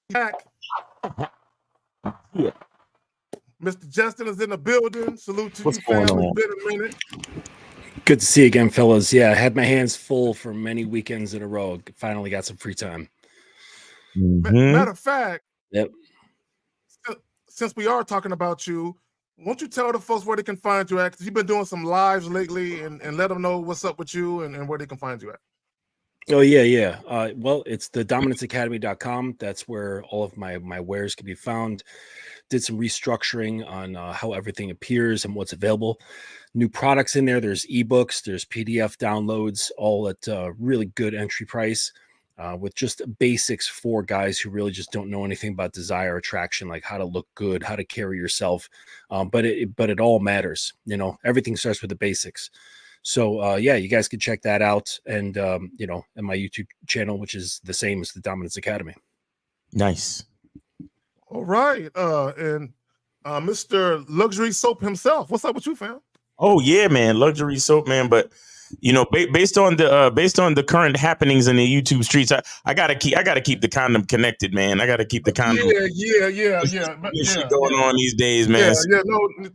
back. Yeah. Mr. Justin is in the building. Salute to What's you, going fam. on? It's been a minute. Good to see you again, fellas. Yeah, I had my hands full for many weekends in a row. Finally got some free time. Matter of fact, Yep. since we are talking about you, won't you tell the folks where they can find you at? Because you've been doing some lives lately, and let them know what's up with you and where they can find you at. Oh, yeah. Well, it's the dominanceacademy.com. That's where all of my wares can be found. Did some restructuring on how everything appears and what's available. New products in there. There's ebooks, there's PDF downloads, all at really good entry price. With just basics for guys who really just don't know anything about desire, attraction, like how to look good, how to carry yourself. But it all matters. You know, everything starts with the basics. So yeah, you guys can check that out, and and my YouTube channel, which is the same as the Dominance Academy. Nice. All right, and Mr. Luxury Soap himself. What's up with you, fam? Oh yeah, man, luxury soap, man. But you know, based on the current happenings in the YouTube streets, I gotta keep the condom connected, man. I gotta keep the condom. Yeah. Shit going on these days, man. Yeah.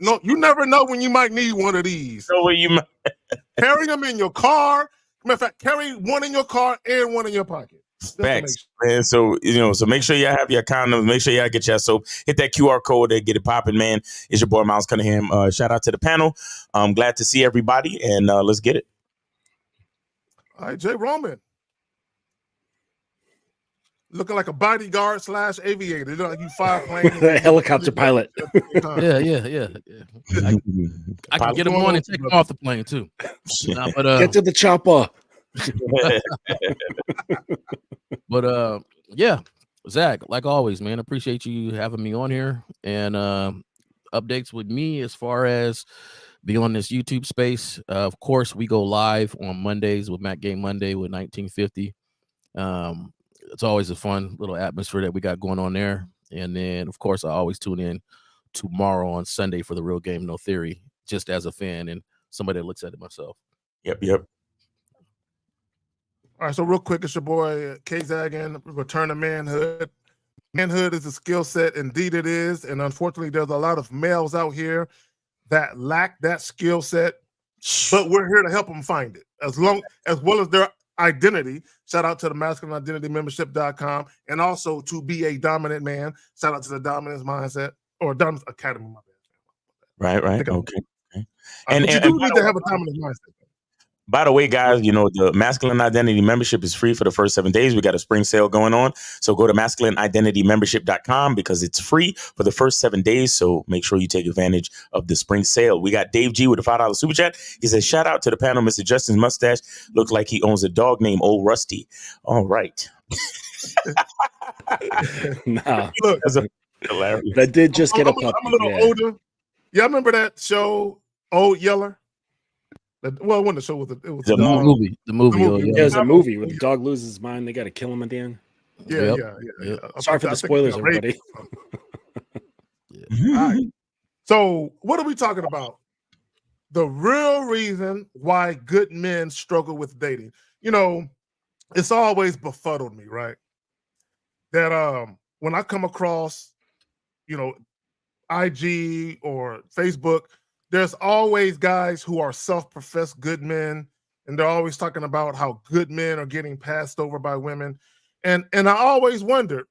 No. You never know when you might need one of these. So where you Carry them in your car. Matter of fact, carry one in your car and one in your pocket. Facts, man. So so make sure y'all have your condoms. Make sure y'all get your soap. Hit that QR code there, get it popping, man. It's your boy Miles Cunningham. Shout out to the panel. I'm glad to see everybody, and let's get it. All right, Jay Roman. Looking like a bodyguard / aviator. You know, like you fly a plane. Helicopter pilot. Yeah. I can get him on and take him off the plane too. But get to the chopper. But yeah, Zach, like always, man, appreciate you having me on here and updates with me as far as be on this YouTube space. Of course, we go live on Mondays with Mac Game Monday with 1950. It's always a fun little atmosphere that we got going on there. And then, of course, I always tune in tomorrow on Sunday for the Real Game No Theory, just as a fan and somebody that looks at it myself. Yep. All right, so real quick, it's your boy K-Zaggin, Return to Manhood. Manhood is a skill set. Indeed it is. And unfortunately, there's a lot of males out here that lack that skill set, but we're here to help them find it, as well as their identity. Shout out to the masculineidentitymembership.com, and also to be a dominant man. Shout out to the Dominance Mindset or Dominance Academy. My bad. Right. Okay. And you do need to have a dominant mindset. By the way, guys, the Masculine Identity Membership is free for the first 7 days. We got a spring sale going on. So go to masculineidentitymembership.com because it's free for the first 7 days. So make sure you take advantage of the spring sale. We got Dave G with a $5 super chat. He says, shout out to the panel. Mr. Justin's mustache looks like he owns a dog named Old Rusty. All right. Nah. Look, hilarious. But I did just get a puppy. I'm a little older. Yeah, I remember that show, Old Yeller. Well, when the show was the movie. Yeah, it was a movie where the dog loses his mind. They got to kill him at the end. Yeah. Sorry for the spoilers, everybody. All right. So, what are we talking about? The real reason why good men struggle with dating. It's always befuddled me, right? That when I come across, IG or Facebook, there's always guys who are self-professed good men, and they're always talking about how good men are getting passed over by women. And I always wondered,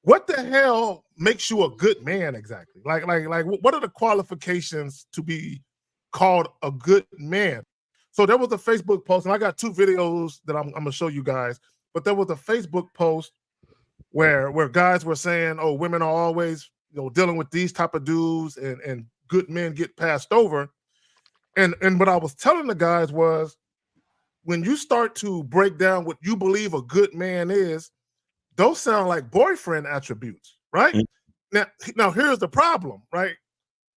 what the hell makes you a good man exactly? Like, what are the qualifications to be called a good man? So there was a Facebook post, and I got 2 videos that I'm gonna show you guys. But there was a Facebook post where guys were saying, "Oh, women are always dealing with these type of dudes, and good men get passed over." And what I was telling the guys was, when you start to break down what you believe a good man is, those sound like boyfriend attributes, right? Now here's the problem, right?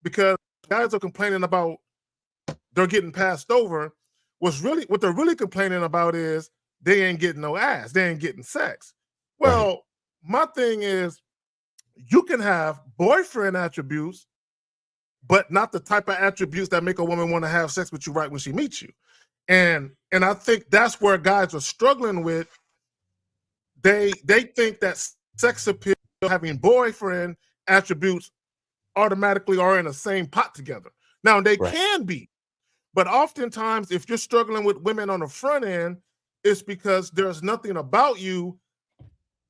Because guys are complaining about they're getting passed over. What they're really complaining about is they ain't getting no ass, they ain't getting sex. Well, my thing is, you can have boyfriend attributes, but not the type of attributes that make a woman want to have sex with you right when she meets you. And I think that's where guys are struggling with. They think that sex appeal, having boyfriend attributes automatically are in the same pot together. Now, they Right. can be, but oftentimes, if you're struggling with women on the front end, it's because there's nothing about you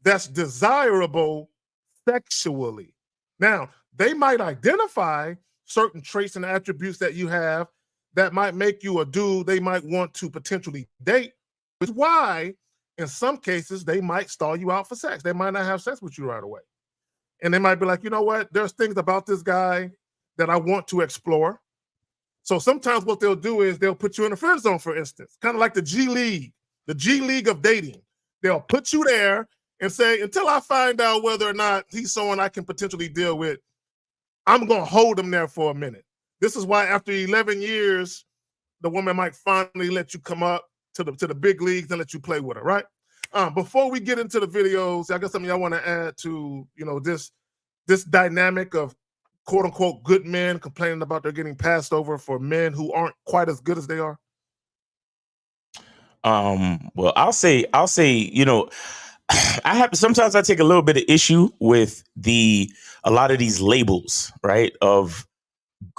that's desirable sexually. Now, they might identify certain traits and attributes that you have that might make you a dude they might want to potentially date, which is why in some cases they might stall you out for sex. They might not have sex with you right away. And they might be like, you know what? There's things about this guy that I want to explore. So sometimes what they'll do is they'll put you in a friend zone, for instance, kind of like the G League of dating. They'll put you there and say, until I find out whether or not he's someone I can potentially deal with, I'm going to hold him there for a minute. This is why after 11 years, the woman might finally let you come up to the big leagues and let you play with her, right? Before we get into the videos, I got something I want to add to, this dynamic of quote unquote good men complaining about they're getting passed over for men who aren't quite as good as they are. Well, I'll say, sometimes I take a little bit of issue with a lot of these labels, right? Of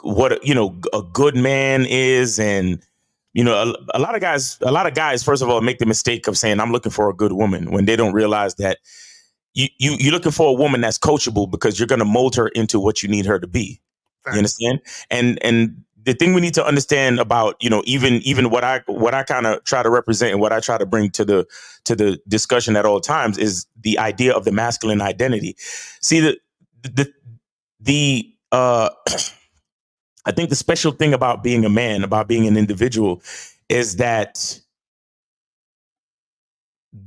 what, a good man is. And, a lot of guys, first of all, make the mistake of saying, I'm looking for a good woman, when they don't realize that you're looking for a woman that's coachable, because you're going to mold her into what you need her to be. Thanks. You understand? And the thing we need to understand about, even what I kind of try to represent and what I try to bring to the discussion at all times is the idea of the masculine identity. See, I think the special thing about being a man, about being an individual, is that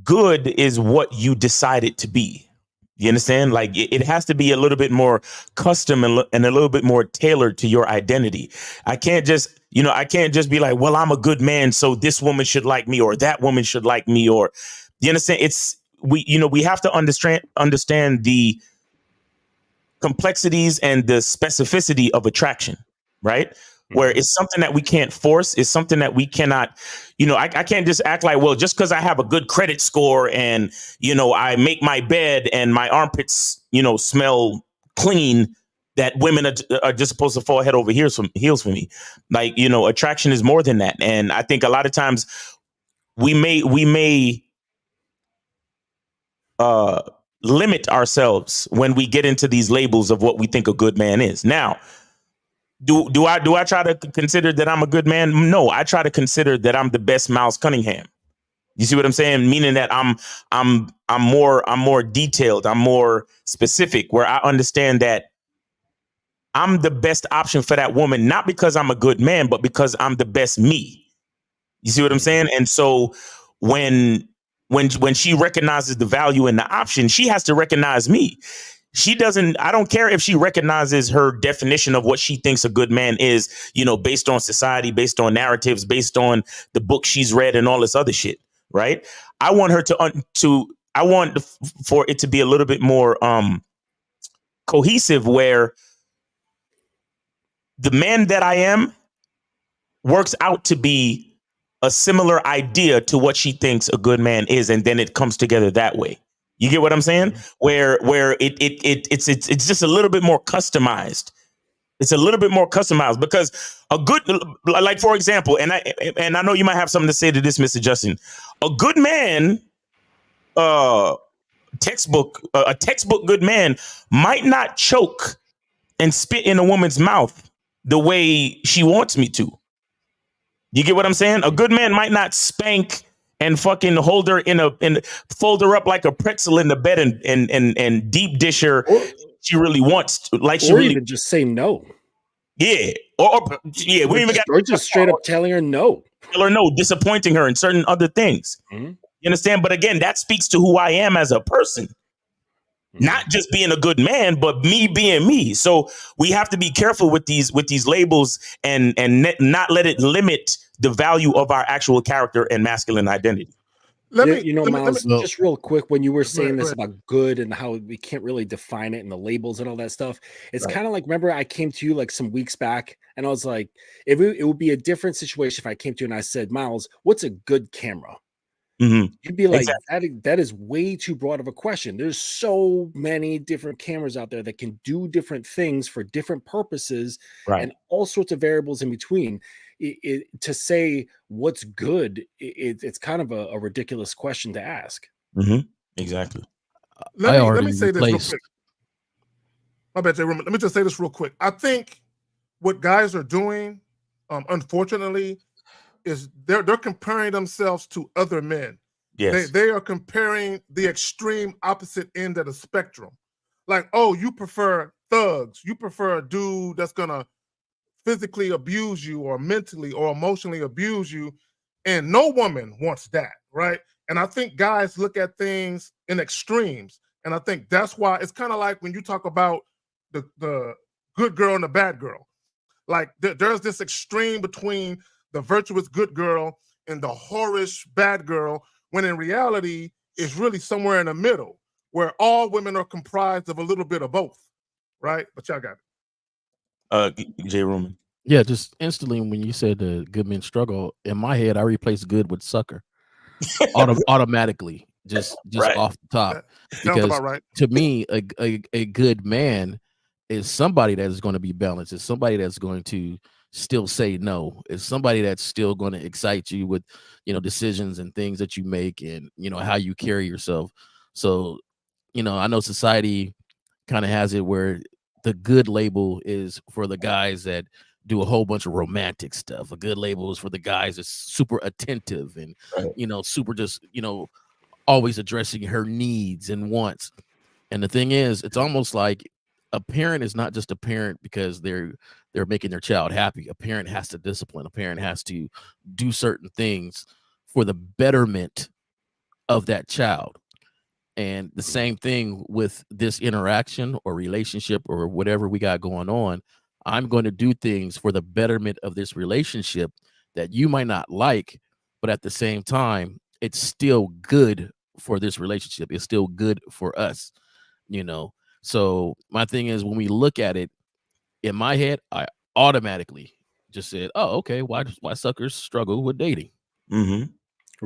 good is what you decide it to be. You understand? Like it has to be a little bit more custom and a little bit more tailored to your identity. I can't just be like, well, I'm a good man, so this woman should like me, or that woman should like me, or you understand? We have to understand the complexities and the specificity of attraction, right? Where it's something that we can't force. It's something that we cannot, I can't just act like, well, just because I have a good credit score and, I make my bed and my armpits, smell clean, that women are just supposed to fall head over heels for me. Like, attraction is more than that. And I think a lot of times we may limit ourselves when we get into these labels of what we think a good man is. Now, do I try to consider that I'm a good man? No, I try to consider that I'm the best Miles Cunningham. You see what I'm saying? Meaning that I'm more detailed, I'm more specific, where I understand that I'm the best option for that woman, not because I'm a good man, but because I'm the best me. You see what I'm saying? And so when she recognizes the value in the option, she has to recognize me. I don't care if she recognizes her definition of what she thinks a good man is, based on society, based on narratives, based on the book she's read and all this other shit. Right. I want her for it to be a little bit more cohesive, where the man that I am works out to be a similar idea to what she thinks a good man is. And then it comes together that way. You get what I'm saying? Where it's just a little bit more customized. It's a little bit more customized, because a good, like, for example, and I know you might have something to say to this, Mr. Justin. A good man, a textbook good man might not choke and spit in a woman's mouth the way she wants me to. You get what I'm saying? A good man might not spank and fucking hold her fold her up like a pretzel in the bed and deep dish her. She really wants to, like, she really even just say no. Yeah. Or we even got, or just straight up telling her no. Tell her no, disappointing her in certain other things. Mm-hmm. You understand? But again, that speaks to who I am as a person. Not just being a good man, but me being me. So we have to be careful with these labels and not let it limit the value of our actual character and masculine identity. Miles, just real quick, when you were saying this about good and how we can't really define it and the labels and all that stuff, it's kind of like, remember I came to you like some weeks back and I was like, it would be a different situation if I came to you and I said, Miles, what's a good camera? Mhm. You'd be like, Exactly. that is way too broad of a question. There's so many different cameras out there that can do different things for different purposes Right. and all sorts of variables in between. To say what's good, it's kind of a ridiculous question to ask. Mhm. Exactly. Let I me already say this real replaced. quick. My bad, Jay Roman. Let me just say this real quick. I think what guys are doing, unfortunately, is they're comparing themselves to other men. Yes. They are comparing the extreme opposite end of the spectrum. Like, oh, you prefer thugs. You prefer a dude that's gonna physically abuse you or mentally or emotionally abuse you. And no woman wants that, right? And I think guys look at things in extremes. And I think that's why it's kind of like when you talk about the good girl and the bad girl. Like there's this extreme between the virtuous good girl and the whorish bad girl, when in reality, it's really somewhere in the middle where all women are comprised of a little bit of both, right? But y'all got it. Jay Roman. Yeah, just instantly when you said the good men struggle, in my head, I replaced good with sucker automatically, just Right. off the top. That sounds Because about right. to me, a good man is somebody that is going to be balanced. It's somebody that's going to still say no. It's somebody that's still going to excite you with, decisions and things that you make and, how you carry yourself. So, I know society kind of has it where the good label is for the guys that do a whole bunch of romantic stuff. A good label is for the guys that's super attentive and, Right. super just, always addressing her needs and wants. And the thing is, it's almost like a parent is not just a parent because they're making their child happy. A parent has to discipline. A parent has to do certain things for the betterment of that child. And the same thing with this interaction or relationship or whatever we got going on. I'm going to do things for the betterment of this relationship that you might not like, but at the same time, it's still good for this relationship. It's still good for us, you know. So my thing is, when we look at it, in my head, I automatically just said, "Oh, okay. Why suckers struggle with dating?" Mm-hmm.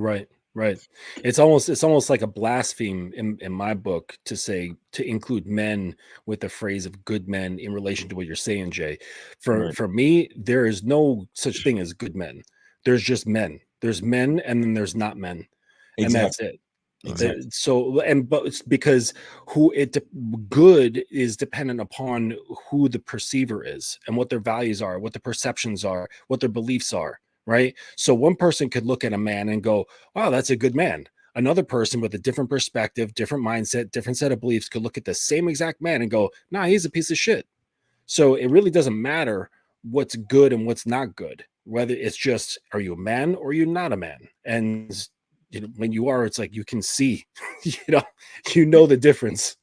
Right, right. It's almost like a blaspheme in my book to include men with the phrase of good men in relation to what you're saying, Jay. For Right. for me, there is no such thing as good men. There's just men. There's men, and then there's not men, and that's Exactly. it. Exactly. But it's because good is dependent upon who the perceiver is and what their values are, what the perceptions are, what their beliefs are, right? So one person could look at a man and go, wow, that's a good man. Another person with a different perspective, different mindset, different set of beliefs could look at the same exact man and go, nah, he's a piece of shit. So it really doesn't matter what's good and what's not good, whether it's just, are you a man or are you not a man? And when you are, it's like you can see, the difference.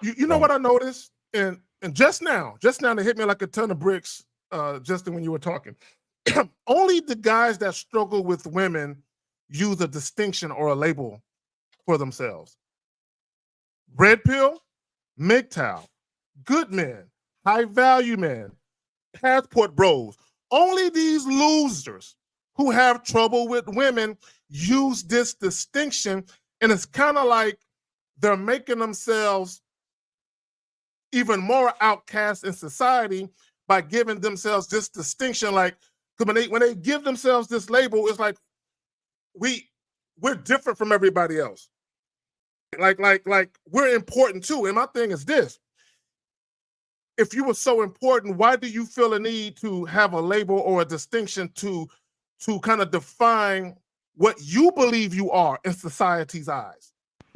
You know Right. what I noticed? And just now they hit me like a ton of bricks, Justin, when you were talking. Only the guys that struggle with women use a distinction or a label for themselves. Red pill, MGTOW, good men, high value men, passport bros. Only these losers who have trouble with women use this distinction. And it's kind of like they're making themselves even more outcast in society by giving themselves this distinction. Like, when they give themselves this label, it's like we're different from everybody else. Like we're important too. And my thing is this: if you were so important, why do you feel a need to have a label or a distinction to kind of define what you believe you are in society's eyes?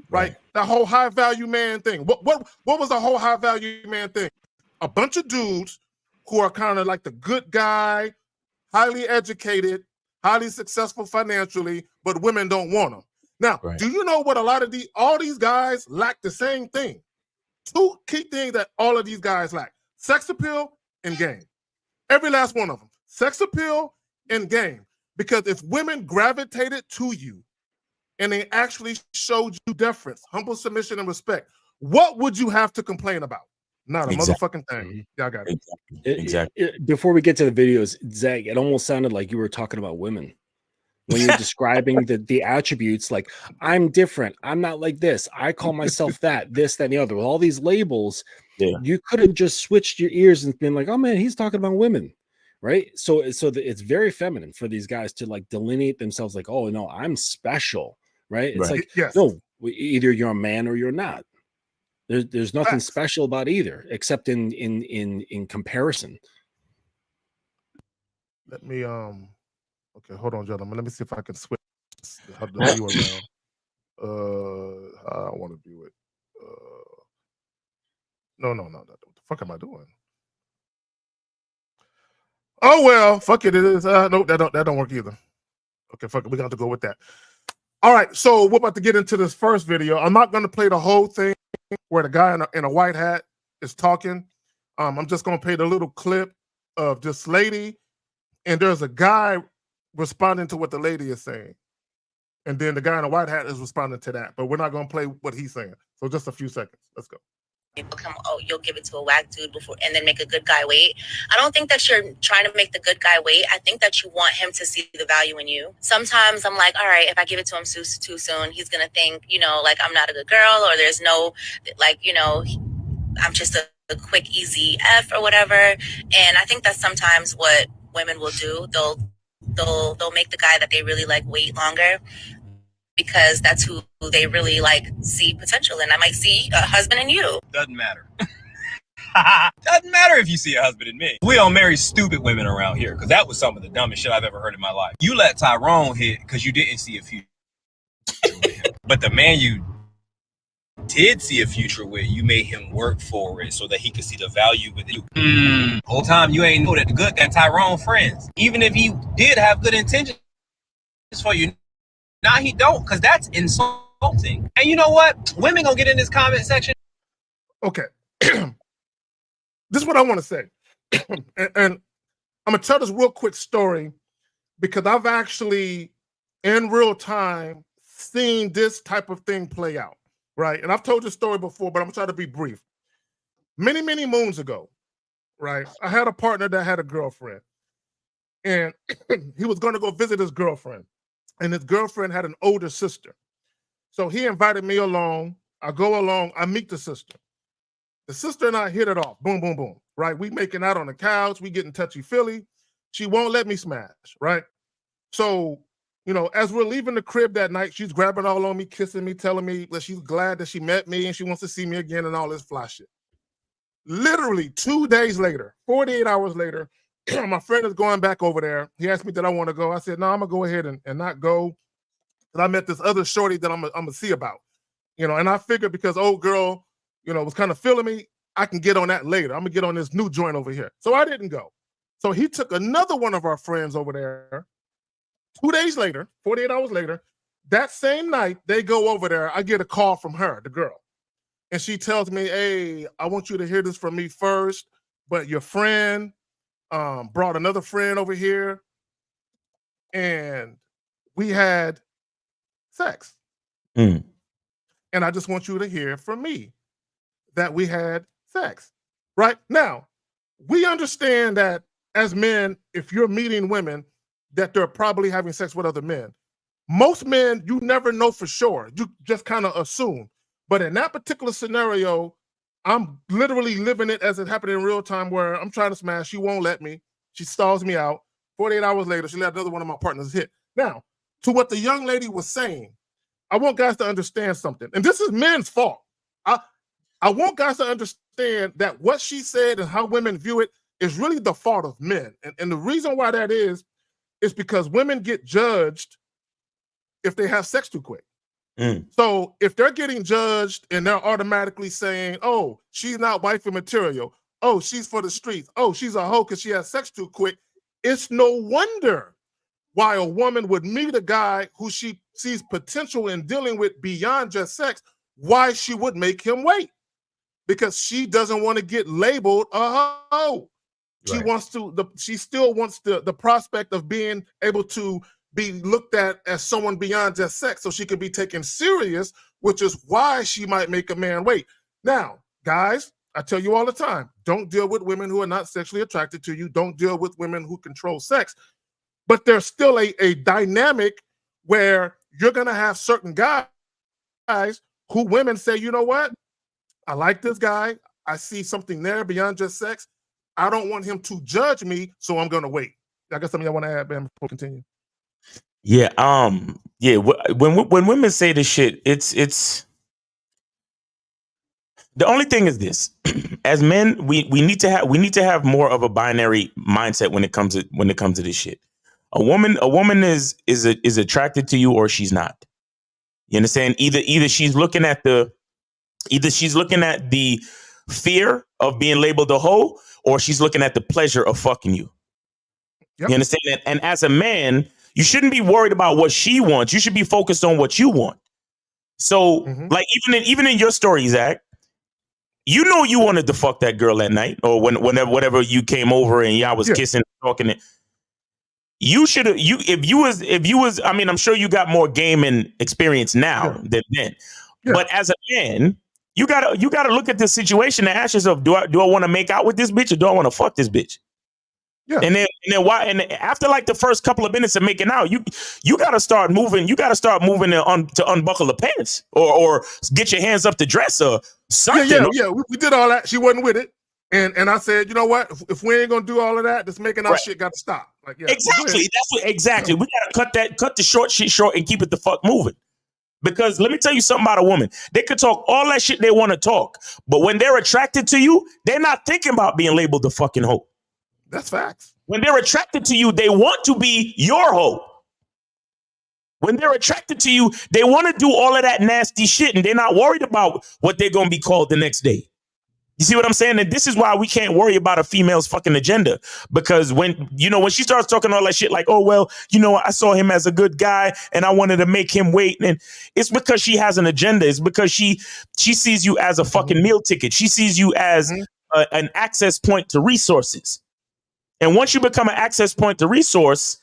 Right? The whole high value man thing. What was the whole high value man thing? A bunch of dudes who are kind of like the good guy, highly educated, highly successful financially, but women don't want them. Now, Right. do you know what all these guys lack the same thing? Two key things that all of these guys lack: sex appeal and game. Every last one of them. Sex appeal and game. Because if women gravitated to you and they actually showed you deference, humble submission, and respect, what would you have to complain about? Not a Exactly. motherfucking thing. Mhm. Y'all got it. Exactly. Before we get to the videos, Zach, it almost sounded like you were talking about women. when you're describing the attributes, like I'm different, I'm not like this, I call myself that, this, that, and the other, with all these labels. Yeah. You could have just switched your ears and been like, oh man, he's talking about women, right? So it's very feminine for these guys to like delineate themselves like, oh no, I'm special, right? It's Right. like, Yes. no, either you're a man or you're not. There's nothing Facts. special about either, except in comparison. Let me okay, hold on, gentlemen. Let me see if I can switch the view around. I want to view it. No. What the fuck am I doing? Oh well, fuck it. It is. No, that don't work either. Okay, fuck it. We got to go with that. All right, so we're about to get into this first video. I'm not going to play the whole thing where the guy in a white hat is talking. I'm just going to play the little clip of this lady, and there's a guy responding to what the lady is saying. And then the guy in a white hat is responding to that. But we're not going to play what he's saying. So just a few seconds. Let's go. You'll give it to a whack dude before and then make a good guy wait. I don't think that you're trying to make the good guy wait. I think that you want him to see the value in you. Sometimes I'm like, all right, if I give it to him too soon, he's going to think, like I'm not a good girl, or there's no, like, I'm just a quick, easy F or whatever. And I think that's sometimes what women will do. They'll make the guy that they really like wait longer, because that's who they really like see potential in. I might see a husband in you. Doesn't matter. Doesn't matter if you see a husband in me. We don't marry stupid women around here, because that was some of the dumbest shit I've ever heard in my life. You let Tyrone hit because you didn't see a future with him. But the man you did see a future with, you made him work for it so that he could see the value with you. Whole time you ain't know that the good and Tyrone friends. Even if he did have good intentions for you, now he don't, because that's insulting. And you know what? Women gonna get in this comment section. Okay. This is what I want to say. and I'm going to tell this real quick story, because I've actually, in real time, seen this type of thing play out, right? And I've told this story before, but I'm going to try to be brief. Many, many moons ago, right, I had a partner that had a girlfriend. And he was going to go visit his girlfriend. And his girlfriend had an older sister. So he invited me along. I go along. I meet the sister. The sister and I hit it off. Boom, boom, boom. Right? We making out on the couch. We getting touchy-feely. She won't let me smash. Right? So, as we're leaving the crib that night, she's grabbing all on me, kissing me, telling me that she's glad that she met me and she wants to see me again and all this fly shit. Literally 2 days later, 48 hours later, my friend is going back over there. He asked me that I want to go. I said, no, I'm going to go ahead and not go. And I met this other shorty that I'm going to see about, and I figured because old girl, was kind of feeling me, I can get on that later. I'm going to get on this new joint over here. So I didn't go. So he took another one of our friends over there. 2 days later, 48 hours later, that same night, they go over there. I get a call from her, the girl. And she tells me, hey, I want you to hear this from me first, but your friend brought another friend over here, and we had sex. And I just want you to hear from me that we had sex. Right? Now, we understand that as men, if you're meeting women, that they're probably having sex with other men. Most men, you never know for sure. You just kind of assume. But in that particular scenario, I'm literally living it as it happened in real time, where I'm trying to smash. She won't let me. She stalls me out. 48 hours later, she let another one of my partners hit. Now, to what the young lady was saying, I want guys to understand something. And this is men's fault. I want guys to understand that what she said and how women view it is really the fault of men. And the reason why that is because women get judged if they have sex too quick. So if they're getting judged and they're automatically saying, oh, she's not wifey material. Oh, she's for the streets. Oh, she's a hoe because she has sex too quick. It's no wonder why a woman would meet a guy who she sees potential in dealing with beyond just sex, why she would make him wait. Because she doesn't want to get labeled a hoe. She wants to, she still wants the prospect of being able to be looked at as someone beyond just sex, so she can be taken serious, which is why she might make a man wait. Now, guys, I tell you all the time, don't deal with women who are not sexually attracted to you. Don't deal with women who control sex. but there's still a dynamic where you're going to have certain guys who women say, you know what? I like this guy. I see something there beyond just sex. I don't want him to judge me, so I'm going to wait. I guess something I want to add, Ben, before we continue. Yeah. Yeah. When women say this shit, it's the only thing is this: as men, we need to have more of a binary mindset when it comes to this shit. A woman is attracted to you or she's not. You understand? Either she's looking at the fear of being labeled a hoe, or she's looking at the pleasure of fucking you. Yep. You understand that? And as a man, you shouldn't be worried about what she wants. You should be focused on what you want. So, like even in your story, Zach, you know you wanted to fuck that girl at night, or whenever you came over and y'all was kissing, talking. You should have. If you was. I mean, I'm sure you got more game and experience now than then. Yeah. But as a man, you gotta look at this situation and ask yourself: Do I want to make out with this bitch, or do I want to fuck this bitch? Yeah. And then why? And after like the first couple of minutes of making out, you gotta start moving. You gotta start moving to unbuckle the pants or get your hands up the dress or something. Yeah. We did all that. She wasn't with it, and I said, you know what? If we ain't gonna do all of that, this making out shit got to stop. Like, yeah, exactly. Exactly. We gotta cut the short shit short and keep it the fuck moving. Because let me tell you something about a woman. They could talk all that shit they want to talk, but when they're attracted to you, they're not thinking about being labeled a fucking hoe. That's facts. When they're attracted to you, they want to be your hoe. When they're attracted to you, they want to do all of that nasty shit, and they're not worried about what they're going to be called the next day. You see what I'm saying? And this is why we can't worry about a female's fucking agenda. Because when she starts talking all that shit like, oh, well, I saw him as a good guy and I wanted to make him wait. And it's because she has an agenda. It's because she sees you as a fucking meal ticket. She sees you as an access point to resources. And once you become an access point to resource,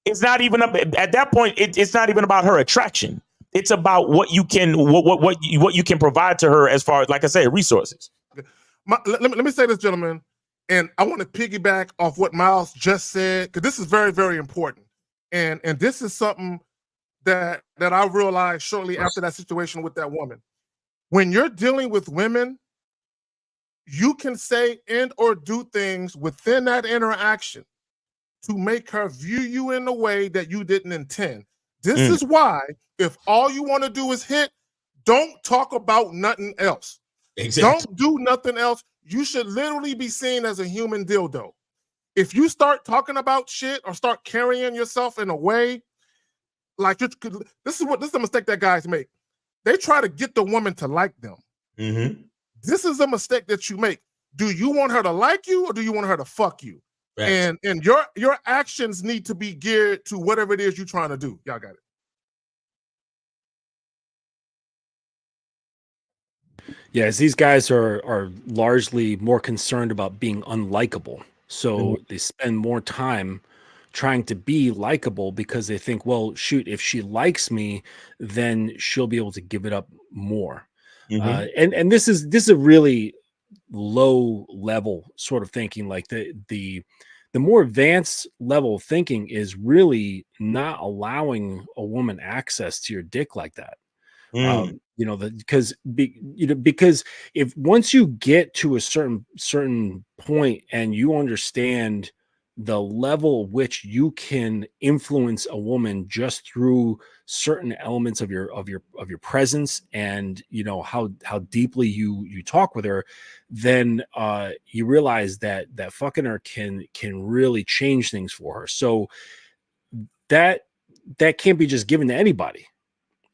it's not even at that point. It's not even about her attraction. It's about what you can provide to her as far as, like I say, resources. Let me say this, gentlemen, and I want to piggyback off what Miles just said, because this is very, very important. And this is something that I realized shortly after that situation with that woman. When you're dealing with women, you can say and or do things within that interaction to make her view you in a way that you didn't intend. This is why, if all you want to do is hit, don't talk about nothing else. Exactly. Don't do nothing else. You should literally be seen as a human dildo. If you start talking about shit or start carrying yourself in a way like this is a mistake that guys make. They try to get the woman to like them. Mm-hmm. This is a mistake that you make. Do you want her to like you or do you want her to fuck you? Right. And your actions need to be geared to whatever it is you're trying to do. Y'all got it. Yes, these guys are largely more concerned about being unlikable. So they spend more time trying to be likable because they think, well, shoot, if she likes me, then she'll be able to give it up more. And this is a really low level sort of thinking. Like the more advanced level of thinking is really not allowing a woman access to your dick like that. Because if once you get to a certain point and you understand the level at which you can influence a woman just through certain elements of your presence and how deeply you talk with her, then you realize that fucking her can really change things for her. So that can't be just given to anybody.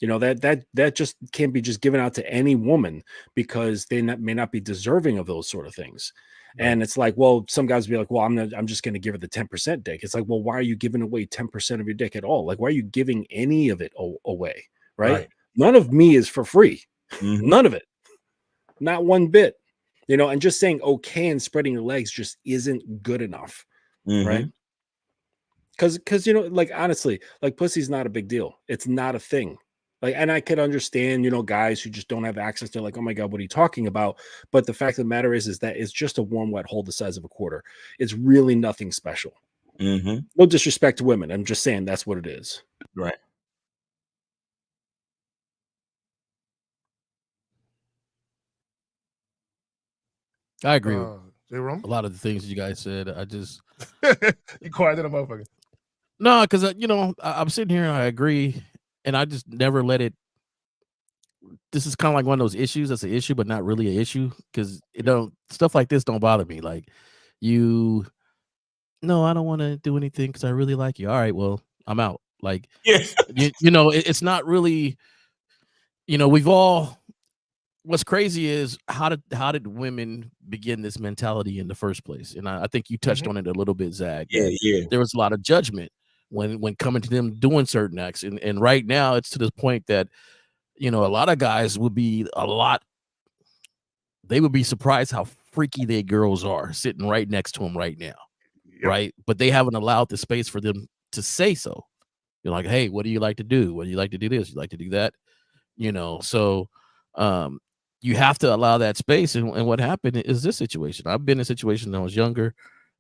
That just can't be just given out to any woman because they may not be deserving of those sort of things. Right. And it's like, well, some guys will be like, well, I'm just going to give her the 10% dick. It's like, well, why are you giving away 10% of your dick at all? Like, why are you giving any of it away? Right? None of me is for free. None of it. Not one bit. And just saying okay and spreading your legs just isn't good enough. Right? Because like, honestly, like, pussy's not a big deal. It's not a thing. Like, and I could understand, guys who just don't have access to, like, oh my God, what are you talking about? But the fact of the matter is that it's just a warm, wet hole the size of a quarter. It's really nothing special. Mm-hmm. No disrespect to women. I'm just saying that's what it is. Right. I agree with J. Rum? a lot of the things you guys said. I just You quiet in a motherfucker. no, because I'm sitting here and I agree, and I just never let it. This is kind of like one of those issues that's an issue, but not really an issue because it don't stuff like this don't bother me. Like you, no, I don't want to do anything because I really like you. All right, well, I'm out. Like Yeah. it's not really. We've all. What's crazy is how did women begin this mentality in the first place? And I think you touched on it a little bit, Zach. Yeah. That Yeah. there was a lot of judgment when coming to them doing certain acts, and right now it's to the point that a lot of guys would be they would be surprised how freaky their girls are sitting right next to them right now, Yep. right? But they haven't allowed the space for them to say so. You're like, hey, what do you like to do? What do you like to do this? You like to do that? So you have to allow that space. And what happened is this situation. I've been in a situation when I was younger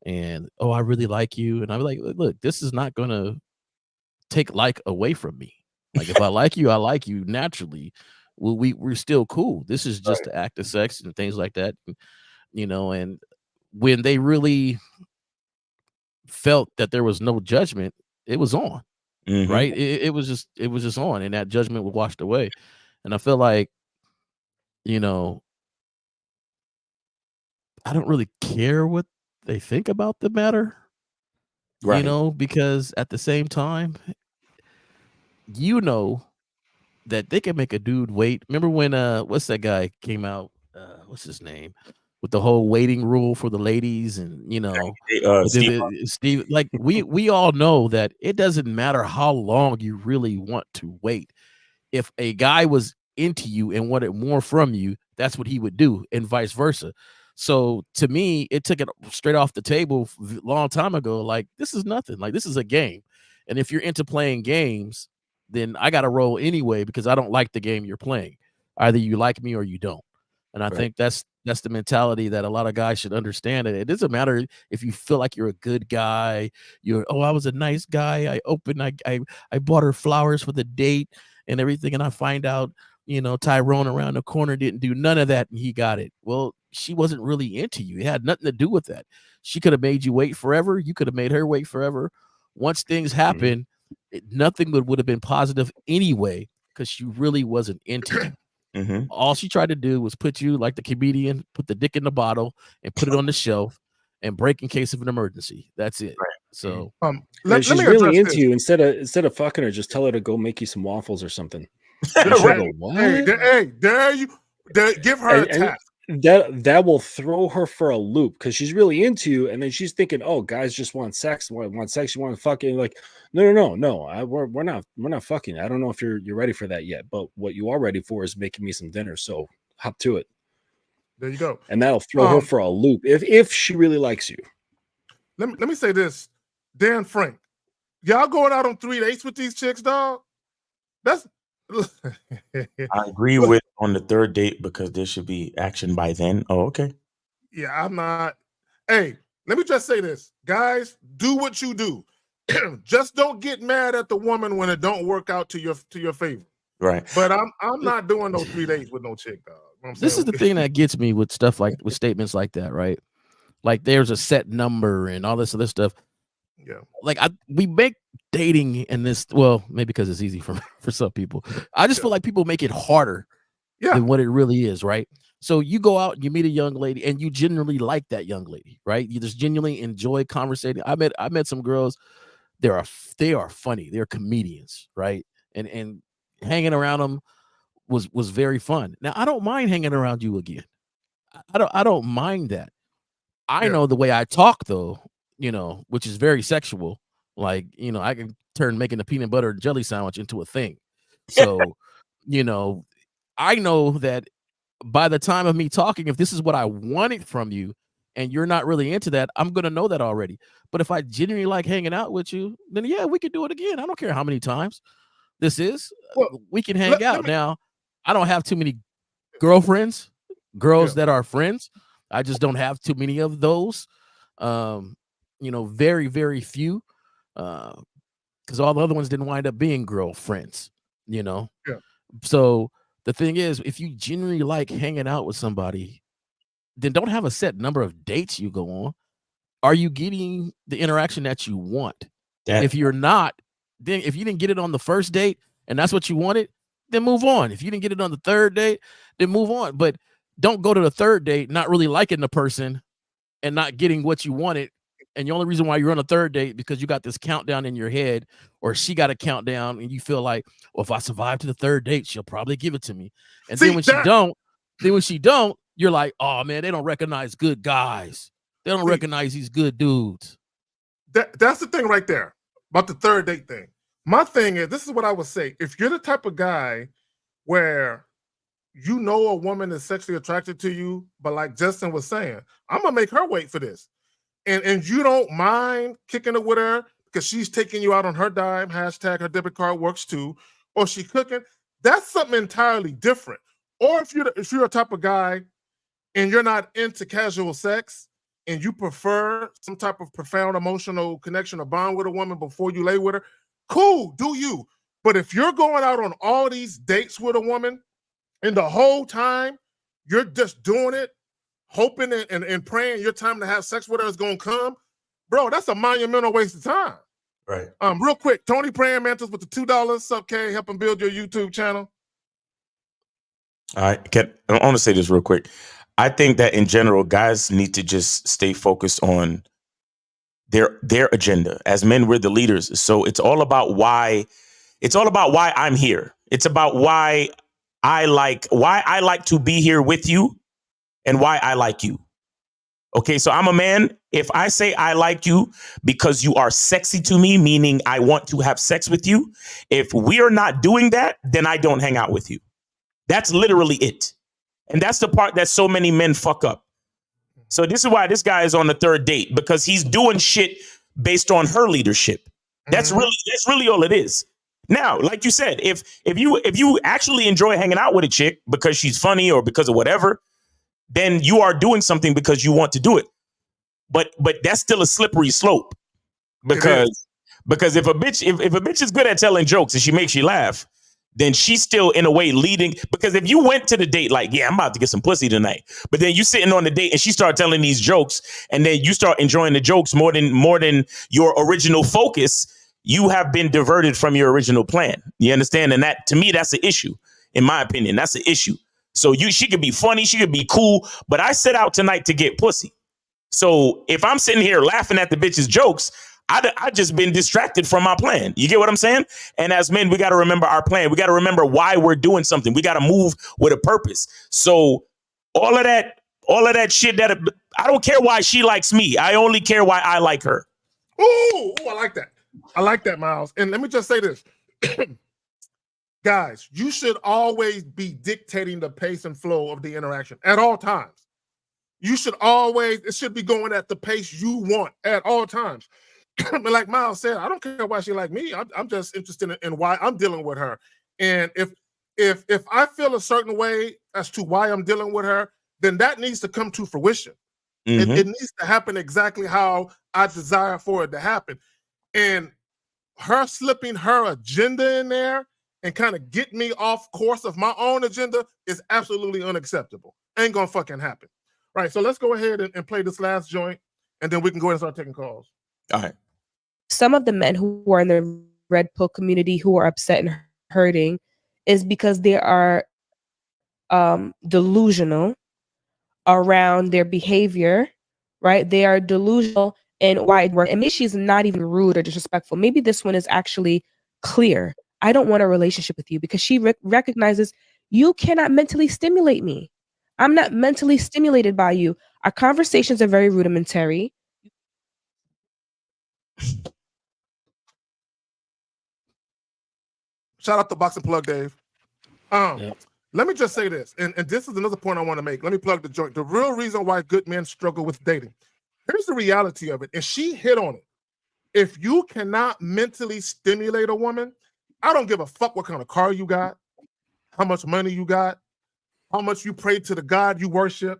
and, oh, I really like you. And I'm like, look, this is not going to take like away from me. Like if I like you naturally. Well, we're still cool. This is just the act of sex and things like that. And when they really felt that there was no judgment, it was on. Mm-hmm. Right. It was just on, and that judgment was washed away. And I feel like, I don't really care what they think about the matter, Right. because at the same time, that they can make a dude wait. Remember when what's that guy came out? What's his name? With the whole waiting rule for the ladies, and but Steve. Steve, like we all know that it doesn't matter how long you really want to wait. If a guy was into you and wanted more from you, that's what he would do, and vice versa. So to me, it took it straight off the table a long time ago. Like, this is nothing. Like, this is a game. And if you're into playing games, then I got to roll anyway because I don't like the game you're playing. Either you like me or you don't. And I think that's the mentality that a lot of guys should understand. It doesn't matter if you feel like you're a good guy. I was a nice guy. I bought her flowers for the date and everything. And I find out, Tyrone around the corner didn't do none of that and he got it. Well, she wasn't really into you. It had nothing to do with that. She could have made you wait forever. You could have made her wait forever. Once things happen, nothing would have been positive anyway because she really wasn't into you. Mm-hmm. All she tried to do was put you, like the comedian, put the dick in the bottle and put it on the shelf and break in case of an emergency. That's it. Right. So let she's me really address into this. you. Instead of fucking her, just tell her to go make you some waffles or something. Hey, She'll go, what? dare you? Give her a task. That will throw her for a loop because she's really into you, and then she's thinking, "Oh, guys just want sex, want sex, you want to fucking like." No. We're not fucking. I don't know if you're ready for that yet, but what you are ready for is making me some dinner. So hop to it. There you go. And that'll throw her for a loop if she really likes you. Let me say this, Dan Frank, y'all going out on 3 dates with these chicks, dog? That's I agree with on the third date because there should be action by then. Oh, okay. Yeah, I'm not. Hey, let me just say this, guys. Do what you do. Just don't get mad at the woman when it don't work out to your favor. Right. But I'm not doing no 3 days with no chick, dog. You know what I'm this saying? is the thing that gets me with stuff like with statements like that, right? Like there's a set number and all this other stuff. Yeah. Like we make dating and this, well, maybe because it's easy for some people. I just feel like people make it harder than what it really is, right? So you go out and you meet a young lady and you genuinely like that young lady, right? You just genuinely enjoy conversating. I met some girls. They are funny. They're comedians, right? And hanging around them was very fun. Now I don't mind hanging around you again. I don't mind that. I know the way I talk though, which is very sexual. Like, I can turn making a peanut butter and jelly sandwich into a thing. So, I know that by the time of me talking, if this is what I wanted from you and you're not really into that, I'm going to know that already. But if I genuinely like hanging out with you, then yeah, we can do it again. I don't care how many times this is. Well, we can hang out. Now, I don't have too many girlfriends, girls that are friends. I just don't have too many of those. very, very few, because all the other ones didn't wind up being girlfriends, Yeah. So the thing is, if you genuinely like hanging out with somebody, then don't have a set number of dates you go on. Are you getting the interaction that you want? If you're not, then if you didn't get it on the first date and that's what you wanted, then move on. If you didn't get it on the third date, then move on. But don't go to the third date not really liking the person and not getting what you wanted. And the only reason why you're on a third date because you got this countdown in your head, or she got a countdown, and you feel like, well, if I survive to the third date, she'll probably give it to me. And See, then when she don't, you're like, oh man, they don't recognize good guys. They don't recognize these good dudes. That's the thing right there about the third date thing. My thing is, this is what I would say. If you're the type of guy where you know a woman is sexually attracted to you, but like Justin was saying, I'm gonna make her wait for this. And you don't mind kicking it with her because she's taking you out on her dime, hashtag her debit card works too, or she cooking, that's something entirely different. Or if you're a type of guy and you're not into casual sex and you prefer some type of profound emotional connection or bond with a woman before you lay with her, cool, do you. But if you're going out on all these dates with a woman and the whole time you're just doing it, hoping and praying your time to have sex with her is going to come, bro, that's a monumental waste of time. Right. Real quick, Tony Praying Mantis with the $2. Sup, K, helping build your YouTube channel. All right. I want to say this real quick. I think that in general, guys need to just stay focused on their agenda. As men, we're the leaders. So it's all about why I'm here. It's about why I like to be here with you and why I like you. Okay, so I'm a man. If I say I like you because you are sexy to me, meaning I want to have sex with you, if we are not doing that, then I don't hang out with you. That's literally it. And that's the part that so many men fuck up. So this is why this guy is on the third date, because he's doing shit based on her leadership. That's really all it is. Now, like you said, if you actually enjoy hanging out with a chick because she's funny or because of whatever, then you are doing something because you want to do it. But that's still a slippery slope, because if a bitch is good at telling jokes and she makes you laugh, then she's still in a way leading. Because if you went to the date like, yeah, I'm about to get some pussy tonight, but then you sitting on the date and she started telling these jokes, and then you start enjoying the jokes more than your original focus, you have been diverted from your original plan. You understand? And that, to me, that's the issue. In my opinion, that's the issue. So she could be funny, she could be cool, but I set out tonight to get pussy. So if I'm sitting here laughing at the bitch's jokes, I just been distracted from my plan. You get what I'm saying? And as men, we got to remember our plan. We got to remember why we're doing something. We got to move with a purpose. So all of that shit, that I don't care why she likes me. I only care why I like her. Ooh, I like that. I like that, Miles. And let me just say this. Guys, you should always be dictating the pace and flow of the interaction at all times. It should be going at the pace you want at all times. But like Miles said, I don't care why she like me. I'm just interested in why I'm dealing with her. And if I feel a certain way as to why I'm dealing with her, then that needs to come to fruition. It needs to happen exactly how I desire for it to happen. And her slipping her agenda in there and kind of get me off course of my own agenda is absolutely unacceptable. Ain't gonna fucking happen. Right, so let's go ahead and play this last joint, and then we can go ahead and start taking calls. All right. Some of the men who are in the red pill community who are upset and hurting is because they are delusional around their behavior, right? They are delusional in why it works. And maybe she's not even rude or disrespectful. Maybe this one is actually clear. I don't want a relationship with you because she recognizes you cannot mentally stimulate me. I'm not mentally stimulated by you. Our conversations are very rudimentary. Shout out to Box and Plug, Dave. Let me just say this, and this is another point I want to make. Let me plug the joint. The real reason why good men struggle with dating. Here's the reality of it, and she hit on it. If you cannot mentally stimulate a woman, I don't give a fuck what kind of car you got, how much money you got, how much you pray to the God you worship.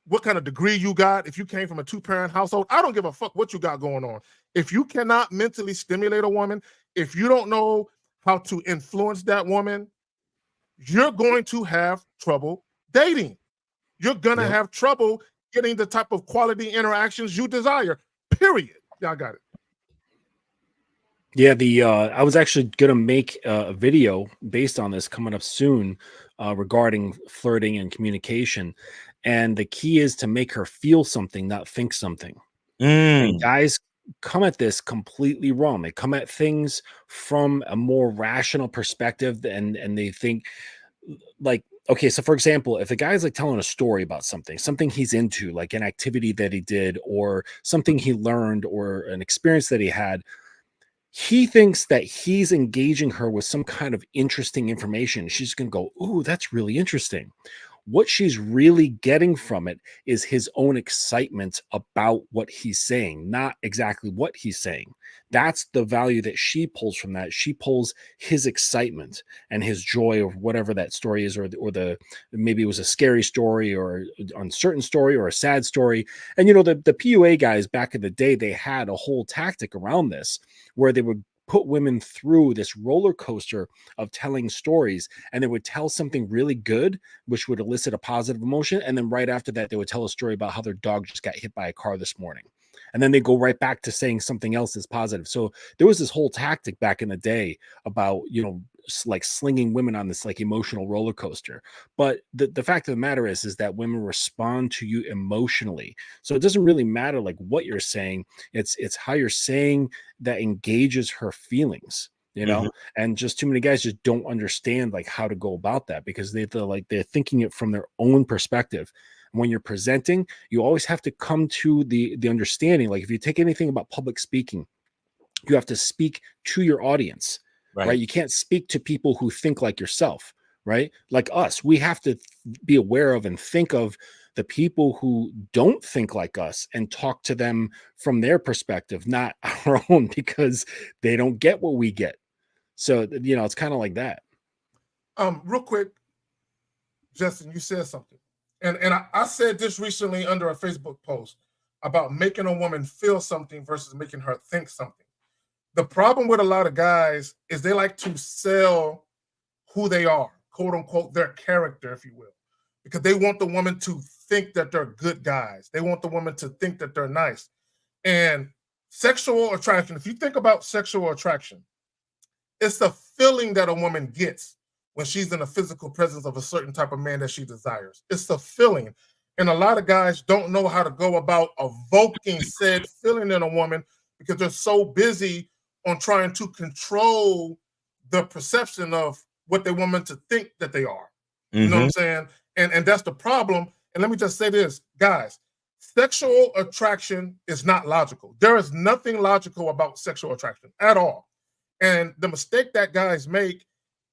what kind of degree you got, if you came from a 2-parent household. I don't give a fuck what you got going on. If you cannot mentally stimulate a woman, if you don't know how to influence that woman, you're going to have trouble dating. You're going to have trouble getting the type of quality interactions you desire, period. Y'all got it. Yeah, I was actually gonna make a video based on this coming up soon regarding flirting and communication, and the key is to make her feel something, not think something. And guys come at this completely wrong. They come at things from a more rational perspective, and they think like, okay, so for example, if a guy's like telling a story about something he's into, like an activity that he did, or something he learned, or an experience that he had, he thinks that he's engaging her with some kind of interesting information. She's going to go, "Ooh, that's really interesting." What she's really getting from it is his own excitement about what he's saying, not exactly what he's saying. That's the value that she pulls from that. She pulls his excitement and his joy of whatever that story is, or the maybe it was a scary story or uncertain story or a sad story. And you know, the PUA guys back in the day, they had a whole tactic around this where they would put women through this roller coaster of telling stories, and they would tell something really good, which would elicit a positive emotion. And then right after that, they would tell a story about how their dog just got hit by a car this morning. And then they go right back to saying something else that's positive. So there was this whole tactic back in the day about, you know, like slinging women on this like emotional roller coaster. But the fact of the matter is that women respond to you emotionally. So it doesn't really matter like what you're saying. It's how you're saying that engages her feelings, you know. And just too many guys just don't understand like how to go about that, because they're thinking it from their own perspective. When you're presenting, you always have to come to the understanding, like if you take anything about public speaking, you have to speak to your audience, right? You can't speak to people who think like yourself, right? Like us, we have to be aware of and think of the people who don't think like us and talk to them from their perspective, not our own, because they don't get what we get. So, you know, it's kind of like that. Real quick, Justin, you said something. And I said this recently under a Facebook post about making a woman feel something versus making her think something. The problem with a lot of guys is they like to sell who they are, quote unquote, their character, if you will, because they want the woman to think that they're good guys. They want the woman to think that they're nice. And sexual attraction, if you think about sexual attraction, it's the feeling that a woman gets when she's in the physical presence of a certain type of man that she desires. It's the feeling. And a lot of guys don't know how to go about evoking said feeling in a woman because they're so busy on trying to control the perception of what they want men to think that they are. You know what I'm saying? And that's the problem. And let me just say this, guys, sexual attraction is not logical. There is nothing logical about sexual attraction at all. And the mistake that guys make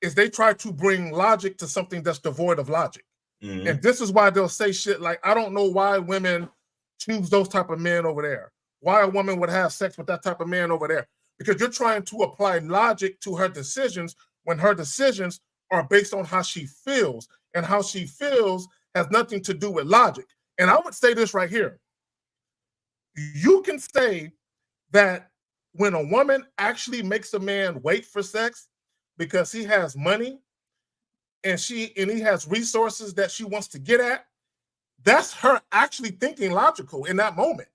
is they try to bring logic to something that's devoid of logic. And this is why they'll say shit like, I don't know why women choose those type of men over there. Why a woman would have sex with that type of man over there. Because you're trying to apply logic to her decisions when her decisions are based on how she feels. And how she feels has nothing to do with logic. And I would say this right here. You can say that when a woman actually makes a man wait for sex because he has money and he has resources that she wants to get at, that's her actually thinking logical in that moment.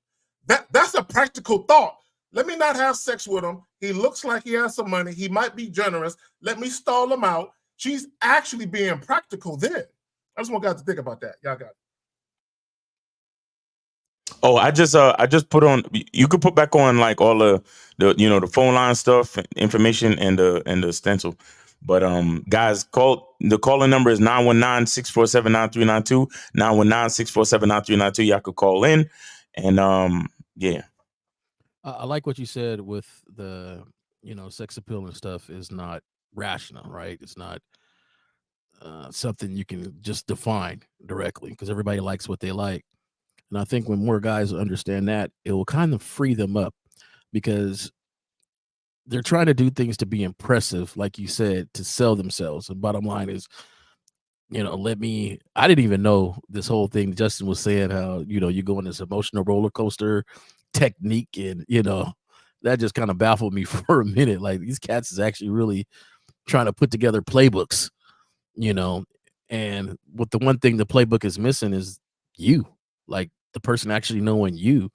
That's a practical thought. Let me not have sex with him. He looks like he has some money. He might be generous. Let me stall him out. She's actually being practical then. I just want guys to think about that. Y'all got it. Oh, I just put on. You could put back on like all the the phone line stuff, information, and the stencil. But guys, the calling number is 919-647-9392, 919-647-9392. Y'all could call in, and yeah. I like what you said with the sex appeal and stuff is not rational, right? It's not something you can just define directly because everybody likes what they like. And I think when more guys understand that, it will kind of free them up because they're trying to do things to be impressive, like you said, to sell themselves. And bottom line is I didn't even know this whole thing. Justin was saying how, you go on this emotional roller coaster technique, and, that just kind of baffled me for a minute. Like, these cats is actually really trying to put together playbooks, and what the one thing the playbook is missing is you, like the person actually knowing you.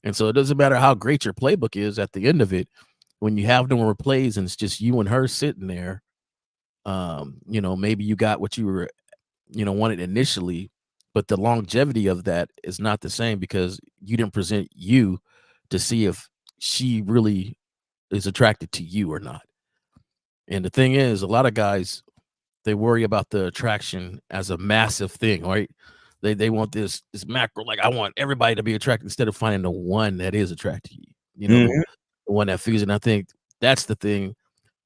And so it doesn't matter how great your playbook is at the end of it, when you have no more plays and it's just you and her sitting there, maybe you got what you were, wanted initially, but the longevity of that is not the same because you didn't present you to see if she really is attracted to you or not. And the thing is, a lot of guys, they worry about the attraction as a massive thing, right? They want this macro, like, I want everybody to be attracted, instead of finding the one that is attracted to you, Mhm. the one that feels it. And I think that's the thing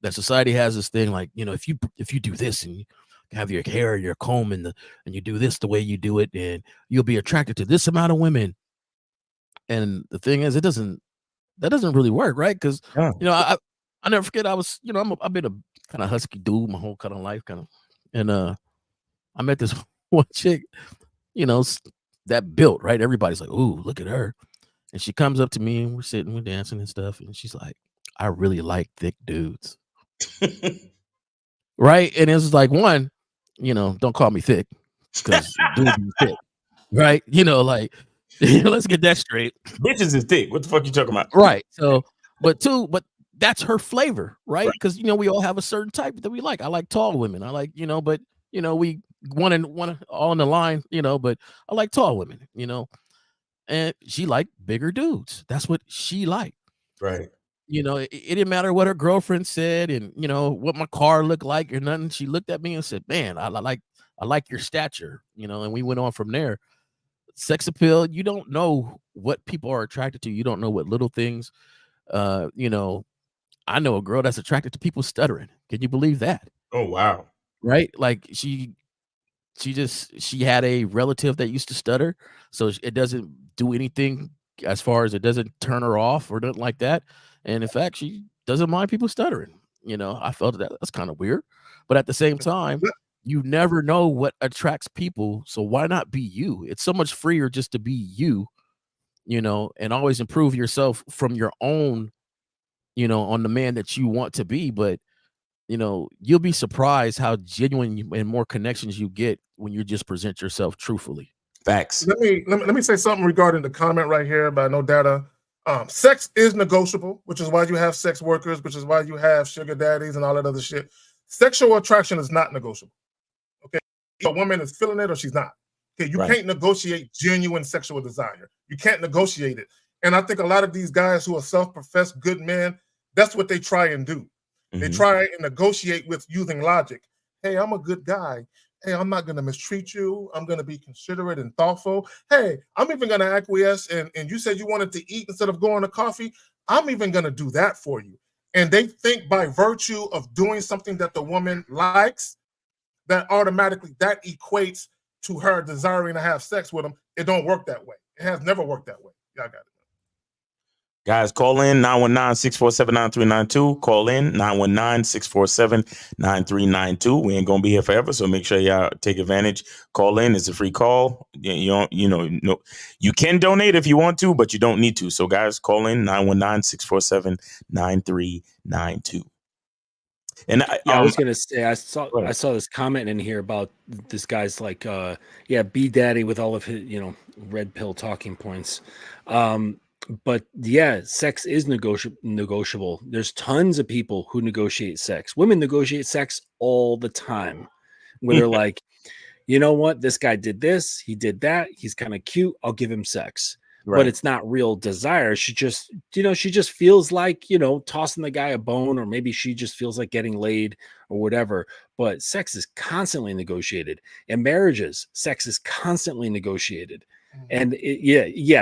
that society has, this thing like, if you do this and you have your hair, your comb, and you do this the way you do it, and you'll be attracted to this amount of women. And the thing is, that doesn't really work, right? Because Yeah. I never forget, I was, I've been a kind of husky dude my whole kind of life, and I met this one chick, that built, right? Everybody's like, "Ooh, look at her." And she comes up to me and we're sitting, we're dancing and stuff. And she's like, "I really like thick dudes." Right. And it's like, one, don't call me thick, because dudes are thick. Right. Like, let's get that straight. Bitches is thick. What the fuck you talking about? Right. So, but that's her flavor, right? Right. Because we all have a certain type that we like. I like tall women. I like, but we one all in the line, but I like tall women, and she liked bigger dudes. That's what she liked. Right. It didn't matter what her girlfriend said, and what my car looked like or nothing. She looked at me and said, "Man, I like your stature," and we went on from there. Sex appeal, you don't know what people are attracted to. You don't know what little things. I know a girl that's attracted to people stuttering. Can you believe that? Oh wow. Right? Like, she had a relative that used to stutter, so it doesn't do anything, as far as it doesn't turn her off or nothing like that. And in fact, she doesn't mind people stuttering. I felt that's kind of weird, but at the same time, you never know what attracts people, so why not be you? It's so much freer just to be you, and always improve yourself from your own, on the man that you want to be. But you'll be surprised how genuine and more connections you get when you just present yourself truthfully. Facts. Let me say something regarding the comment right here by No Data. Sex is negotiable, which is why you have sex workers, which is why you have sugar daddies and all that other shit. Sexual attraction is not negotiable. Okay, a woman is feeling it or she's not. Okay, you can't negotiate genuine sexual desire. You can't negotiate it. And I think a lot of these guys who are self-professed good men, that's what they try and do. They try and negotiate with using logic. Hey, I'm a good guy. Hey, I'm not going to mistreat you. I'm going to be considerate and thoughtful. Hey, I'm even going to acquiesce. And you said you wanted to eat instead of going to coffee. I'm even going to do that for you. And they think by virtue of doing something that the woman likes, that automatically that equates to her desiring to have sex with them. It don't work that way. It has never worked that way. Y'all got it. Guys, call in 919-647-9392. Call in 919-647-9392. We ain't gonna be here forever, so make sure y'all take advantage. Call in. It's a free call. You can donate if you want to, but you don't need to. So guys, call in 919-647-9392. And I was gonna say, I saw this comment in here about this guy's like, B daddy with all of his, red pill talking points. But yeah, sex is negotiable. There's tons of people who negotiate sex. Women negotiate sex all the time, where they're like, you know what, this guy did this, he did that, he's kind of cute, I'll give him sex. Right. But it's not real desire. She just, she just feels like, tossing the guy a bone, or maybe she just feels like getting laid or whatever. But sex is constantly negotiated. In marriages, sex is constantly negotiated. And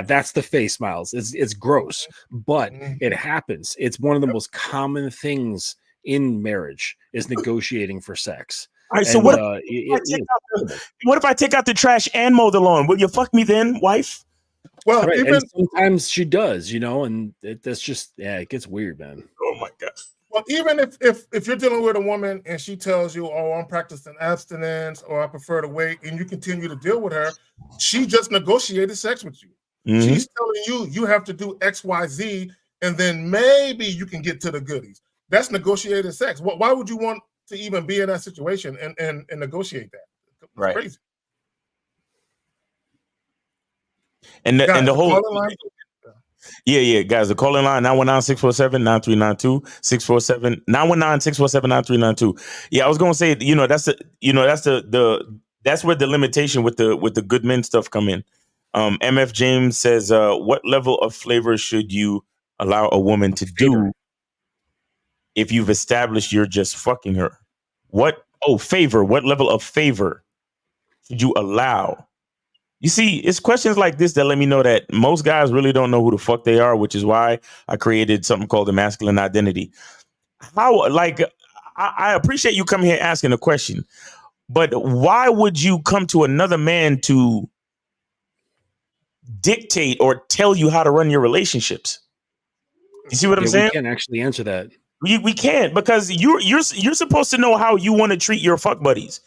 that's the face, Miles. It's gross, but it happens. It's one of the most common things in marriage is negotiating for sex. All right, so what if I take out the trash and mow the lawn? Will you fuck me then, wife? Well, and sometimes she does, and that's just, it gets weird, man. Oh my God. Well, even if you're dealing with a woman and she tells you, "Oh, I'm practicing abstinence," or "I prefer to wait," and you continue to deal with her, she just negotiated sex with you. Mhm. She's telling you you have to do X, Y, Z, and then maybe you can get to the goodies. That's negotiated sex. Why would you want to even be in that situation and negotiate that? It's Right. crazy. And the Guys, the whole calling line. yeah, guys, the calling line 919-647-9392, 919-647-9392. Yeah, I was gonna say, that's where the limitation with the good men stuff come in. MF James says, what level of flavor should you allow a woman to do if you've established you're just fucking her? Favor. What level of favor should you allow? You see, it's questions like this that let me know that most guys really don't know who the fuck they are, which is why I created something called the masculine identity. I appreciate you coming here asking a question, but why would you come to another man to dictate or tell you how to run your relationships? You see what I'm saying? We can't actually answer that. We can't, because you're supposed to know how you want to treat your fuck buddies.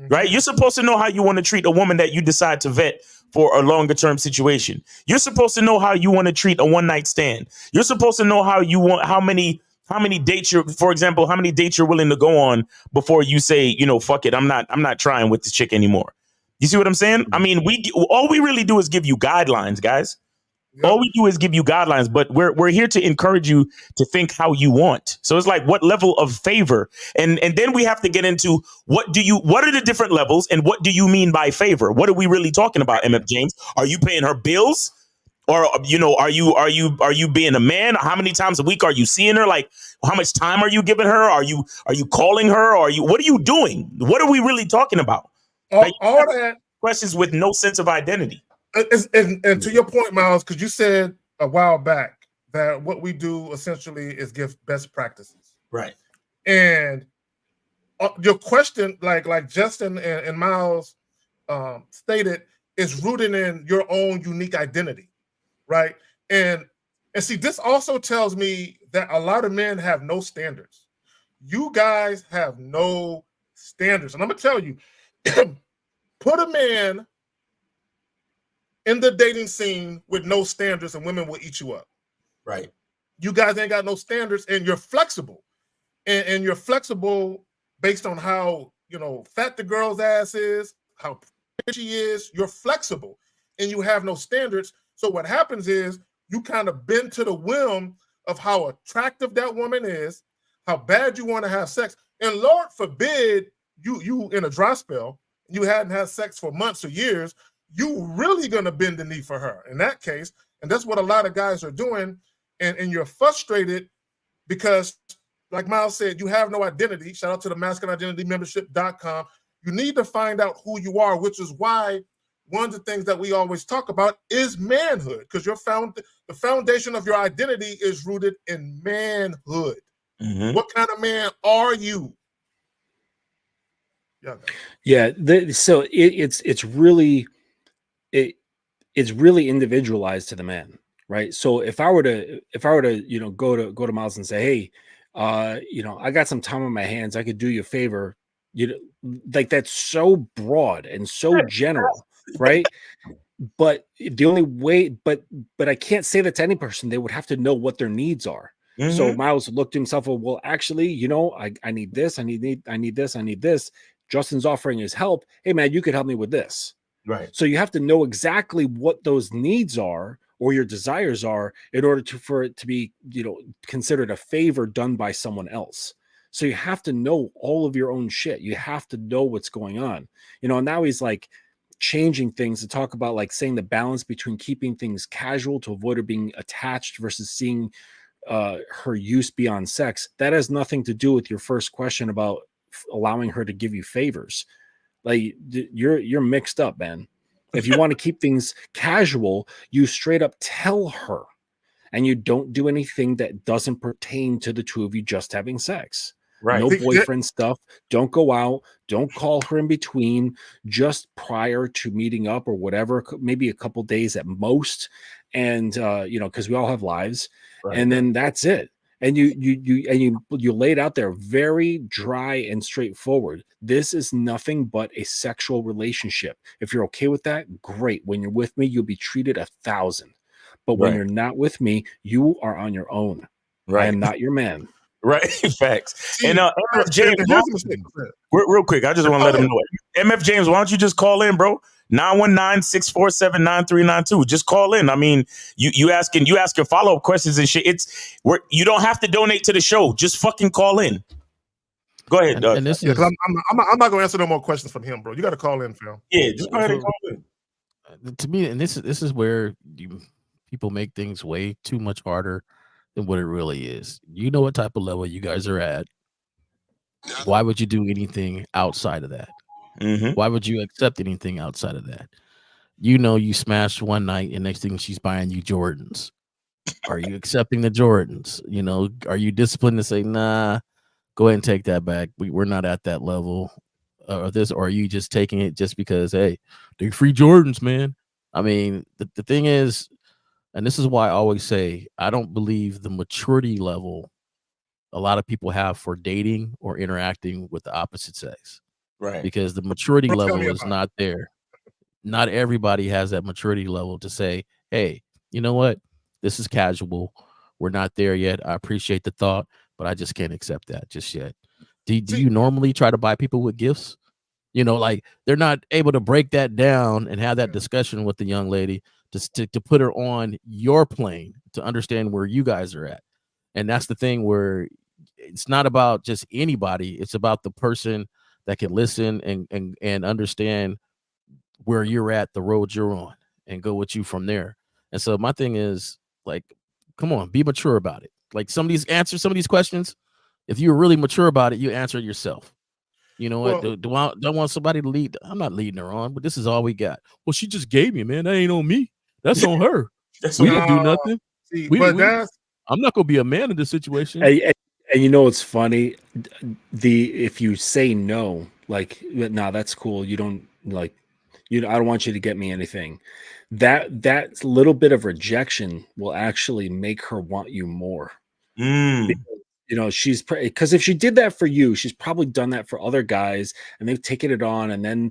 Right? You're supposed to know how you want to treat a woman that you decide to vet for a longer term situation. You're supposed to know how you want to treat a one night stand. You're supposed to know how many dates for example, how many dates you're willing to go on before you say, fuck it, I'm not trying with this chick anymore. You see what I'm saying? I mean, all we really do is give you guidelines, guys. Yep. All we do is give you guidelines, but we're here to encourage you to think how you want. So it's like, what level of favor? And then we have to get into what are the different levels, and what do you mean by favor? What are we really talking about, MF James? Are you paying her bills? Or are you being a man? How many times a week are you seeing her? Like, how much time are you giving her? Are you calling her? What are you doing? What are we really talking about? All that questions with no sense of identity. And to your point, Miles, because you said a while back that what we do essentially is give best practices. Right. And your question, like Justin and Miles stated, is rooted in your own unique identity, right? And see, this also tells me that a lot of men have no standards. You guys have no standards. And I'm going to tell you, put a man in the dating scene with no standards and women will eat you up. Right. You guys ain't got no standards, and you're flexible. And you're flexible based on how, fat the girl's ass is, how pretty she is. You're flexible and you have no standards. So what happens is you kind of bend to the whim of how attractive that woman is, how bad you want to have sex. And Lord forbid you in a dry spell, you hadn't had sex for months or years, you really gonna bend the knee for her in that case. And that's what a lot of guys are doing. And you're frustrated because, like Miles said, you have no identity. Shout out to the masculineidentitymembership.com. You need to find out who you are, which is why one of the things that we always talk about is manhood, because the foundation of your identity is rooted in manhood. Mm-hmm. What kind of man are you? Yeah. So it's really individualized to the man, right? So if I were to go to Miles and say, hey, I got some time on my hands, I could do you a favor, like that's so broad and so general, right? But the only way, but I can't say that to any person. They would have to know what their needs are. Mm-hmm. So Miles looked to himself, well, actually, I need this, I need this, I need this. Justin's offering his help. Hey man, you could help me with this. Right. So you have to know exactly what those needs are or your desires are in order for it to be, considered a favor done by someone else. So you have to know all of your own shit. You have to know what's going on. And now he's like changing things to talk about, like saying the balance between keeping things casual to avoid her being attached versus seeing her use beyond sex. That has nothing to do with your first question about allowing her to give you favors. Like you're mixed up, man. If you want to keep things casual, you straight up tell her, and you don't do anything that doesn't pertain to the two of you just having sex. Right. No boyfriend stuff. Don't go out. Don't call her in between, just prior to meeting up or whatever, maybe a couple days at most. And, because we all have lives. Right. And then that's it. And you laid out there very dry and straightforward. This is nothing but a sexual relationship. If you're okay with that, great. When you're with me, you'll be treated 1,000. But when Right. you're not with me, you are on your own. I Right. am not your man. Right. Facts. See, And MF James, and why here's don't the you- thing. real quick, I just want to let him know. MF James, why don't you just call in, bro? 919-647-9392. Just call in. I mean, you asking follow-up questions and shit. You don't have to donate to the show. Just fucking call in. Go ahead, Doug. And this Yeah, is because I'm not gonna answer no more questions from him, bro. You got to call in, Phil. Yeah, just go ahead and so- call in. to me, and this is where people make things way too much harder than what it really is. You know what type of level you guys are at. Why would you do anything outside of that? Mm-hmm. Why would you accept anything outside of that? You know, you smashed one night, and next thing she's buying you Jordans. Are you accepting the Jordans? You know, are you disciplined to say, nah, go ahead and take that back? We're not at that level of this. Or are you just taking it just because, hey, they're free Jordans, man? I mean, the thing is, and this is why I always say, I don't believe the maturity level a lot of people have for dating or interacting with the opposite sex, Right. because the maturity Don't tell level me is about not there. Not everybody has that maturity level to say, hey, you know what? This is casual. We're not there yet. I appreciate the thought, but I just can't accept that just yet. Do See- you normally try to buy people with gifts? You know, like they're not able to break that down and have that discussion with the young lady to put her on your plane to understand where you guys are at. And that's the thing where it's not about just anybody. It's about the person that can listen and understand where you're at, the road you're on, and go with you from there. And so my thing is, like, come on, be mature about it. Like, some of these questions, if you're really mature about it, you answer it yourself. You know what? Well- Do I want somebody to lead? I'm not leading her on, but this is all we got. Well, she just gave me, man. That ain't on me. That's on her. That's We what didn't do nothing. See, We but didn't. that's I'm not gonna be a man in this situation. And you know what's funny? If you say no, like, nah, that's cool. You don't like, I don't want you to get me anything. That little bit of rejection will actually make her want you more. Mm. You know, she's because if she did that for you, she's probably done that for other guys, and they've taken it on. And then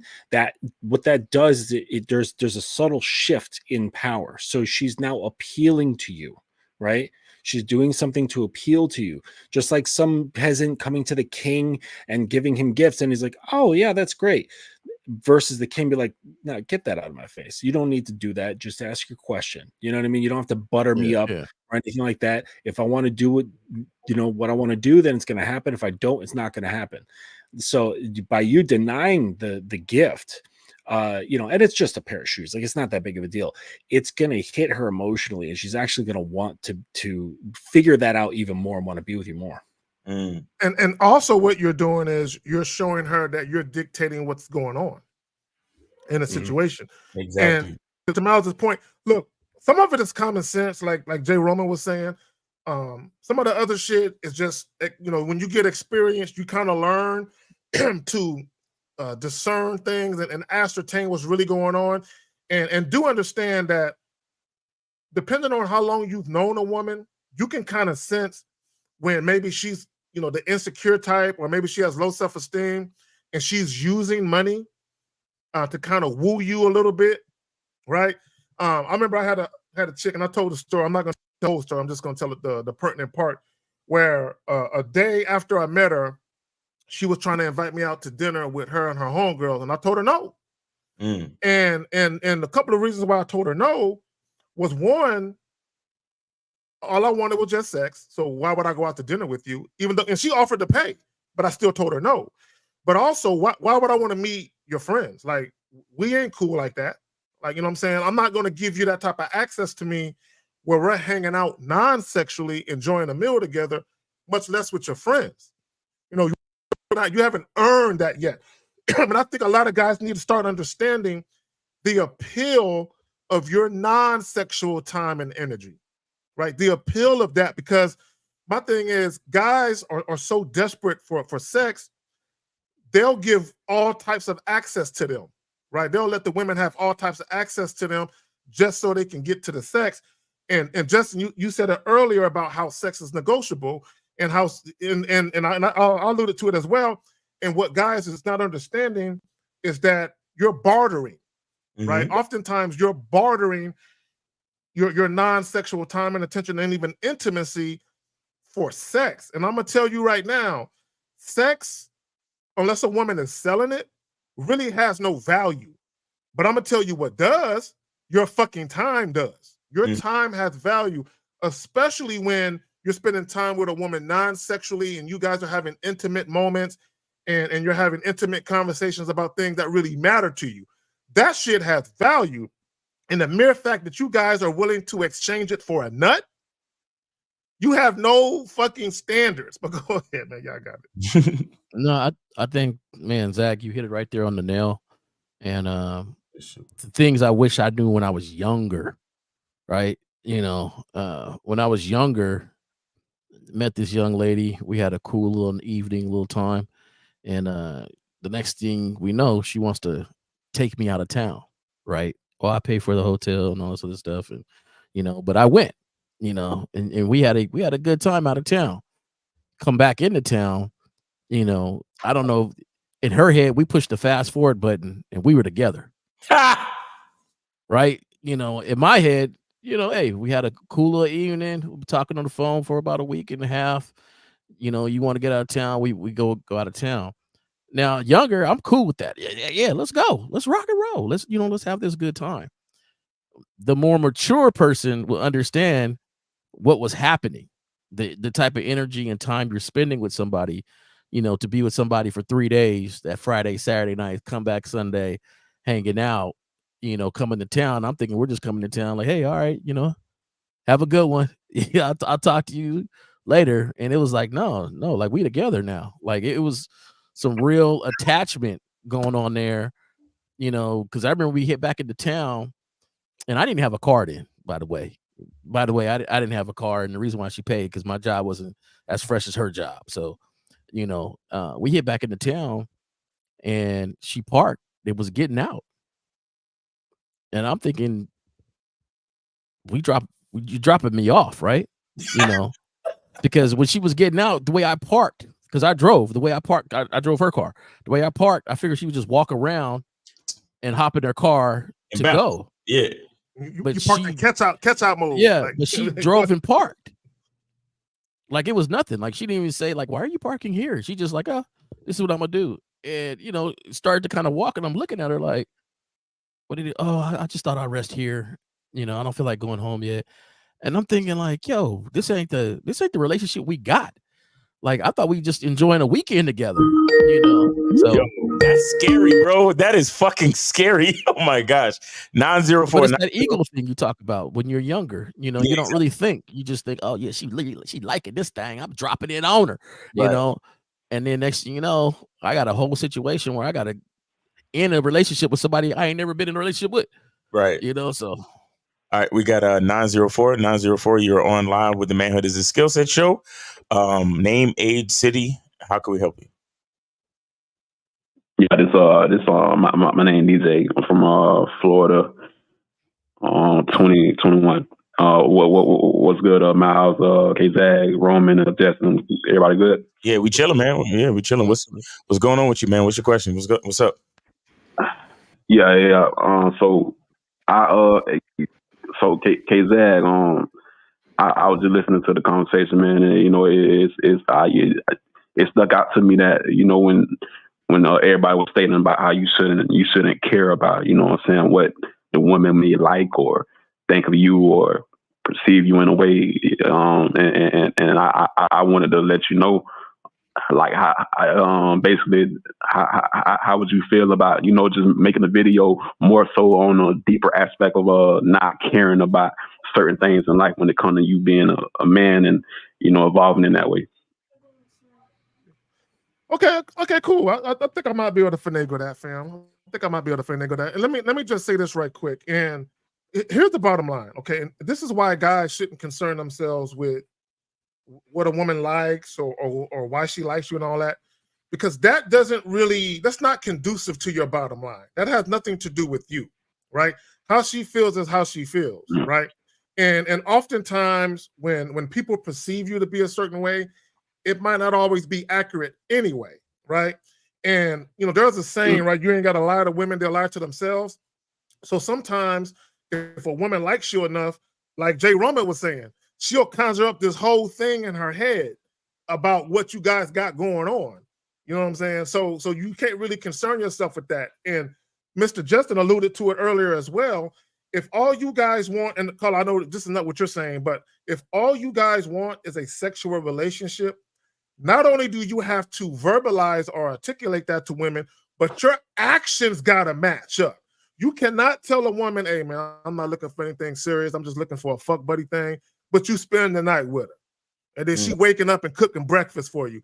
what that does is there's a subtle shift in power. So she's now appealing to you, right? She's doing something to appeal to you, just like some peasant coming to the king and giving him gifts, and he's like, "Oh yeah, that's great." Versus the king be like, "No, get that out of my face. You don't need to do that. Just ask your question." You know what I mean? You don't have to butter me up Yeah. or anything like that. If I want to do it, what I want to do, then it's going to happen. If I don't, it's not going to happen. So by you denying the gift, and it's just a pair of shoes, like, it's not that big of a deal. It's going to hit her emotionally, and she's actually going to want to figure that out even more and want to be with you more. Mm. and also what you're doing is you're showing her that you're dictating what's going on in a situation. Exactly. And to Miles' point, look, some of it is common sense, like Jay Roman was saying. Some of the other shit is just, when you get experience, you kind of learn to discern things and ascertain what's really going on, and do understand that depending on how long you've known a woman, you can kind of sense when maybe she's the insecure type, or maybe she has low self-esteem and she's using money to kind of woo you a little bit, right? I remember I had a chick, and I told the story. I'm not going to tell the whole story. I'm just going to tell it the pertinent part, where a day after I met her, she was trying to invite me out to dinner with her and her homegirls, and I told her no. Mm. And a couple of reasons why I told her no was, one, all I wanted was just sex. So why would I go out to dinner with you? And she offered to pay, but I still told her no. But also, why would I want to meet your friends? Like, we ain't cool like that. Like, you know what I'm saying? I'm not going to give you that type of access to me where we're hanging out non-sexually, enjoying a meal together, much less with your friends. You haven't earned that yet. And I think a lot of guys need to start understanding the appeal of your non-sexual time and energy. Right, the appeal of that, because my thing is, guys are so desperate for sex, they'll give all types of access to them, right? They'll let the women have all types of access to them just so they can get to the sex. And Justin, you said it earlier about how sex is negotiable and how I alluded to it as well. And what guys is not understanding is that you're bartering, right? Oftentimes you're bartering your non-sexual time and attention and even intimacy for sex. And I'm gonna tell you right now, sex, unless a woman is selling it, really has no value. But I'm gonna tell you what does. Your fucking time does. Your time has value, especially when you're spending time with a woman non-sexually and you guys are having intimate moments and you're having intimate conversations about things that really matter to you. That shit has value. And the mere fact that you guys are willing to exchange it for a nut, you have no fucking standards. But go ahead, man. Y'all got it. No, I think, man, Zach, you hit it right there on the nail. And the things I wish I knew when I was younger, right? You know, when I was younger, met this young lady. We had a cool little evening, little time. And the next thing we know, she wants to take me out of town, right? Well, I pay for the hotel and all this other stuff. And, you know, but I went, you know, and we had a good time out of town. Come back into town, you know, I don't know. In her head, we pushed the fast forward button and we were together. Right? You know, in my head, you know, hey, we had a cool little evening. We were talking on the phone for about a week and a half. You know, you want to get out of town, we go out of town. Now, younger, I'm cool with that. Yeah, let's go. Let's rock and roll. Let's have this good time. The more mature person will understand what was happening, the type of energy and time you're spending with somebody, you know, to be with somebody for 3 days, that Friday, Saturday night, come back Sunday, hanging out, you know, coming to town. I'm thinking we're just coming to town like, hey, all right, you know, have a good one. Yeah, I'll talk to you later. And it was like, no, like we together now. Like it was some real attachment going on there, you know, because I remember we hit back into town and I didn't have a car then, by the way. I didn't have a car, and the reason why she paid because my job wasn't as fresh as her job. So, you know, we hit back into town and she parked. It was getting out. And I'm thinking, you dropping me off, right? You know, because when she was getting out, the way I parked, because I drove, I drove her car. The way I parked, I figured she would just walk around and hop in her car And to bounce. go. Yeah. You parked in catch out mode. Yeah, like, but she drove and parked. Like it was nothing. Like she didn't even say, like, why are you parking here? She just like, oh, this is what I'm gonna do. And you know, started to kind of walk, and I'm looking at her like, what did it? Oh, I just thought I'd rest here. You know, I don't feel like going home yet. And I'm thinking, like, yo, this ain't the relationship we got. Like, I thought we just enjoying a weekend together, you know. So Yo, that's scary, bro. That is fucking scary. Oh my gosh. 904. but it's that ego thing you talk about when you're younger. You know, Yeah, you don't really think. You just think, oh yeah, she liking this thing. I'm dropping it on her, you Right. know. And then next thing you know, I got a whole situation where I got to end a relationship with somebody I ain't never been in a relationship with. Right. You know, so All right, we got 904. 904, you're online with the Manhood is a Skill Set show. Name, age, city. How can we help you? Yeah, my name DJ. I'm from Florida. 2021. What's good? Miles, K-Zag, Roman, Justin, everybody good? Yeah, we chilling, man. Yeah, we chilling. What's going on with you, man? What's your question? What's up? Yeah. So K-Zag, I was just listening to the conversation, man, and you know, it stuck out to me that, you know, when everybody was stating about how you shouldn't care about, you know what I'm saying, what the woman may like or think of you or perceive you in a way, and I wanted to let you know, like, basically how would you feel about, you know, just making a video more so on a deeper aspect of not caring about certain things in life when it comes to you being a man and, you know, evolving in that way. Okay, cool. I think I might be able to finagle that, fam. I think I might be able to finagle that. And let me just say this right quick. And here's the bottom line, okay? And this is why guys shouldn't concern themselves with what a woman likes or why she likes you and all that, because that's not conducive to your bottom line. That has nothing to do with you, right? How she feels is how she feels, right? And oftentimes when people perceive you to be a certain way, it might not always be accurate anyway, right? And there's a saying, right? You ain't got to lie to women, they'll lie to themselves. So sometimes if a woman likes you enough, like Jay Roman was saying, she'll conjure up this whole thing in her head about what you guys got going on. You know what I'm saying? So you can't really concern yourself with that. And Mr. Justin alluded to it earlier as well. If all you guys want, and Carl, I know this is not what you're saying, but if all you guys want is a sexual relationship, not only do you have to verbalize or articulate that to women, but your actions got to match up. You cannot tell a woman, hey, man, I'm not looking for anything serious. I'm just looking for a fuck buddy thing. But you spend the night with her. And then she waking up and cooking breakfast for you.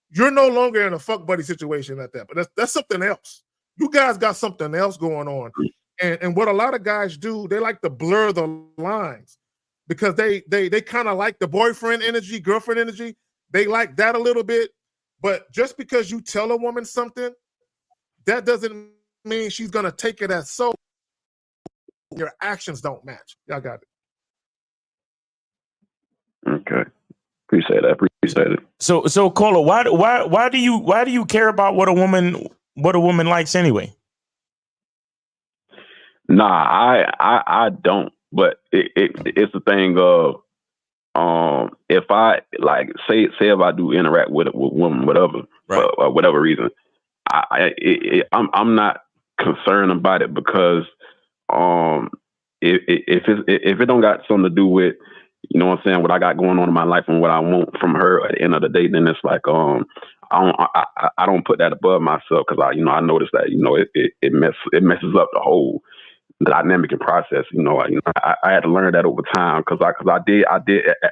You're no longer in a fuck buddy situation at that. But that's something else. You guys got something else going on. And what a lot of guys do, they like to blur the lines because they kind of like the boyfriend energy, girlfriend energy. They like that a little bit. But just because you tell a woman something, that doesn't mean she's going to take it as so. Your actions don't match. Y'all got it. Okay. Appreciate it. So Cola, why do you care about what a woman likes anyway? Nah, I don't. But it's the thing of if I like say if I do interact with women, whatever, right, for whatever reason, I'm not concerned about it because if it don't got something to do with, you know what I'm saying, what I got going on in my life and what I want from her at the end of the day, then it's like I don't put that above myself because I noticed that it messes up the whole dynamic and process. I had to learn that over time because I did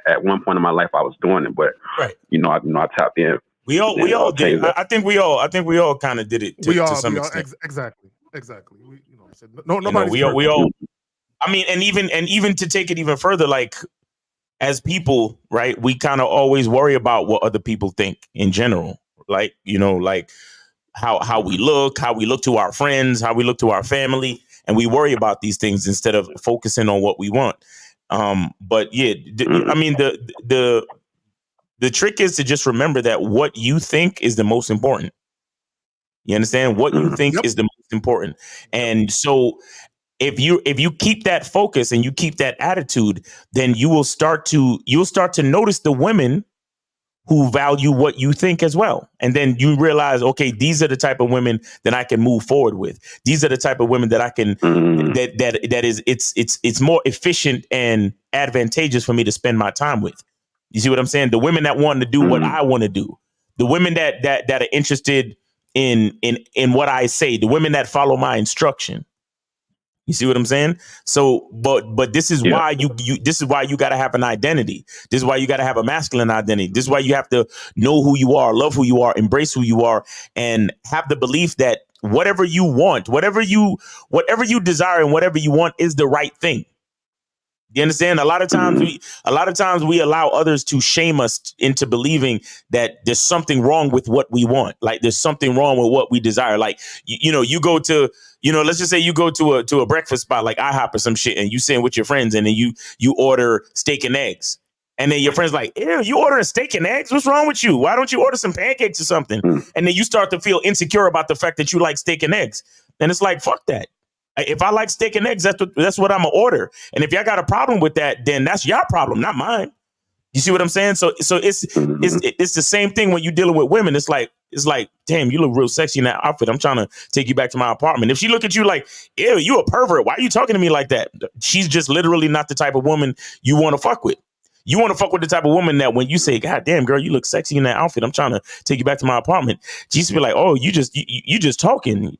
at one point in my life I was doing it, but right, I tapped in. We all did. I think we all kind of did it to some extent. Exactly. Nobody's we all. I mean, and even to take it even further, like as people, right? We kind of always worry about what other people think in general, like like how we look to our friends, how we look to our family, and we worry about these things instead of focusing on what we want. But yeah, I mean the trick is to just remember that what you think is the most important. You understand? What you think is the most important. And so if you keep that focus and you keep that attitude, then you'll start to notice the women who value what you think as well. And then you realize, okay, these are the type of women that I can move forward with. These are the type of women that I can it's more efficient and advantageous for me to spend my time with. You see what I'm saying? The women that want to do what I want to do, the women that are interested in what I say, the women that follow my instruction. You see what I'm saying? So, but this is why this is why you got to have an identity. This is why you got to have a masculine identity. This is why you have to know who you are, love who you are, embrace who you are, and have the belief that whatever you want, whatever you desire and whatever you want is the right thing. You understand? A lot of times we allow others to shame us into believing that there's something wrong with what we want. Like there's something wrong with what we desire. Like, you go to, let's just say you go to a breakfast spot like IHOP or some shit, and you sitting with your friends, and then you order steak and eggs. And then your friend's like, ew, you ordering steak and eggs? What's wrong with you? Why don't you order some pancakes or something? And then you start to feel insecure about the fact that you like steak and eggs. And it's like, fuck that. If I like steak and eggs, that's what I'm gonna order. And if y'all got a problem with that, then that's your problem, not mine. You see what I'm saying? So it's the same thing when you're dealing with women. It's like, damn, you look real sexy in that outfit. I'm trying to take you back to my apartment. If she look at you like, ew, you a pervert. Why are you talking to me like that? She's just literally not the type of woman you want to fuck with. You want to fuck with the type of woman that when you say, God damn, girl, you look sexy in that outfit, I'm trying to take you back to my apartment. She used to be like, oh, you just talking.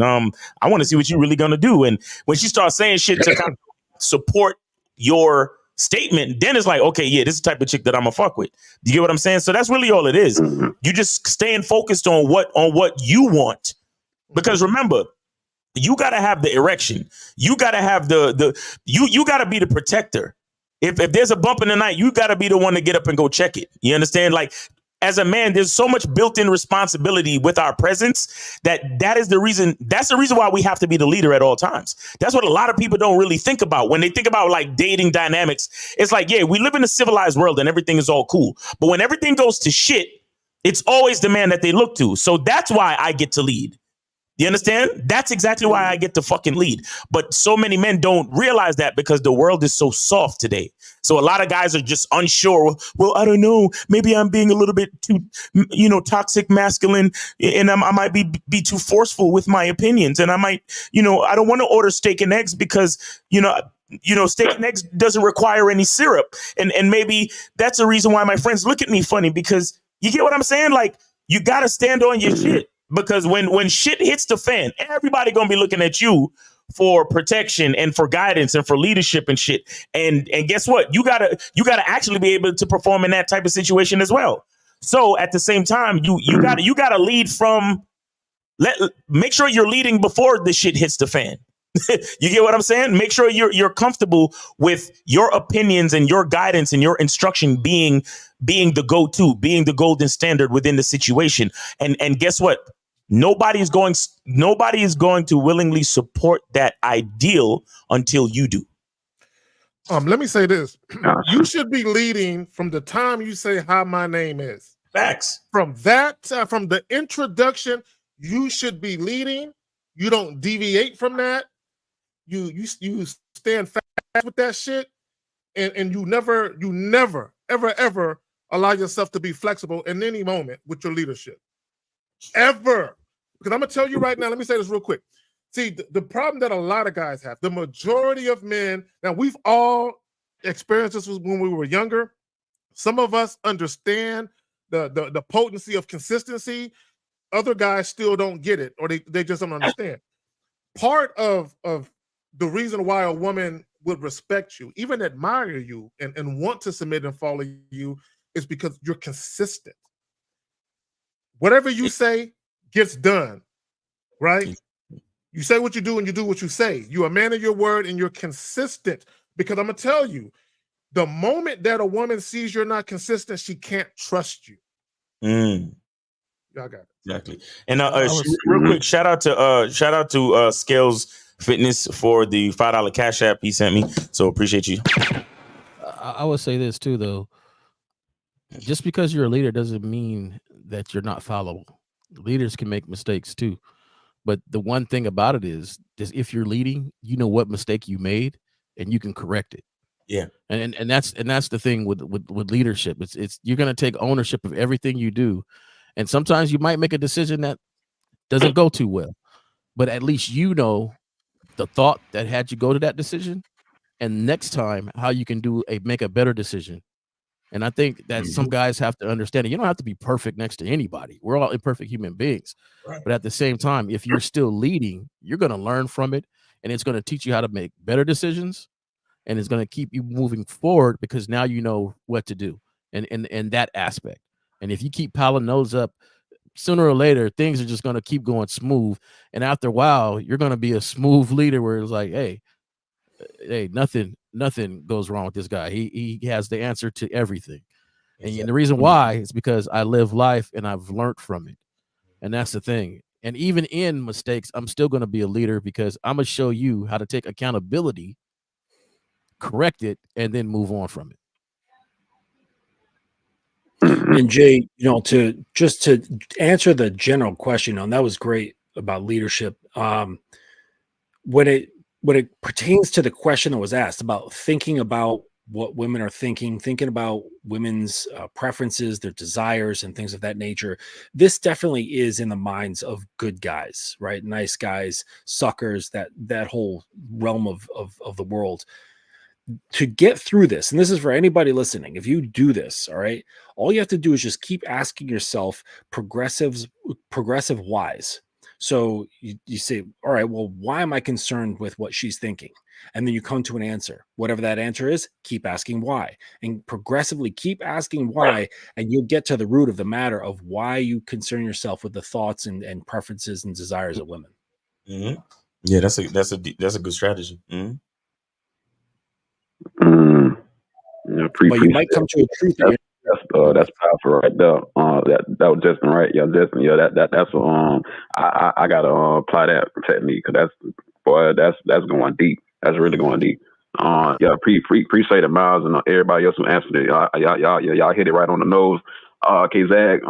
I want to see what you really gonna do. And when she starts saying shit to kind of support your statement, then it's like, okay, yeah, this is the type of chick that I'm gonna fuck with. Do you get what I'm saying? So that's really all it is. You just staying focused on what you want. Because remember, you gotta have the erection. You gotta have you gotta be the protector. If there's a bump in the night, you got to be the one to get up and go check it. You understand? Like, as a man, there's so much built-in responsibility with our presence that is the reason. That's the reason why we have to be the leader at all times. That's what a lot of people don't really think about when they think about like dating dynamics. It's like, yeah, we live in a civilized world and everything is all cool. But when everything goes to shit, it's always the man that they look to. So that's why I get to lead. You understand? That's exactly why I get to fucking lead. But so many men don't realize that because the world is so soft today. So a lot of guys are just unsure. Well, I don't know. Maybe I'm being a little bit too, toxic masculine, and I might be too forceful with my opinions. And I might, I don't want to order steak and eggs because, steak and eggs doesn't require any syrup. And maybe that's the reason why my friends look at me funny, because you get what I'm saying? Like, you got to stand on your shit. Because when shit hits the fan, everybody gonna be looking at you for protection and for guidance and for leadership and shit. And guess what? You gotta actually be able to perform in that type of situation as well. So at the same time, you gotta lead from. Make sure you're leading before the shit hits the fan. You get what I'm saying? Make sure you're comfortable with your opinions and your guidance and your instruction being the go-to, being the golden standard within the situation. And guess what? Nobody is going to willingly support that ideal until you do. Let me say this. You should be leading from the time you say how my name is. Facts. From the introduction, you should be leading. You don't deviate from that. You stand fast with that shit, and you never ever allow yourself to be flexible in any moment with your leadership. Ever. Because I'm going to tell you right now, let me say this real quick. See, the problem that a lot of guys have, the majority of men, now we've all experienced this when we were younger. Some of us understand the potency of consistency. Other guys still don't get it, or they just don't understand. Part of the reason why a woman would respect you, even admire you, and want to submit and follow you is because you're consistent. Whatever you say gets done, right? You say what you do and you do what you say. You're a man of your word and you're consistent. Because I'm going to tell you, the moment that a woman sees you're not consistent, she can't trust you. Y'all got it. Exactly. And real quick, shout out to Scales Fitness for the $5 Cash App he sent me. So appreciate you. I would say this too, though. Just because you're a leader doesn't mean that you're not followable. Leaders can make mistakes too. But the one thing about it is if you're leading, you know what mistake you made and you can correct it. Yeah. And that's the thing with leadership. It's you're going to take ownership of everything you do. And sometimes you might make a decision that doesn't go too well, but at least you know the thought that had you go to that decision, and next time how you can make a better decision. And I think that some guys have to understand it. You don't have to be perfect next to anybody. We're all imperfect human beings. Right. But at the same time, if you're still leading, you're going to learn from it, and it's going to teach you how to make better decisions, and it's going to keep you moving forward because now you know what to do in that aspect. And if you keep piling those up, sooner or later, things are just going to keep going smooth. And after a while, you're going to be a smooth leader where it's like, hey, nothing goes wrong with this guy. He has the answer to everything. Exactly. And the reason why is because I live life and I've learned from it. And that's the thing. And even in mistakes, I'm still going to be a leader because I'm going to show you how to take accountability, correct it, and then move on from it. And Jay, to answer the general question, and that was great about leadership. When it pertains to the question that was asked about thinking about what women are thinking about women's preferences, their desires, and things of that nature, this definitely is in the minds of good guys, right? Nice guys, suckers, that whole realm of the world. To get through this, and this is for anybody listening, if you do this, all right, all you have to do is just keep asking yourself progressive whys. So you say, all right, well, why am I concerned with what she's thinking? And then you come to an answer. Whatever that answer is, keep asking why, and progressively keep asking why, and you'll get to the root of the matter of why you concern yourself with the thoughts and preferences and desires of women. Mm-hmm. Yeah, that's a good strategy. Mm-hmm. But you might come to a truth powerful right there. That was Justin, right? Yeah, Justin. Yeah, that's I gotta apply that technique because that's going deep. That's really going deep. Yeah, appreciate it, Miles, and everybody else who answered it. Y'all hit it right on the nose. Okay, Zach.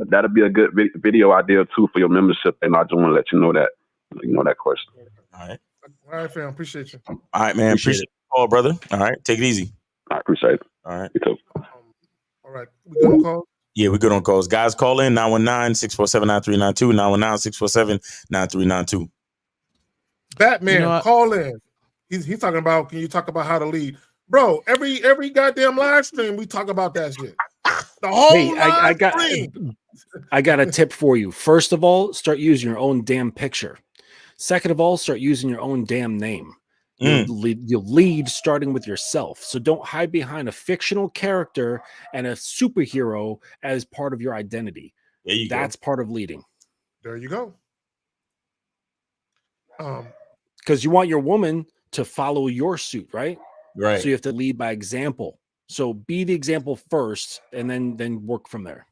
That'll be a good video idea too for your membership, and I just want to let you know that question. All right. All right, fam. Appreciate you. All right, man. Appreciate it, all, brother. All right, take it easy. I appreciate it. All right. You too. All right. We good on call? Yeah, we're good on calls. Guys, call in 919-647-9392, 919-647-9392. Batman, call in. He's talking about, can you talk about how to lead? Bro, every goddamn live stream, we talk about that shit. The whole I got a tip for you. First of all, start using your own damn picture. Second of all, start using your own damn name. You'll lead starting with yourself. So don't hide behind a fictional character and a superhero as part of your identity. That's part of leading. There you go. Because you want your woman to follow your suit, right? Right. So you have to lead by example. So be the example first, and then work from there.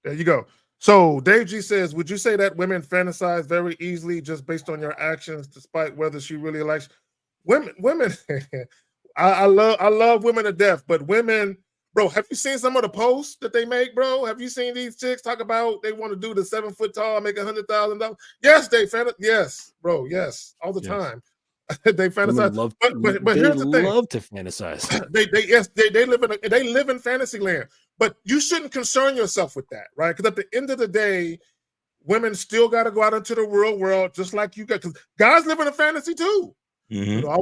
There you go. So Dave G says, would you say that women fantasize very easily just based on your actions, despite whether she really likes women? I love women to death, but women, bro, have you seen some of the posts that they make, bro? Have you seen these chicks talk about they want to do the 7 foot tall, make $100,000? Yes, they fantasize. Yes, bro. Yes, all the time. They fantasize. But here's the thing. They love to fantasize. they live in fantasy land. But you shouldn't concern yourself with that, right? Because at the end of the day, women still got to go out into the real world, just like you got. Because guys live in a fantasy too. You know, I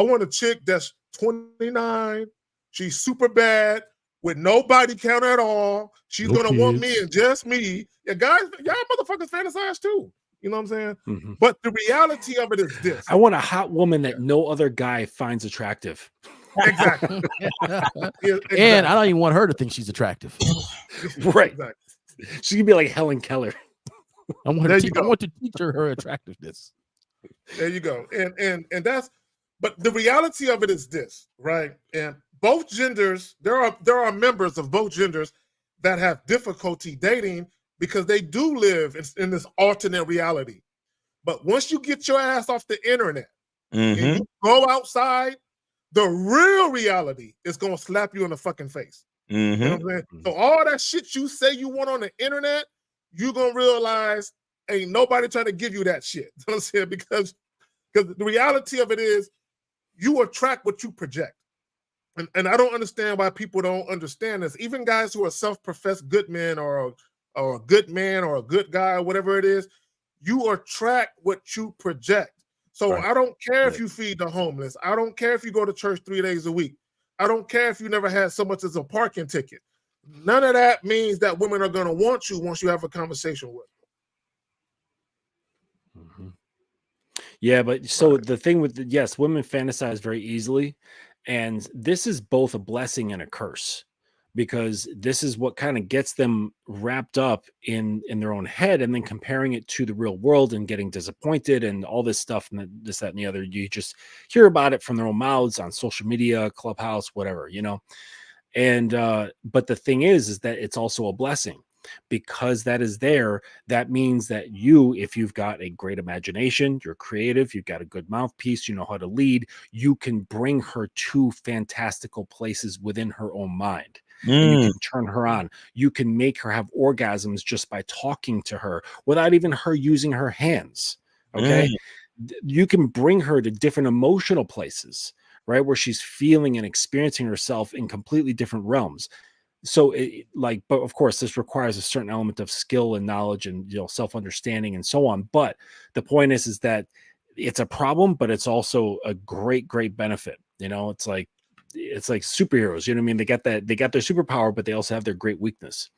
want a chick that's 29. She's super bad with no body count at all. She's gonna want me and just me. Yeah, guys, y'all motherfuckers fantasize too. You know what I'm saying? But the reality of it is this: I want a hot woman that no other guy finds attractive. Exactly. And I don't even want her to think she's attractive. Right. Exactly. She can be like Helen Keller. I want to teach her attractiveness. There you go. And that's, but the reality of it is this, right? And both genders, there are members of both genders that have difficulty dating because they do live in this alternate reality. But once you get your ass off the internet and you go outside, the real reality is going to slap you in the fucking face. You know what I'm saying? So all that shit you say you want on the internet, you're going to realize ain't nobody trying to give you that shit. You know what I'm saying? Because the reality of it is you attract what you project. And I don't understand why people don't understand this. Even guys who are self-professed good men or a good man or a good guy or whatever it is, you attract what you project. So I don't care if you feed the homeless. I don't care if you go to church 3 days a week. I don't care if you never had so much as a parking ticket. None of that means that women are going to want you once you have a conversation with them. Yeah, but so the thing with yes, women fantasize very easily, and this is both a blessing and a curse, because this is what kind of gets them wrapped up in their own head, and then comparing it to the real world and getting disappointed and all this stuff and this, that, and the other. You just hear about it from their own mouths on social media, Clubhouse, whatever, you know. And but the thing is that it's also a blessing, because that is there. That means that you, if you've got a great imagination, you're creative, you've got a good mouthpiece, you know how to lead, you can bring her to fantastical places within her own mind. And you can turn her on. You can make her have orgasms just by talking to her without even her using her hands. Okay. You can bring her to different emotional places, right? Where she's feeling and experiencing herself in completely different realms. So but of course, this requires a certain element of skill and knowledge and, you know, self-understanding and so on. But the point is that it's a problem, but it's also a great, great benefit. You know, it's like superheroes, you know what I mean? They got their superpower, but they also have their great weakness.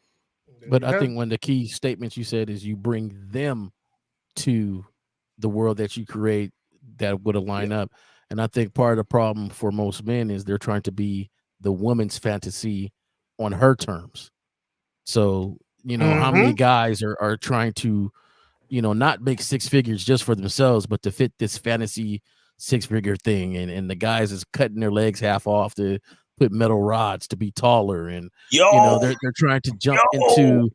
But I think one of the key statements you said is you bring them to the world that you create that would align up. And I think part of the problem for most men is they're trying to be the woman's fantasy on her terms. So, you know, how many guys are trying to, you know, not make six figures just for themselves, but to fit this fantasy 6-figure thing. And the guys is cutting their legs half off to put metal rods to be taller, and Yo, they're trying to jump into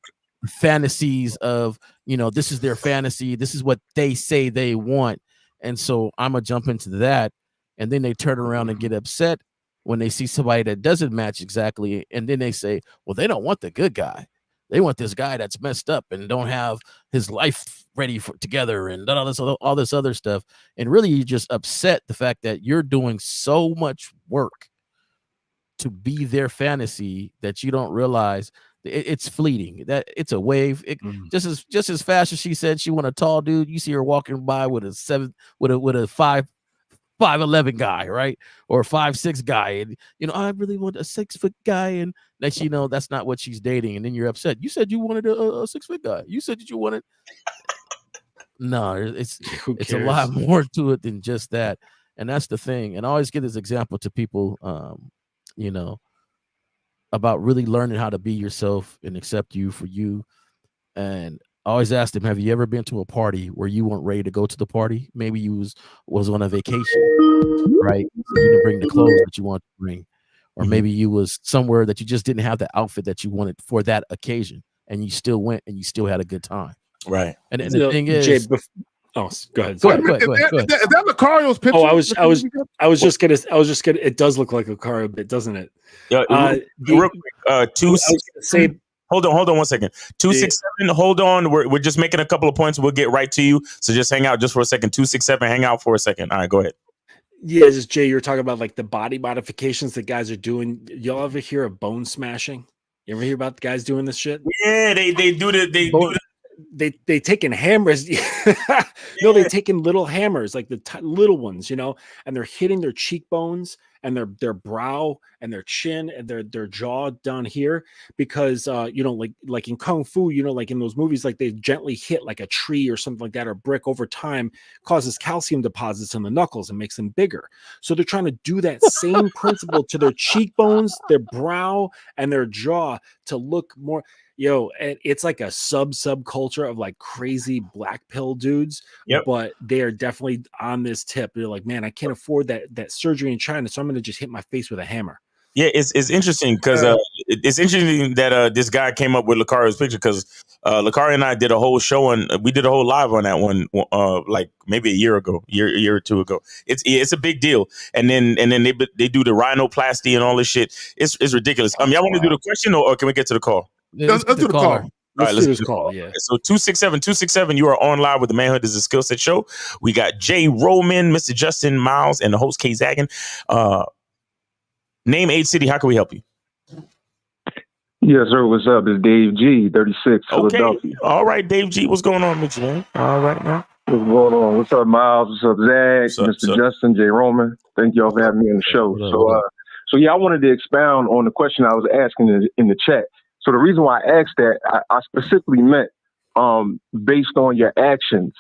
fantasies of, this is their fantasy, this is what they say they want, and so I'm gonna jump into that, and then they turn around and get upset when they see somebody that doesn't match exactly, and then they say, well, they don't want the good guy, they want this guy that's messed up and don't have his life ready together, and all this other stuff, and really you just upset the fact that you're doing so much work to be their fantasy that you don't realize it's fleeting, that it's a wave. Just as fast as she said she want a tall dude, you see her walking by with a 5'11" guy, right? Or 5'6" guy, and I really want a 6-foot guy, and next that's not what she's dating, and then you're upset. You said you wanted a 6-foot guy. You said that you wanted. No, it's a lot more to it than just that, and that's the thing. And I always give this example to people, about really learning how to be yourself and accept you for you. And I always ask them, have you ever been to a party where you weren't ready to go to the party? Maybe you was on a vacation, right? So you didn't bring the clothes that you want to bring. Or maybe you was somewhere that you just didn't have the outfit that you wanted for that occasion, and you still went and you still had a good time. Right. And the thing is, Jay, go ahead. Go ahead. Is that Lucario's picture? Oh, I was just gonna. It does look like Lucario, but doesn't it? Yeah. Real quick. Hold on 1 second. 267. Hold on. We're just making a couple of points. We'll get right to you. So just hang out just for a second. 267. Hang out for a second. All right. Go ahead. Yeah, just Jay, you were talking about like the body modifications that guys are doing. Y'all ever hear of bone smashing? You ever hear about the guys doing this shit? Yeah, they do the they taking hammers. No, they taking little hammers, like the little ones, and they're hitting their cheekbones and their brow and their chin and their jaw down here, because like in Kung Fu, like in those movies, like they gently hit like a tree or something like that, or brick, over time causes calcium deposits in the knuckles and makes them bigger. So they're trying to do that same principle to their cheekbones, their brow, and their jaw to look more. And it's like a subculture of like crazy black pill dudes. Yep. But they are definitely on this tip. They're like, man, I can't afford that surgery in China, so I'm going to just hit my face with a hammer. Yeah, it's interesting because it's interesting that this guy came up with Lucario's picture, because Lucario and I did a whole show, and we did a whole live on that one, like maybe a year or two ago. It's a big deal, and then they do the rhinoplasty and all this shit. It's ridiculous. Y'all want to do the question, or can we get to the call? Yeah, let's do the call. All right, let's do this call. Yeah. So 267, you are on live with the Manhood is a Skill Set show. We got Jay Roman, Mr. Justin Miles, and the host Kay Zaggin. Name, age, city. How can we help you? Yes, sir. What's up? It's Dave G, 36, Philadelphia. All right, Dave G. What's going on with you, man? All right, man. What's going on? What's up, Miles? What's up, Zach? Mr. Justin, Jay Roman. Thank y'all for having me on the show. So yeah, I wanted to expound on the question I was asking in the chat. So the reason why I asked that, I specifically meant based on your actions.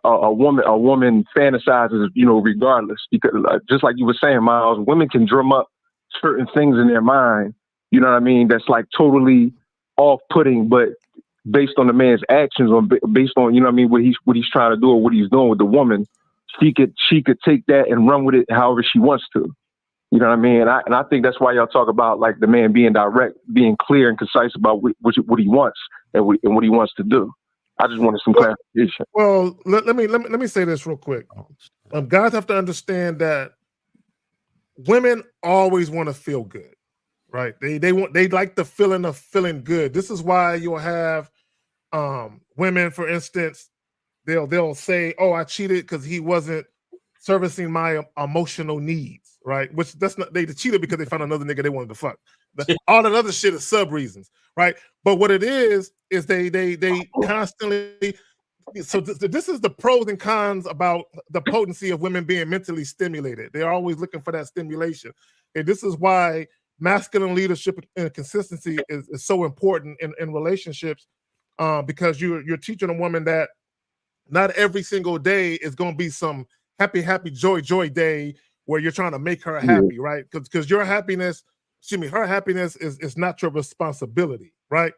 A woman fantasizes, regardless, because just like you were saying, Miles, women can drum up certain things in their mind, you know what I mean, that's like totally off-putting, but based on the man's actions, or based on, you know what I mean, what he's trying to do or what he's doing with the woman, she could take that and run with it however she wants to. You know what I mean? And I think that's why y'all talk about like the man being direct, being clear and concise about what he wants and what he wants to do. I just wanted some clarification. Well, let me say this real quick. Guys have to understand that women always want to feel good, right? They like the feeling of feeling good. This is why you'll have women, for instance, they'll say, "Oh, I cheated because he wasn't servicing my emotional needs," right? Which that's not, they cheated because they found another nigga they wanted to fuck. All that other shit is sub reasons, right? But what it is they constantly. So this is the pros and cons about the potency of women being mentally stimulated. They're always looking for that stimulation, and this is why masculine leadership and consistency is so important in relationships, because you're teaching a woman that not every single day is going to be some happy, joy day where you're trying to make her happy, right? Because her happiness is not your responsibility, right?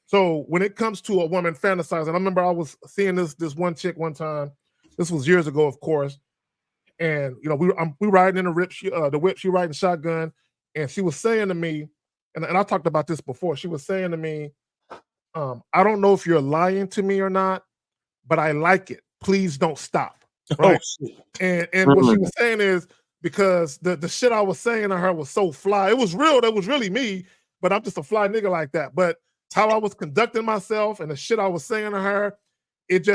So when it comes to a woman fantasizing, I remember I was seeing this one chick one time. This was years ago, of course, and we riding in the whip, she riding shotgun, and she was saying to me, and I talked about this before. She was saying to me, I don't know if you're lying to me or not, but I like it. Please don't stop. Right. Oh, and what she was saying is because the shit I was saying to her was so fly. It was real. That was really me, but I'm just a fly nigga like that. But how I was conducting myself and the shit I was saying to her, it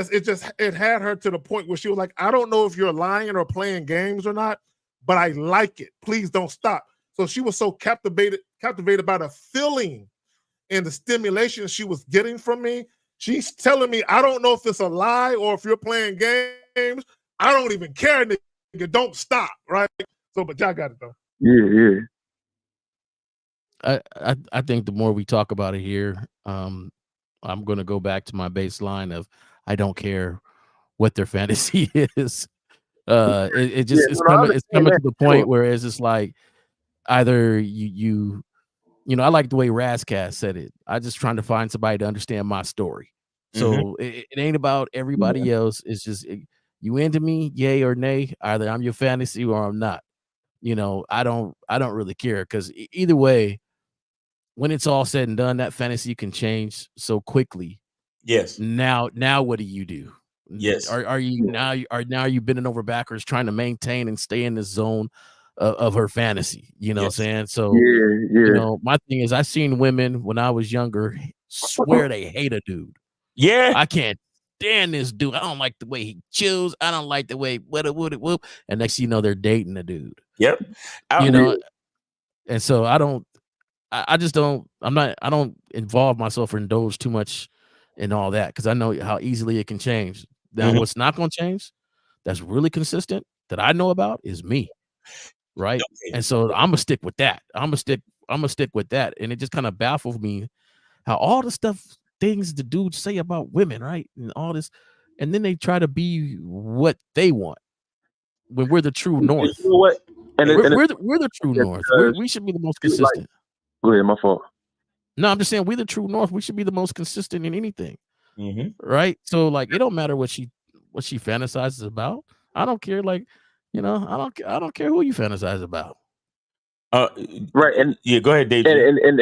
had her to the point where she was like, I don't know if you're lying or playing games or not, but I like it. Please don't stop. So she was so captivated by the feeling and the stimulation she was getting from me. She's telling me, I don't know if it's a lie or if you're playing games. I don't even care, nigga. Don't stop, right? So, but y'all got it though. Yeah. I think the more we talk about it here, I'm going to go back to my baseline of I don't care what their fantasy is. It's coming to the point where it's just like either you I like the way Razcast said it. I just trying to find somebody to understand my story. So it ain't about everybody else. It's just you into me, yay or nay. Either I'm your fantasy or I'm not. I don't really care because either way, when it's all said and done, that fantasy can change so quickly. Yes. Now what do you do? Yes. Are you now you bending over backwards trying to maintain and stay in this zone of her fantasy? You know what I'm saying? So my thing is, I seen women when I was younger swear they hate a dude. Yeah, I can't stand this dude. I don't like the way he chews. I don't like the way whoop. And next thing you know, they're dating a dude. Yep. And so I don't involve myself or indulge too much in all that because I know how easily it can change. Now, what's not going to change that's really consistent that I know about is me. Right. Okay. And so I'm gonna stick with that. I'm gonna stick with that. And it just kind of baffles me how all the things the dudes say about women, right? And all this, and then they try to be what they want when we're the true north. You know what? We're the true north. We should be the most consistent. Go ahead, my fault. No, I'm just saying we're the true north. We should be the most consistent in anything. Right. So like it don't matter what she fantasizes about. I don't care. Like, I don't care who you fantasize about. Right. And yeah, go ahead, Dave. And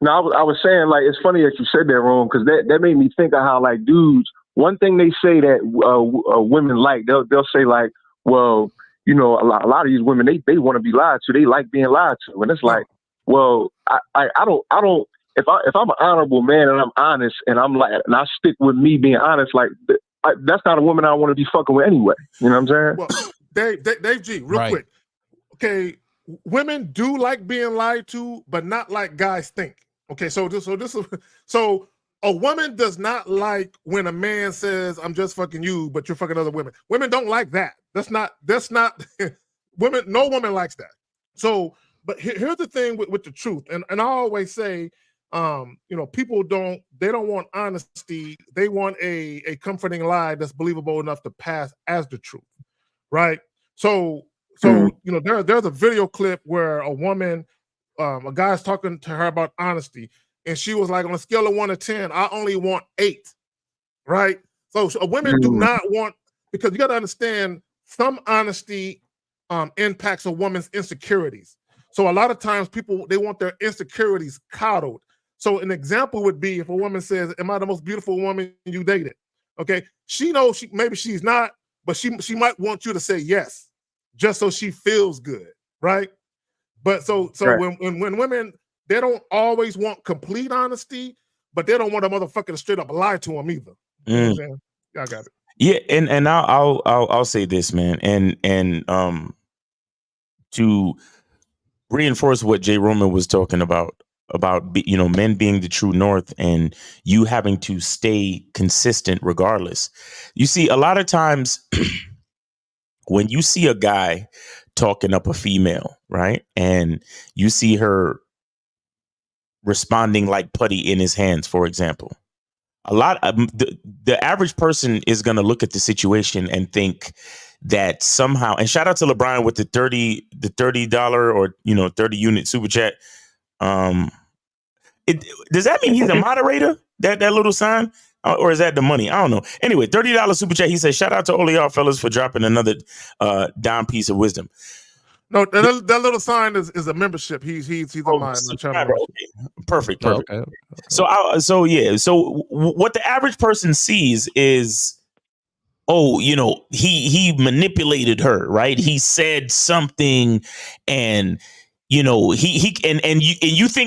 no, I was saying, like, it's funny that you said that, wrong, because that made me think of how, like, dudes, one thing they say that women like, they'll say, like, well, a lot of these women, they want to be lied to. They like being lied to. And it's like, well, I don't, if I'm an honorable man and I'm honest and and I stick with me being honest, like, that's not a woman I want to be fucking with anyway. You know what I'm saying? Well, Dave G, real quick. Okay, women do like being lied to, but not like guys think. Okay, so a woman does not like when a man says, I'm just fucking you, but you're fucking other women. Women don't like that. That's not women, no woman likes that. So, but here's the thing with the truth. And I always say, people don't want honesty. They want a comforting lie that's believable enough to pass as the truth. Right. So there's a video clip where a woman, a guy's talking to her about honesty, and she was like, on a scale of 1 to 10, I only want 8. Right. So women do not want, because you got to understand, some honesty impacts a woman's insecurities. So a lot of times they want their insecurities coddled. So an example would be if a woman says, am I the most beautiful woman you dated? Okay. She knows maybe she's not, but she might want you to say yes, just so she feels good, right? But so right. when women, they don't always want complete honesty, but they don't want a motherfucker to straight up lie to them either. You know what I'm saying? Y'all got it. Yeah, and I'll say this, man, and to reinforce what Jay Roman was talking about men being the true north and you having to stay consistent regardless. You see, a lot of times when you see a guy talking up a female, right, and you see her responding like putty in his hands, for example, a lot of the average person is going to look at the situation and think that somehow, and shout out to LeBron with the $30 or 30 unit super chat. Does that mean he's a moderator? That little sign, or is that the money? I don't know. Anyway, $30 super chat. He said, "Shout out to all of y'all fellas for dropping another dime piece of wisdom." No, that little sign is a membership. He's on my channel. Okay. Perfect. Oh, okay. So what the average person sees is, oh, he manipulated her, right? He said something, and you think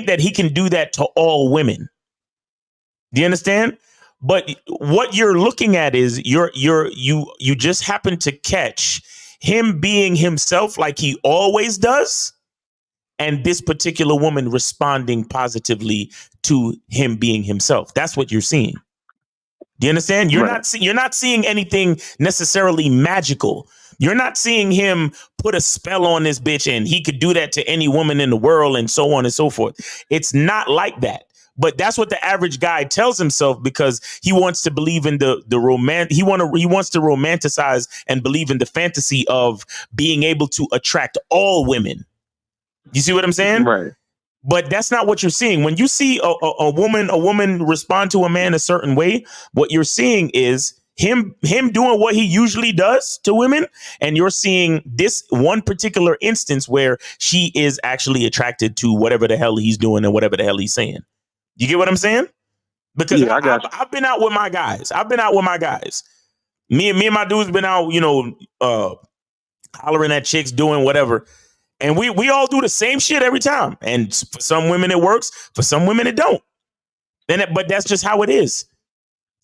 that he can do that to all women. Do you understand? But what you're looking at is you just happen to catch him being himself like he always does, and this particular woman responding positively to him being himself. That's what you're seeing. Do you understand? You're not seeing anything necessarily magical. You're not seeing him put a spell on this bitch and he could do that to any woman in the world and so on and so forth. It's not like that. But that's what the average guy tells himself, because he wants to believe in the he wants to romanticize and believe in the fantasy of being able to attract all women. You see what I'm saying? Right. But that's not what you're seeing. When you see a woman respond to a man a certain way, what you're seeing is him doing what he usually does to women, and you're seeing this one particular instance where she is actually attracted to whatever the hell he's doing and whatever the hell he's saying. You get what I'm saying? Because I've been out with my guys. Me and my dudes been out, hollering at chicks, doing whatever. And we all do the same shit every time. And for some women it works, for some women it don't. But that's just how it is.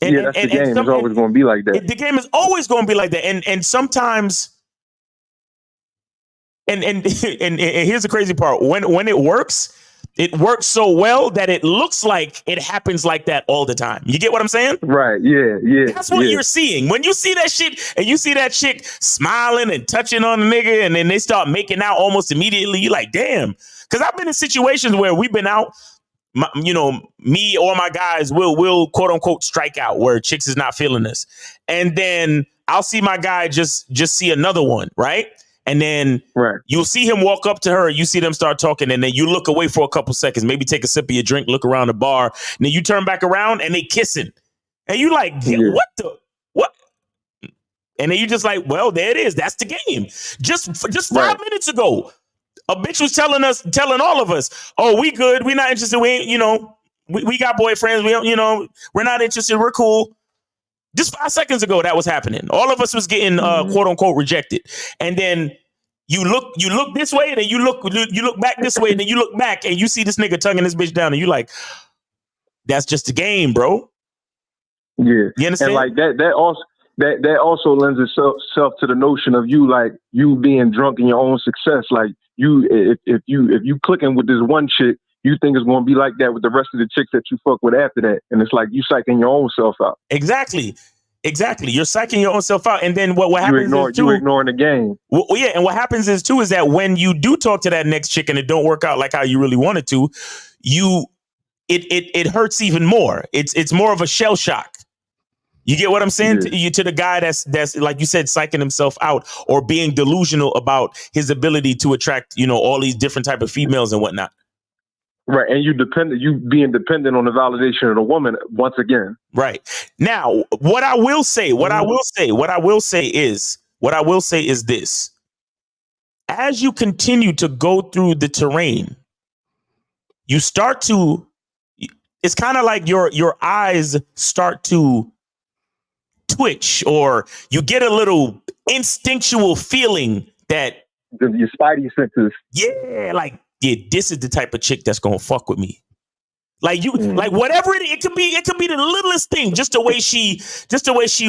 And, that's the game. It's always going to be like that. The game is always going to be like that. And sometimes, and here's the crazy part. When it works so well that it looks like it happens like that all the time. You get what I'm saying? Right. Yeah. That's what you're seeing. When you see that shit and you see that chick smiling and touching on the nigga and then they start making out almost immediately, you're like, damn. Because I've been in situations where we've been out, me or my guys will quote unquote strike out where chicks is not feeling this. And then I'll see my guy just see another one, right? And then you'll see him walk up to her. You see them start talking. And then you look away for a couple seconds, maybe take a sip of your drink, look around the bar. And then you turn back around and they kissing. And you like, what? And then you just like, well, there it is. That's the game. Just 5 minutes ago, a bitch was telling all of us, oh, we good. We not interested. We ain't, we got boyfriends. We don't, we're not interested. We're cool. Just 5 seconds ago, that was happening. All of us was getting quote unquote rejected. And then you look this way, and then you look back this way, and then you look back and you see this nigga tonguing this bitch down, and you like, that's just a game, bro. Yeah. You understand? And like that also lends itself to the notion of you being drunk in your own success. Like if you clicking with this one chick, you think it's going to be like that with the rest of the chicks that you fuck with after that. And it's like you psyching your own self out. Exactly. You're psyching your own self out. And then what happens is you ignoring the game. Well, yeah. And what happens is too, is that when you do talk to that next chick and it don't work out like how you really wanted to, it hurts even more. It's more of a shell shock. You get what I'm saying? To the guy that's like you said, psyching himself out or being delusional about his ability to attract, all these different type of females and whatnot. Right. And you being dependent on the validation of the woman once again. Right. Now, what I will say is this. As you continue to go through the terrain, you start to, it's kind of like your eyes start to twitch, or you get a little instinctual feeling that your spidey senses. Yeah, like, yeah, this is the type of chick that's gonna fuck with me. Like like whatever it could be the littlest thing, just the way she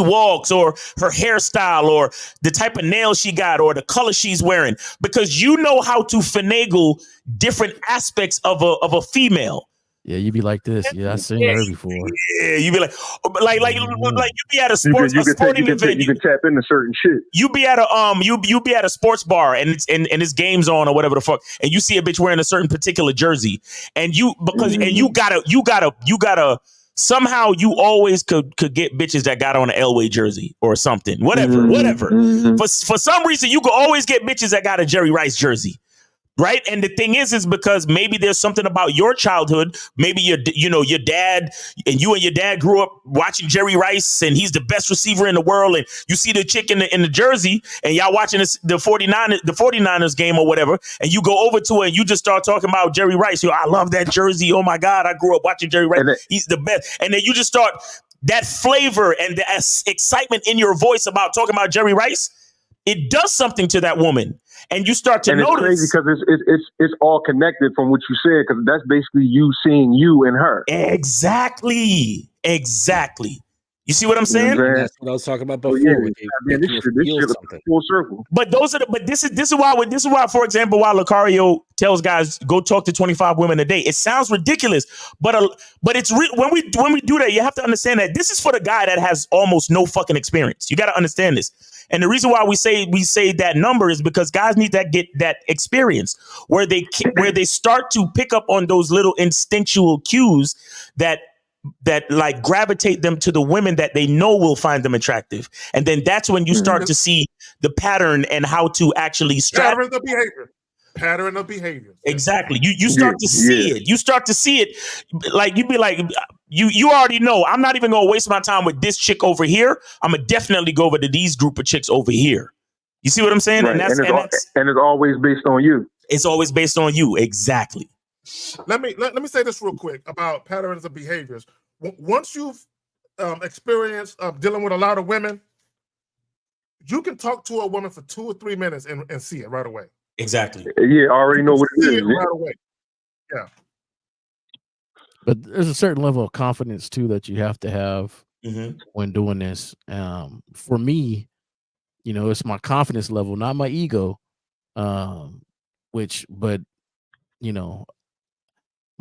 walks, or her hairstyle, or the type of nails she got, or the color she's wearing, because you know how to finagle different aspects of a female. Yeah, you be like this. Yeah, I've seen her before. Yeah, you be like you be at a sporting event. You can tap into certain shit. You be at a you be at a sports bar and it's games on or whatever the fuck, and you see a bitch wearing a certain particular jersey, and you gotta somehow you always could get bitches that got on an Elway jersey or something, whatever. For some reason you could always get bitches that got a Jerry Rice jersey. Right. And the thing is because maybe there's something about your childhood. Maybe your dad and your dad grew up watching Jerry Rice and he's the best receiver in the world. And you see the chick in the jersey and y'all watching the 49ers game or whatever. And you go over to her and you just start talking about Jerry Rice. I love that jersey. Oh, my God. I grew up watching Jerry Rice. He's the best. And then you just start that flavor and the excitement in your voice about talking about Jerry Rice. It does something to that woman. And you start to notice. It's crazy because it's all connected from what you said, because that's basically you seeing you in her. Exactly. You see what I'm saying? And that's what I was talking about before. Full circle. But this is why, for example, why Lucario tells guys go talk to 25 women a day. It sounds ridiculous, but it's when we do that, you have to understand that this is for the guy that has almost no fucking experience. You got to understand this. And the reason why we say that number is because guys need to get that experience where they start to pick up on those little instinctual cues that like gravitate them to the women that they know will find them attractive. And then that's when you start to see the pattern and how to actually pattern of behavior. Exactly. You start to see it. You start to see it. Like you'd be like, you already know, I'm not even going to waste my time with this chick over here. I'm going to definitely go over to these group of chicks over here. You see what I'm saying? Right. And it's always based on you. It's always based on you. Exactly. Let me say this real quick about patterns of behaviors. Once you've experienced dealing with a lot of women, you can talk to a woman for 2 or 3 minutes and see it right away. Exactly. Yeah, I already know what it is. Right away. Yeah. But there's a certain level of confidence too that you have to have when doing this. For me, it's my confidence level, not my ego. My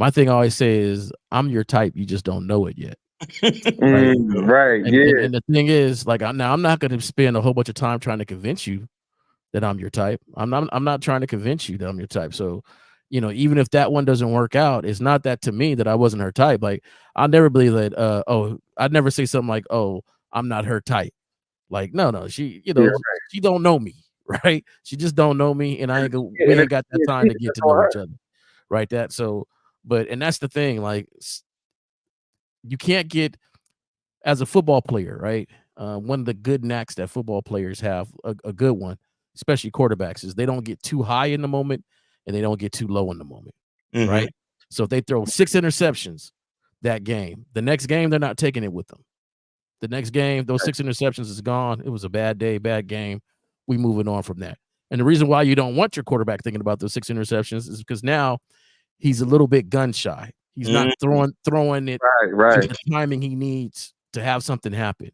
thing I always say is I'm your type. You just don't know it yet. Right. And the thing is, like, I'm not going to spend a whole bunch of time trying to convince you that I'm your type. I'm not trying to convince you that I'm your type. So, even if that one doesn't work out, it's not that to me that I wasn't her type. Like, I'll never believe that. I'd never say something like, "Oh, I'm not her type." Like, no, she, she don't know me, right? She just don't know me, and we ain't got that time to get to know each other, right? And that's the thing. Like, you can't get, as a football player, right? One of the good knacks that football players have, a good one, especially quarterbacks, is they don't get too high in the moment and they don't get too low in the moment, right? So if they throw 6 interceptions that game, the next game, they're not taking it with them. The next game, those 6 interceptions is gone. It was a bad day, bad game. We moving on from that. And the reason why you don't want your quarterback thinking about those 6 interceptions is because now he's a little bit gun shy. He's not throwing it right. the timing he needs to have something happen.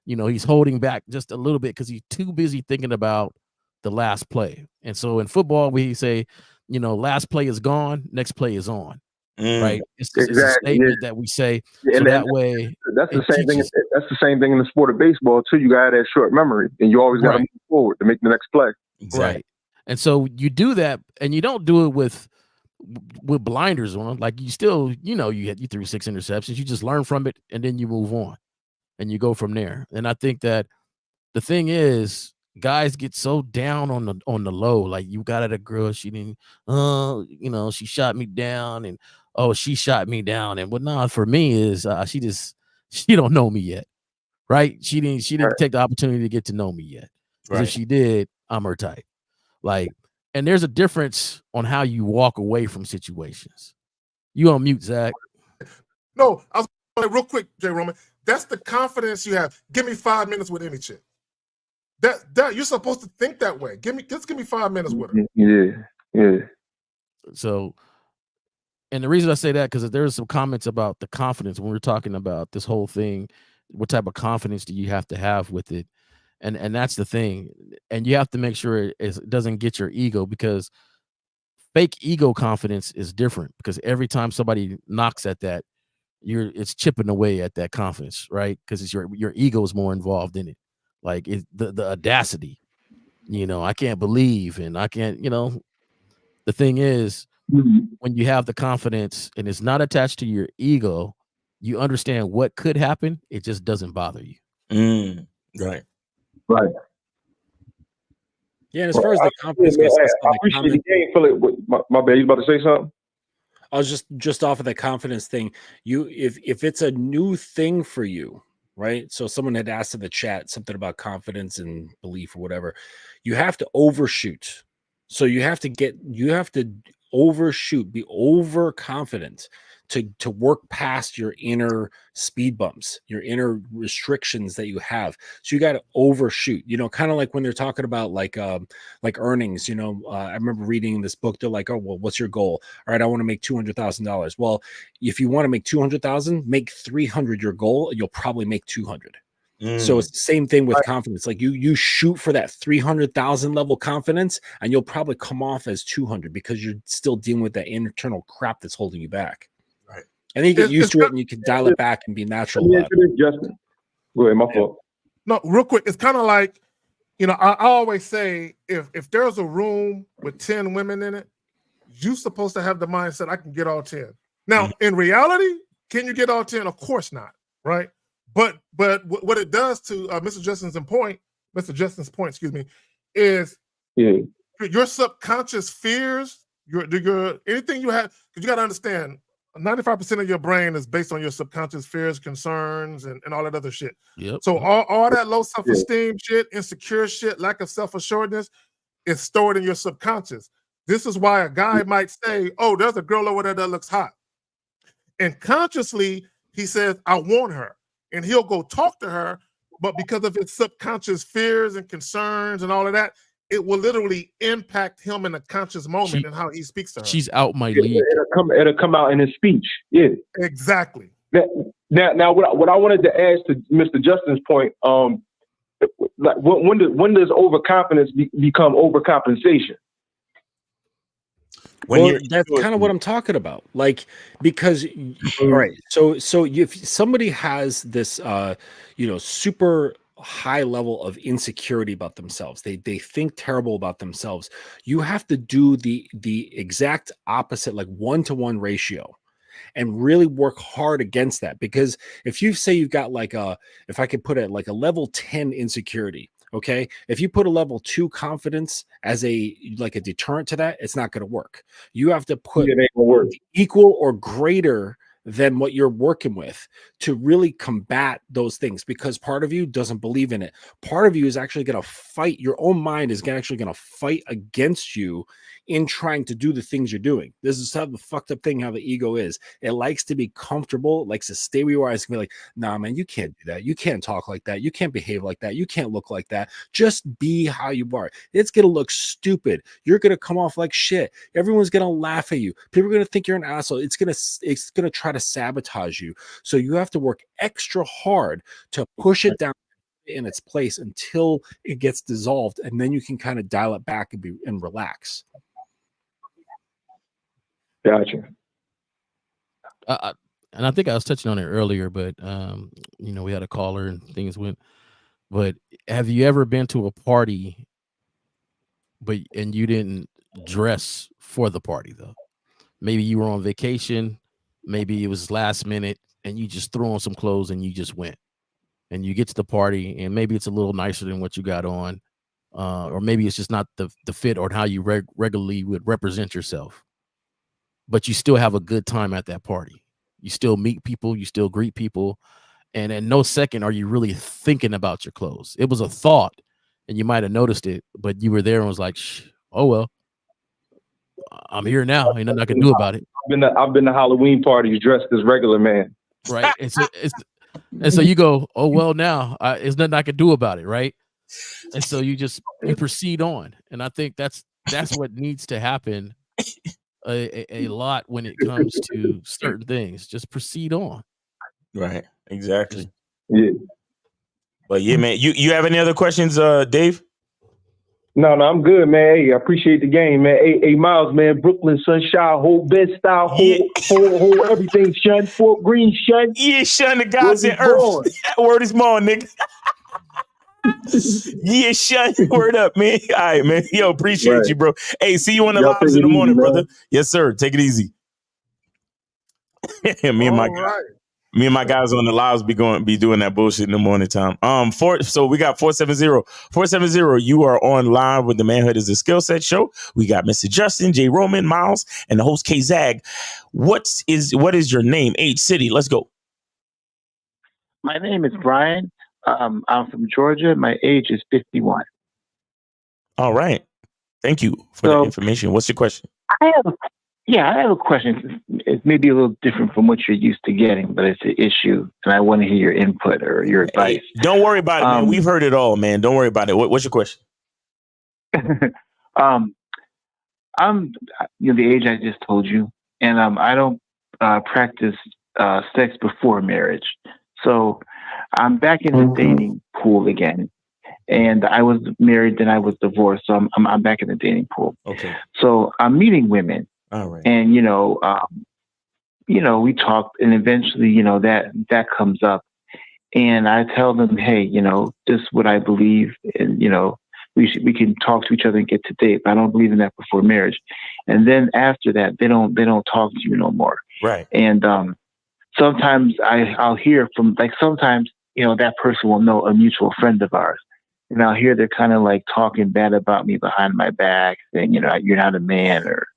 He's holding back just a little bit because he's too busy thinking about the last play. And so in football, we say, last play is gone, next play is on. Right? It's a statement that we say. So that way, that's the same thing. That's the same thing in the sport of baseball too. You got that short memory, and you always got to move forward to make the next play. Exactly. Right. And so you do that, and you don't do it with blinders on. Like, you still, you threw 6 interceptions. You just learn from it, and then you move on, and you go from there. And I think that the thing is, guys get so down on the low. Like, you got at a girl, she didn't, she shot me down, and she shot me down. And what not for me is she don't know me yet, right? She didn't take the opportunity to get to know me yet. Because if she did, I'm her type. Like, and there's a difference on how you walk away from situations. You on mute, Zach? No, I was real quick, J. Roman. That's the confidence you have. Give me 5 minutes with any chick. That you're supposed to think that way. Just give me 5 minutes with her. Yeah. So, and the reason I say that, because there's some comments about the confidence when we're talking about this whole thing. What type of confidence do you have to have with it? And that's the thing. And you have to make sure it doesn't get your ego, because fake ego confidence is different, because every time somebody knocks at that, it's chipping away at that confidence, right? Because it's your ego is more involved in it. Like, the audacity, I can't believe, and I can't, the thing is, when you have the confidence and it's not attached to your ego, you understand what could happen. It just doesn't bother you. Right. Yeah, and as far as the confidence man, goes, I appreciate the game. Philip, my bad. You about to say something? I was just off of the confidence thing. If it's a new thing for you, right? So someone had asked in the chat something about confidence and belief or whatever. You have to overshoot. So you have to overshoot, be overconfident to work past your inner speed bumps, your inner restrictions that you have. So you got to overshoot, kind of like when they're talking about like earnings, I remember reading this book. They're like, oh, well, what's your goal? All right, I want to make $200,000. Well, if you want to make 200,000, make 300 your goal, and you'll probably make 200. So it's the same thing with confidence. Like you shoot for that 300,000 level confidence, and you'll probably come off as 200 because you're still dealing with that internal crap that's holding you back. Right. And then you get used to it, and you can dial it back and be natural about it. Justin, go ahead, my fault. No, real quick. It's kind of like, I always say if there's a room with 10 women in it, you're supposed to have the mindset I can get all 10. Now, in reality, can you get all 10? Of course not, right? But what it does to Mr. Justin's point, excuse me, is your subconscious fears, your anything you have, because you got to understand, 95% of your brain is based on your subconscious fears, concerns, and all that other shit. Yep. So all that low self-esteem shit, insecure shit, lack of self-assuredness is stored in your subconscious. This is why a guy might say, oh, there's a girl over there that looks hot. And consciously, he says, I want her. And he'll go talk to her, but because of his subconscious fears and concerns and all of that, it will literally impact him in a conscious moment and how he speaks to her. She's out my league. It'll come out in his speech. Yeah, exactly. Now, what I wanted to ask to Mr. Justin's point, like when does overconfidence become overcompensation? That's kind of what I'm talking about. Like, because all right, so if somebody has this super high level of insecurity about themselves, they think terrible about themselves, you have to do the exact opposite, like 1-to-1 ratio, and really work hard against that. Because if you say you've got if I could put it like a level 10 insecurity, okay, if you put a level 2 confidence as a deterrent to that, it's not going to work. You have to put equal or greater than what you're working with to really combat those things, because part of you doesn't believe in it. Part of you is actually going to fight. Your own mind is actually going to fight against you in trying to do the things you're doing. This is how the fucked up thing, how the ego is. It likes to be comfortable. It likes to stay where you are. It's going to be like, nah, man, you can't do that. You can't talk like that. You can't behave like that. You can't look like that. Just be how you are. It's going to look stupid. You're going to come off like shit. Everyone's going to laugh at you. People are going to think you're an asshole. It's going to try to sabotage you. So you have to work extra hard to push it down in its place until it gets dissolved, and then you can kind of dial it back and relax. Gotcha. And I think I was touching on it earlier, but we had a caller and things went. But have you ever been to a party, and you didn't dress for the party though? Maybe you were on vacation, maybe it was last minute, and you just threw on some clothes and you just went. And you get to the party, and maybe it's a little nicer than what you got on, or maybe it's just not the fit or how you regularly would represent yourself. But you still have a good time at that party. You still meet people, you still greet people, and in no second are you really thinking about your clothes. It was a thought, and you might have noticed it, but you were there and was like, oh well, I'm here now. Ain't nothing I can do about it. I've been to Halloween parties dressed as regular man. Right. And so you go, oh well, now there's nothing I can do about it, right? And so you proceed on, and I think that's what needs to happen a lot when it comes to certain things. Just proceed on. Right. Exactly. Yeah. But yeah, man, you have any other questions, Dave? No, I'm good, man. Hey, I appreciate the game, man. Hey, Miles, man, Brooklyn, Sunshine, whole Bed-Stuy, whole everything, shun, Fort Greene, shun. Yeah, shun the gods in earth. Word is more, nigga. Yeah, shun. Word up, man. All right, man. Yo, appreciate you, bro. Hey, see you on the lives in the morning, brother. Yes, sir. Take it easy. Me and my guy. Me and my guys on the lives be doing that bullshit in the morning time. So we got 470. You are on live with the Manhood is a Skill Set show. We got Mr. Justin, J. Roman, Miles, and the host K Zag. What is your name, age, city? Let's go. My name is Brian. I'm from Georgia. My age is 51. All right. Thank you for the information. What's your question? I have a question. It's maybe a little different from what you're used to getting, but it's an issue, and I want to hear your input or your advice. Hey, don't worry about it, man. We've heard it all, man. Don't worry about it. What's your question? I'm the age I just told you, and I don't practice sex before marriage. So I'm back in the dating pool again. And I was married, then I was divorced. So I'm back in the dating pool. Okay. So I'm meeting women. All right. And, we talk, and eventually, that comes up. And I tell them, hey, this is what I believe. And, we can talk to each other and get to date. But I don't believe in that before marriage. And then after that, they don't talk to you no more. Right. And sometimes I'll hear from, sometimes, that person will know a mutual friend of ours. And I'll hear they're kind of like talking bad about me behind my back, saying, you're not a man, or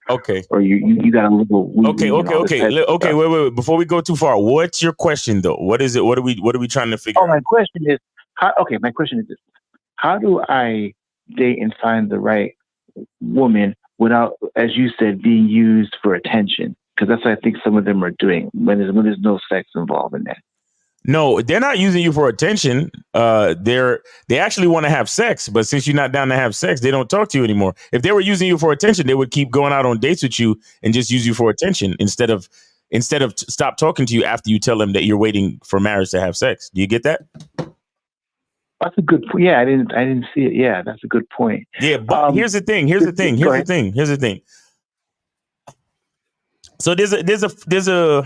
you got a little okay. Wait. Before we go too far, what's your question though? What is it? What are we trying to figure out? My question is, my question is this: how do I date and find the right woman without, as you said, being used for attention? Because that's what I think some of them are doing when there's no sex involved in that. No, they're not using you for attention. They actually want to have sex, but since you're not down to have sex, they don't talk to you anymore. If they were using you for attention, they would keep going out on dates with you and just use you for attention instead of stop talking to you after you tell them that you're waiting for marriage to have sex. Do you get that? That's a good point. Yeah, I didn't see it. Yeah, that's a good point. Yeah, but here's the thing. So there's a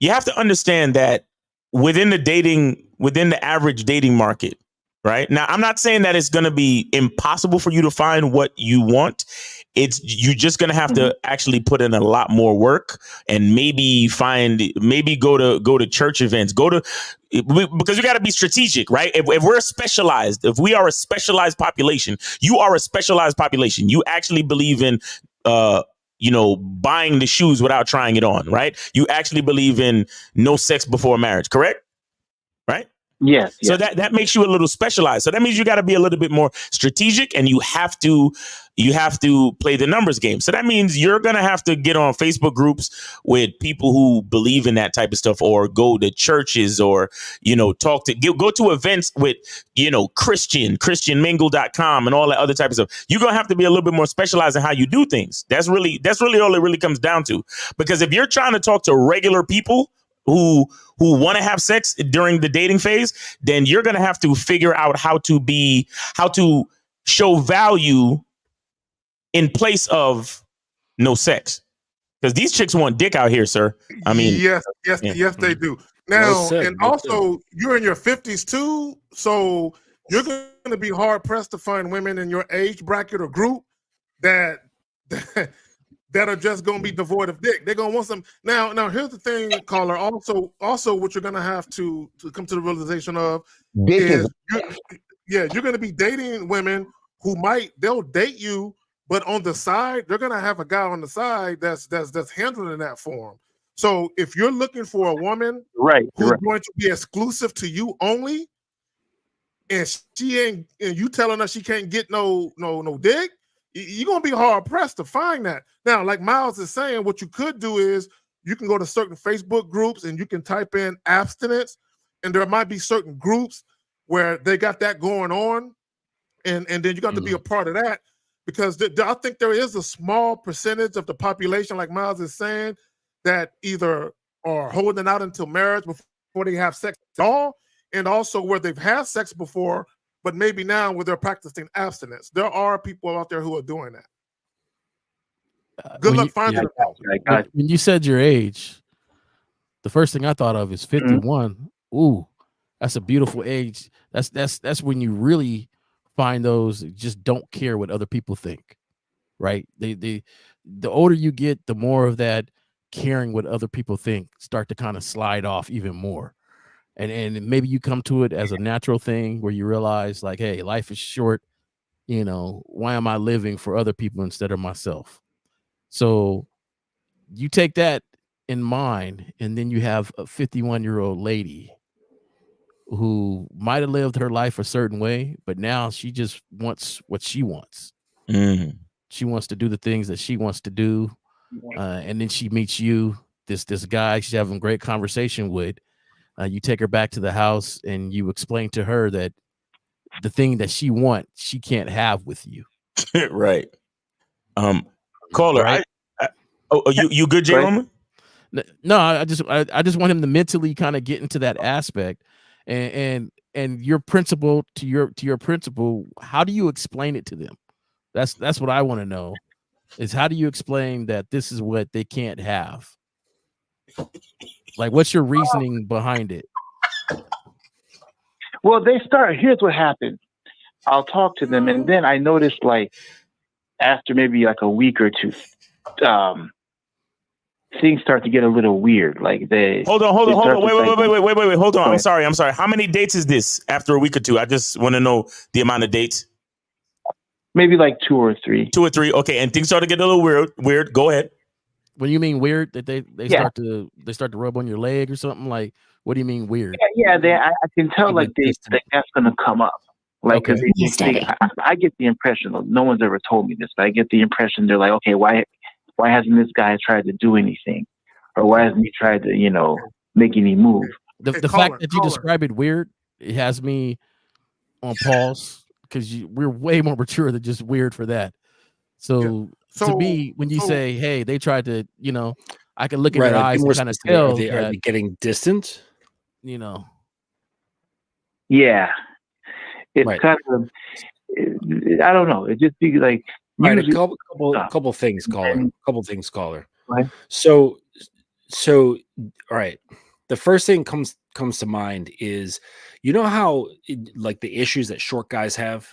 you have to understand that within the average dating market, right? Now, I'm not saying that it's going to be impossible for you to find what you want. You're just going to have to actually put in a lot more work and maybe go to church events, because you got to be strategic, right? If we are a specialized population, you are a specialized population. You actually believe in, buying the shoes without trying it on, right? You actually believe in no sex before marriage, correct? Right? Yes. So that makes you a little specialized. So that means you got to be a little bit more strategic, and you have to play the numbers game. So that means you're going to have to get on Facebook groups with people who believe in that type of stuff, or go to churches, or, go to events with, christianmingle.com and all that other type of stuff. You're going to have to be a little bit more specialized in how you do things. That's really all it really comes down to. Because if you're trying to talk to regular people who want to have sex during the dating phase, then you're going to have to figure out how to show value in place of no sex. Because these chicks want dick out here, sir. I mean, yes, they do. Now, you're in your 50s too, so you're going to be hard pressed to find women in your age bracket or group that are just going to be devoid of dick. They're going to want some. Now, here's the thing, caller. Also, what you're going to have to come to the realization of is you're going to be dating women who they'll date you, but on the side, they're going to have a guy on the side that's handling that for them. So if you're looking for a woman who's going to be exclusive to you only, and you telling her she can't get no dick, you're going to be hard pressed to find that. Now, like Miles is saying, what you could do is you can go to certain Facebook groups and you can type in abstinence, and there might be certain groups where they got that going on, and then you got to be a part of that, because I think there is a small percentage of the population, like Miles is saying, that either are holding out until marriage before they have sex at all, and also where they've had sex before, but maybe now where they're practicing abstinence. There are people out there who are doing that. Good luck finding them. When you said your age, the first thing I thought of is 51. Ooh, that's a beautiful age. That's when you really find those that just don't care what other people think, right? The older you get, the more of that caring what other people think start to kind of slide off even more. And maybe you come to it as a natural thing where you realize like, hey, life is short. You know, why am I living for other people instead of myself? So you take that in mind, and then you have a 51-year-old lady who might have lived her life a certain way, but now she just wants what she wants. Mm. She wants to do the things that she wants to do. And then she meets you, this guy she's having a great conversation with. You take her back to the house and you explain to her that the thing that she wants, she can't have with you. Right. Caller, right? You good, J. Roman? No, I just want him to mentally kind of get into that aspect, and your principle to your principle. How do you explain it to them? That's what I want to know. Is how do you explain that this is what they can't have? Like, what's your reasoning behind it? Well, here's what happened. I'll talk to them, and then I noticed, like, after maybe like a week or two, things start to get a little weird. Like hold on. Wait. Hold on. I'm sorry. How many dates is this after a week or two? I just want to know the amount of dates. Maybe like 2 or 3. 2 or 3. Okay. And things start to get a little weird. Go ahead. When you mean weird, that they start to rub on your leg or something? Like, what do you mean weird? Yeah. I can tell like they think that's gonna come up. Like, because I get the impression, no one's ever told me this, but I get the impression they're like, okay, why hasn't this guy tried to do anything, or why hasn't he tried to make any move? The fact that you describe it weird, it has me on pause, because we're way more mature than just weird for that. So to me, when you say, hey, they tried to, I can look in their eyes and kind of tell. Are they getting distant? Yeah. It's kind of, I don't know. It just be like, right, a couple things, caller. Right. So, all right. The first thing comes to mind is, how like the issues that short guys have,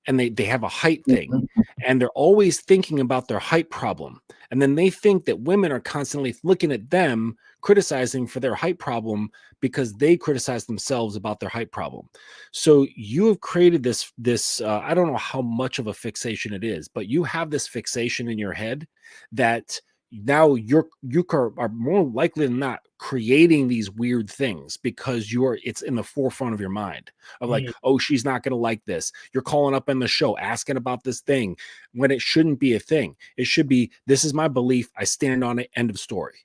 and they have a height thing, and they're always thinking about their height problem. And then they think that women are constantly looking at them, criticizing for their height problem because they criticize themselves about their height problem. So you have created this I don't know how much of a fixation it is, but you have this fixation in your head that now you are more likely than not creating these weird things because it's in the forefront of your mind of like, oh, she's not going to like this. You're calling up in the show asking about this thing when it shouldn't be a thing. It should be, this is my belief, I stand on it, end of story.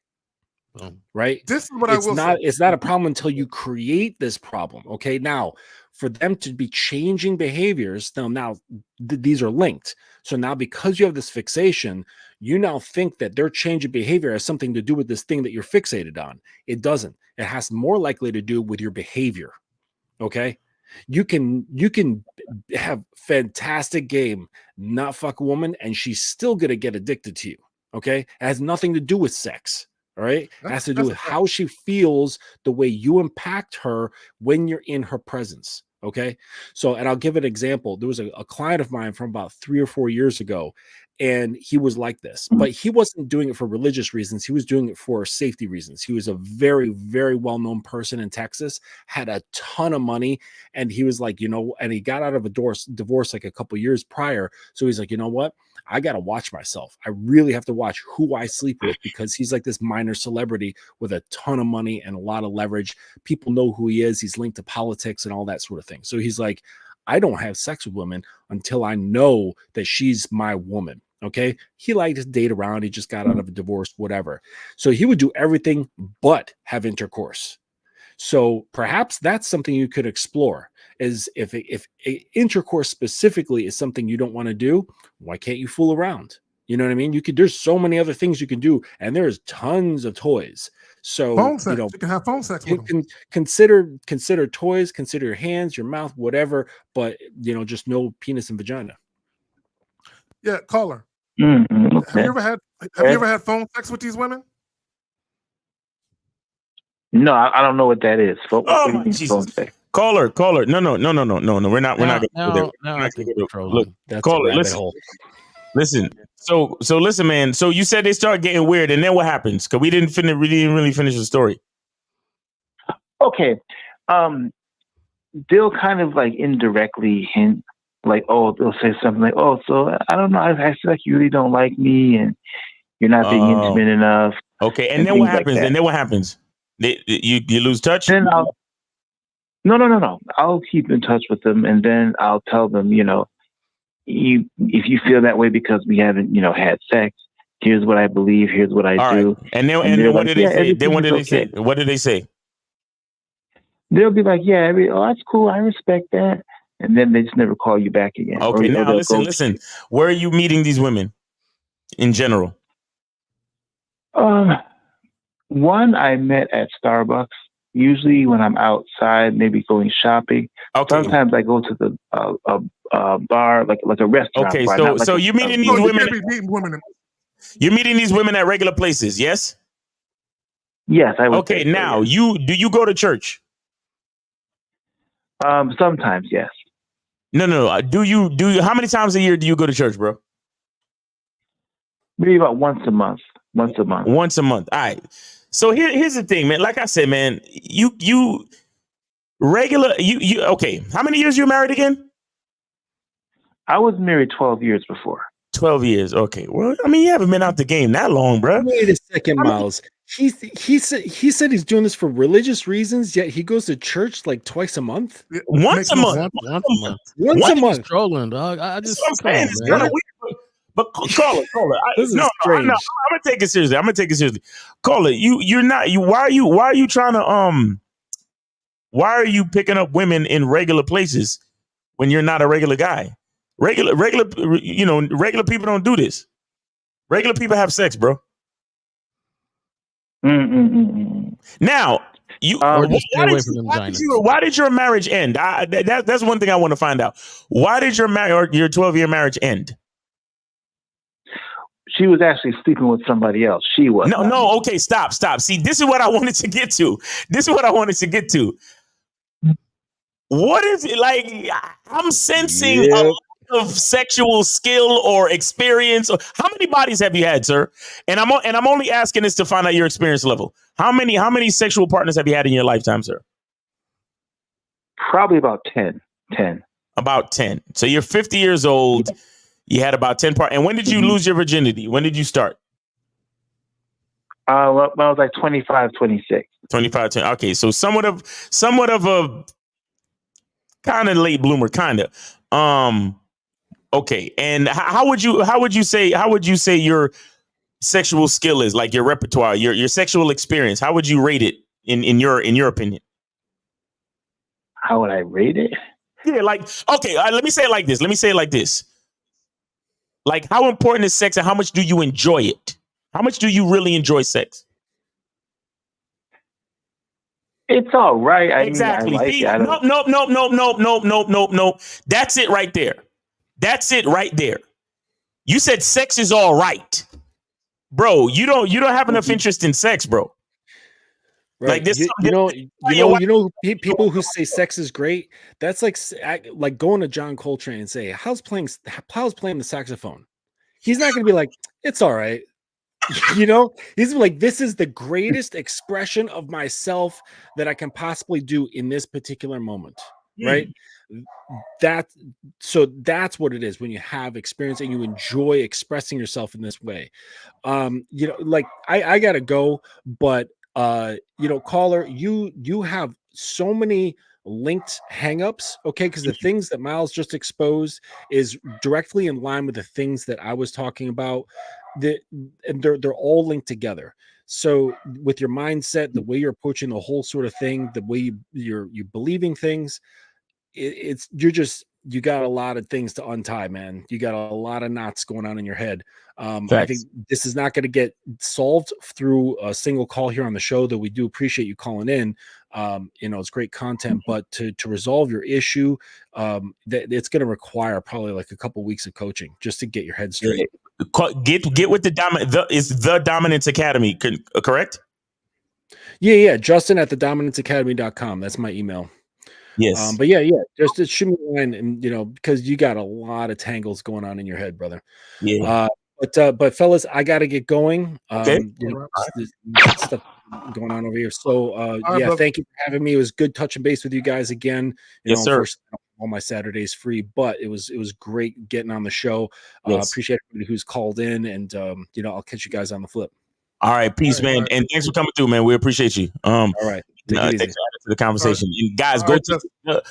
Right? This is what I will say. It's not a problem until you create this problem. Okay. Now, for them to be changing behaviors, now these are linked. So now, because you have this fixation, you now think that their change of behavior has something to do with this thing that you're fixated on. It doesn't. It has more likely to do with your behavior. Okay. You can have fantastic game, not fuck a woman, and she's still going to get addicted to you. Okay. It has nothing to do with sex. All right. It has to do with how she feels, the way you impact her when you're in her presence. Okay. So, and I'll give an example. There was a client of mine from about 3 or 4 years ago, and he was like this, but he wasn't doing it for religious reasons. He was doing it for safety reasons. He was a very, very well-known person in Texas, had a ton of money. And he was like, and he got out of a divorce like a couple years prior. So he's like, you know what? I got to watch myself. I really have to watch who I sleep with, because he's like this minor celebrity with a ton of money and a lot of leverage. People know who he is. He's linked to politics and all that sort of thing. So he's like, I don't have sex with women until I know that she's my woman. Okay. He liked to date around. He just got out of a divorce, whatever. So he would do everything but have intercourse. So perhaps that's something you could explore, is if intercourse specifically is something you don't want to do, why can't you fool around? You know what I mean? There's so many other things you can do, and there's tons of toys. So phone sex. You can have phone sex with them. Consider toys, consider your hands, your mouth, whatever, but just no penis and vagina. Yeah, caller. Okay. Have you ever had phone sex with these women? No, I don't know what that is. Oh, Jesus. Caller. No. We're not going to go there. Look, that's caller, a rabbit hole. Listen. So listen, man. So you said they start getting weird, and then what happens? Because we didn't really finish the story. Okay. They'll kind of like indirectly hint, like, oh, they'll say something like, oh, so I don't know, I feel like you really don't like me, and you're not being intimate enough. Okay, and then what happens? Like, and then what happens? You lose touch? Then No. I'll keep in touch with them, and then I'll tell them, if you feel that way because we haven't, had sex, here's what I believe, here's what I do. Right. And then what do they say? Then what do they say? What do they say? They'll be like, yeah, that's cool, I respect that. And then they just never call you back again. Okay, now listen. Where are you meeting these women in general? One I met at Starbucks. Usually when I'm outside, maybe going shopping. Okay. Sometimes I go to the bar, like a restaurant. Okay, bar, so you're meeting these women. You're meeting these women at regular places, yes? Yes, I would. Okay, now do you go to church? Sometimes, yes. No. Do you? How many times a year do you go to church, bro? Maybe about once a month. Once a month. All right. So here's the thing, man. Like I said, man, you okay. How many years you married again? I was married 12 years before. 12 years. Okay. Well, I mean, you haven't been out the game that long, bro. Wait a second, Miles. He said he's doing this for religious reasons, yet he goes to church like twice a month. Once a month. Once a month. Trolling, dog. I just. That's what I'm saying. It's kind of weird. But call it. This is strange. I'm gonna take it seriously. Call it. You're not. Why are you trying to Why are you picking up women in regular places when you're not a regular guy? Regular people don't do this. Regular people have sex, bro. Now, why did your marriage end? That's one thing I want to find out. Why did your 12-year marriage end? She was actually sleeping with somebody else. She was. No. Okay, stop. See, this is what I wanted to get to. What is it like? I'm sensing a lack of sexual skill or experience. How many bodies have you had, sir? And I'm only asking this to find out your experience level. How many sexual partners have you had in your lifetime, sir? Probably about 10. About 10. So you're 50 years old. Yeah. You had about 10 partners. And when did you lose your virginity? When did you start? When I was like 25, 26. 25, 20. Okay, so somewhat of a kind of late bloomer, kind of. Okay, and how would you say your sexual skill is, like your repertoire, your sexual experience? How would you rate it in your opinion? How would I rate it? Yeah, like, okay, let me say it like this. Like, how important is sex and how much do you enjoy it? How much do you really enjoy sex? It's all right. Exactly. Nope. That's it right there. You said sex is all right. Bro, you don't have enough interest in sex, bro. Right. Like this, people who say sex is great. That's like going to John Coltrane and say, how's playing the saxophone? He's not going to be like, it's all right. He's like, this is the greatest expression of myself that I can possibly do in this particular moment. Right. That's what it is when you have experience and you enjoy expressing yourself in this way. Like I gotta go, but caller, you have so many linked hangups, okay? Because the things that Miles just exposed is directly in line with the things that I was talking about. And they're all linked together. So with your mindset, the way you're approaching the whole sort of thing, the way you're believing things, you got a lot of things to untie, man. You got a lot of knots going on in your head. I think this is not going to get solved through a single call here on the show, though we do appreciate you calling in. It's great content, but to resolve your issue, it's going to require probably like a couple weeks of coaching just to get your head straight. Get with the Dominance Academy, correct? Yeah. Justin at thedominanceacademy.com. That's my email. Yes. But yeah, just shoot me a line, and because you got a lot of tangles going on in your head, brother. Yeah. But fellas, I got to get going. Okay. There's stuff going on over here. So right, brother. thank you for having me. It was good touching base with you guys again. Yes, sir. Unfortunately, all my Saturdays free, but it was great getting on the show. Yes. Appreciate everybody who's called in, and I'll catch you guys on the flip. All right, peace, man, and thanks for coming through, man. We appreciate you. All right, thanks for the conversation. And guys, go to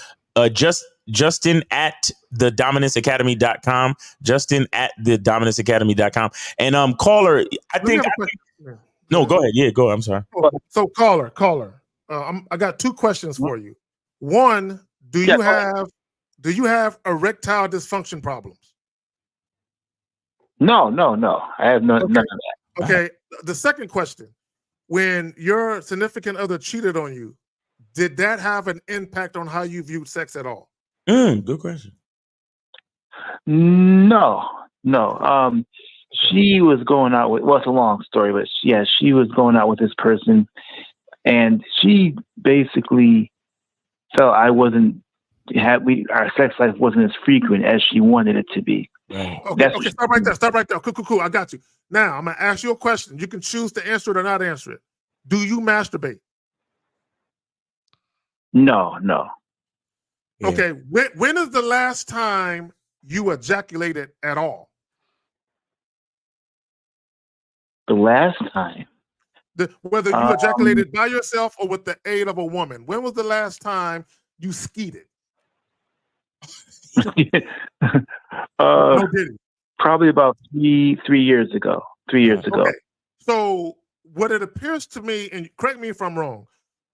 Justin at thedominanceacademy.com. Justin at thedominanceacademy.com. And caller, no, go ahead. Yeah, go. I'm sorry. So caller, I got two questions for you. One, do you have erectile dysfunction problems? No. I have none of that. Okay. The second question, when your significant other cheated on you, did that have an impact on how you viewed sex at all? Good question. No. She was going out with, well, it's a long story, but yeah, she was going out with this person, and she basically felt our sex life wasn't as frequent as she wanted it to be. Right. Okay, stop right there. Cool. I got you. Now I'm gonna ask you a question. You can choose to answer it or not answer it. Do you masturbate? No. Yeah. Okay. When is the last time you ejaculated at all? The last time. Whether you ejaculated by yourself or with the aid of a woman. When was the last time you skeeted? No, probably about three years ago. 3 years ago. Okay. So what it appears to me, and correct me if I'm wrong,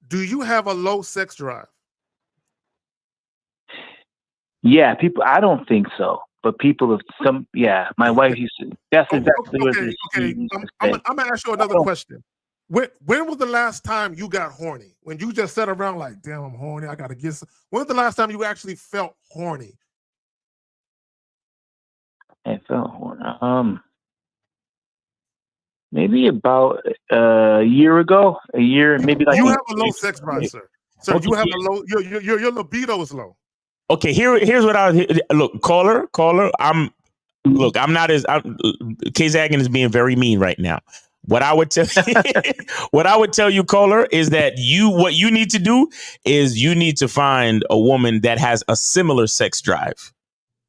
do you have a low sex drive? Yeah, people. I don't think so, but people have some. Yeah, my wife used to. That's exactly what it is. Okay. I'm gonna ask you another question. When was the last time you got horny? When you just sat around like, damn, I'm horny. I gotta get some. When was the last time you actually felt horny? I felt horny. Maybe about a year ago. Maybe like. You have a low sex drive, sir. Sir, you have a low. Your libido is low. Okay, here's what look, caller. I'm not as K-Zaggin is being very mean right now. What I would tell you, caller, is that what you need to do is you need to find a woman that has a similar sex drive.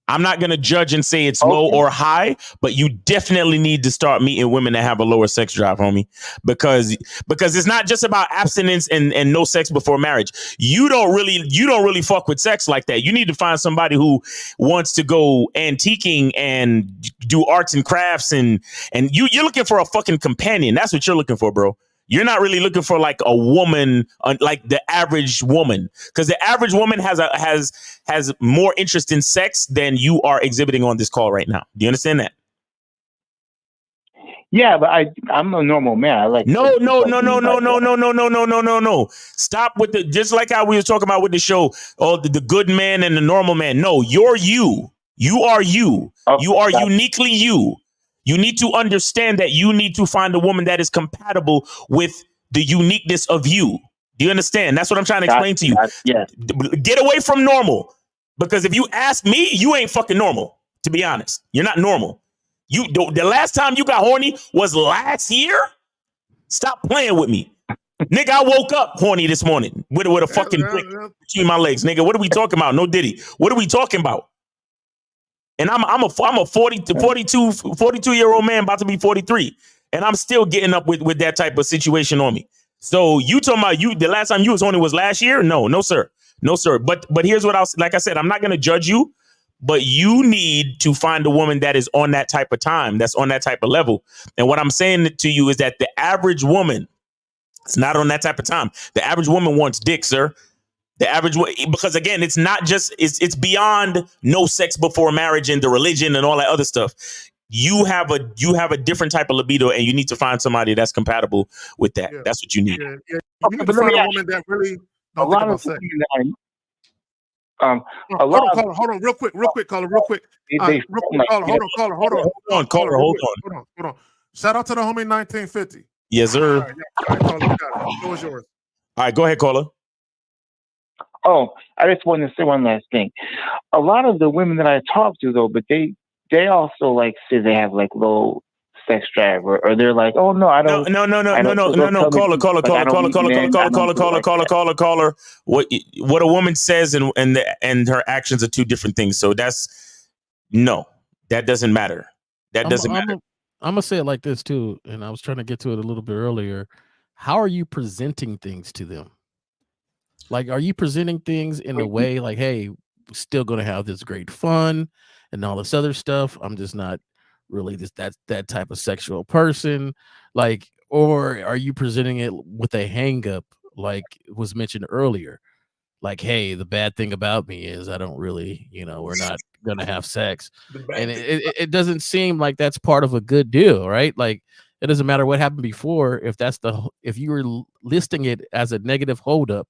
I'm not going to judge and say it's low or high, but you definitely need to start meeting women that have a lower sex drive, homie, because it's not just about abstinence and no sex before marriage. You don't really fuck with sex like that. You need to find somebody who wants to go antiquing and do arts and crafts, and you're looking for a fucking companion. That's what you're looking for, bro. You're not really looking for like a woman, like the average woman, because the average woman has more interest in sex than you are exhibiting on this call right now. Do you understand that? Yeah, but I'm a normal man. I like no. Stop with just like how we was talking about with the show. Oh, the good man and the normal man. No, you're you. You are you. You are uniquely you. You need to understand that you need to find a woman that is compatible with the uniqueness of you. Do you understand? That's what I'm trying to explain to you. Yeah. Get away from normal. Because if you ask me, you ain't fucking normal. To be honest, you're not normal. The last time you got horny was last year. Stop playing with me. Nigga, I woke up horny this morning with a fucking dick between my legs. Nigga, what are we talking about? No Diddy. What are we talking about? And I'm a 42-year-old man about to be 43. And I'm still getting up with that type of situation on me. So you talking about the last time you was horny was last year? No, sir. But here's what like I said, I'm not going to judge you, but you need to find a woman that is on that type of time, that's on that type of level. And what I'm saying to you is that the average woman is not on that type of time. The average woman wants dick, sir. The average, because again, it's not just, it's beyond no sex before marriage and the religion and all that other stuff. You have a different type of libido, and you need to find somebody that's compatible with that. Yeah. That's what you need. Yeah. You need to find a woman that really don't think about sex. Hold on, real quick, caller, real quick. Hold on. Shout out to the homie 1950. Yes, sir. All right, caller, you got it. The floor is yours. All right, go ahead, caller. Oh, I just wanted to say one last thing. A lot of the women that I talk to, though, but they also like say they have like low sex drive, or they're like, oh no, I don't. Caller. What a woman says and her actions are two different things. So that doesn't matter. That doesn't matter. I'm gonna say it like this too, and I was trying to get to it a little bit earlier. How are you presenting things to them? Like, are you presenting things in a way like, hey, still gonna have this great fun and all this other stuff? I'm just not really that type of sexual person. Like, or are you presenting it with a hang up, like was mentioned earlier? Like, hey, the bad thing about me is I don't really, we're not gonna have sex. And it doesn't seem like that's part of a good deal, right? Like, it doesn't matter what happened before. If you were listing it as a negative holdup,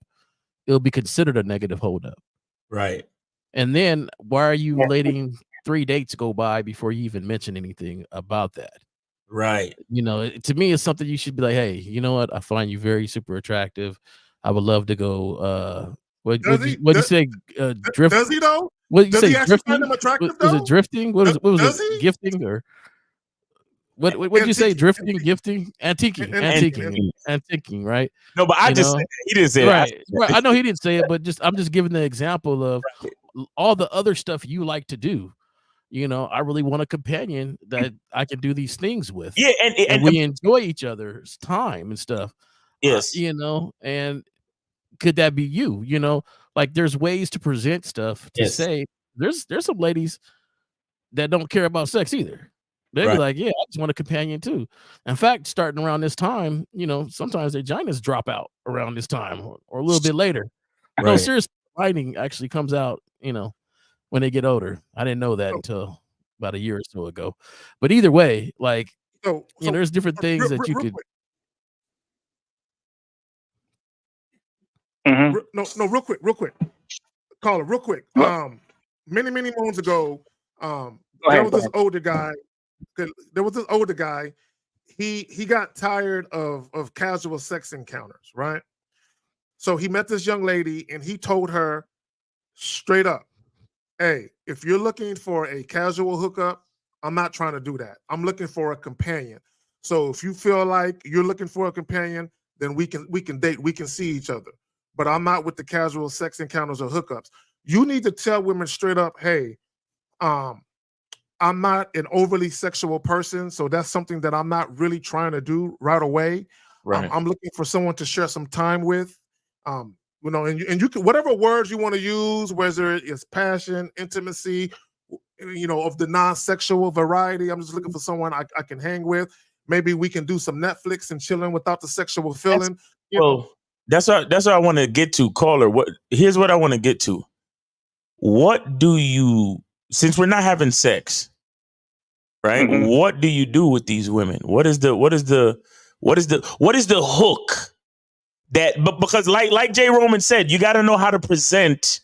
it'll be considered a negative holdup. Right. And then why are you letting 3 dates go by before you even mention anything about that? Right. To me, it's something you should be like, hey, you know what? I find you very super attractive. I would love to go. What'd you say? Drift? Does he though? What does you say? He actually find him attractive? Was it drifting? What was it? He? Gifting or what? What'd you say? Drifting, gifting, antiquing, right? No, but I just said he didn't say right. Right. I know he didn't say it, but I'm just giving the example of all the other stuff you like to do. I really want a companion that I can do these things with. Yeah, and we enjoy each other's time and stuff. Yes. And could that be you? Like there's ways to present stuff to say there's some ladies that don't care about sex either. They'd be like, yeah, I just want a companion too. In fact, starting around this time, sometimes their vaginas drop out around this time or a little bit later. No, serious writing actually comes out, when they get older. I didn't know that until about a year or so ago. But either way, like, there's different things that you could. No, real quick. Caller, real quick. Many moons ago, there was this older guy. He got tired of casual sex encounters, right? So he met this young lady and he told her straight up, hey, if you're looking for a casual hookup, I'm not trying to do that. I'm looking for a companion. So if you feel like you're looking for a companion, then we can date, we can see each other. But I'm not with the casual sex encounters or hookups. You need to tell women straight up, hey, I'm not an overly sexual person, so that's something that I'm not really trying to do right away. Right. I'm looking for someone to share some time with. And you can, whatever words you want to use, whether it's passion, intimacy, of the non-sexual variety. I'm just looking for someone I can hang with. Maybe we can do some Netflix and chilling without the sexual feeling. That's what I want to get to, caller. Here's what I want to get to. What do you, since we're not having sex, right? Mm-hmm. What do you do with these women? What is the hook that, because like Jay Roman said, you got to know how to present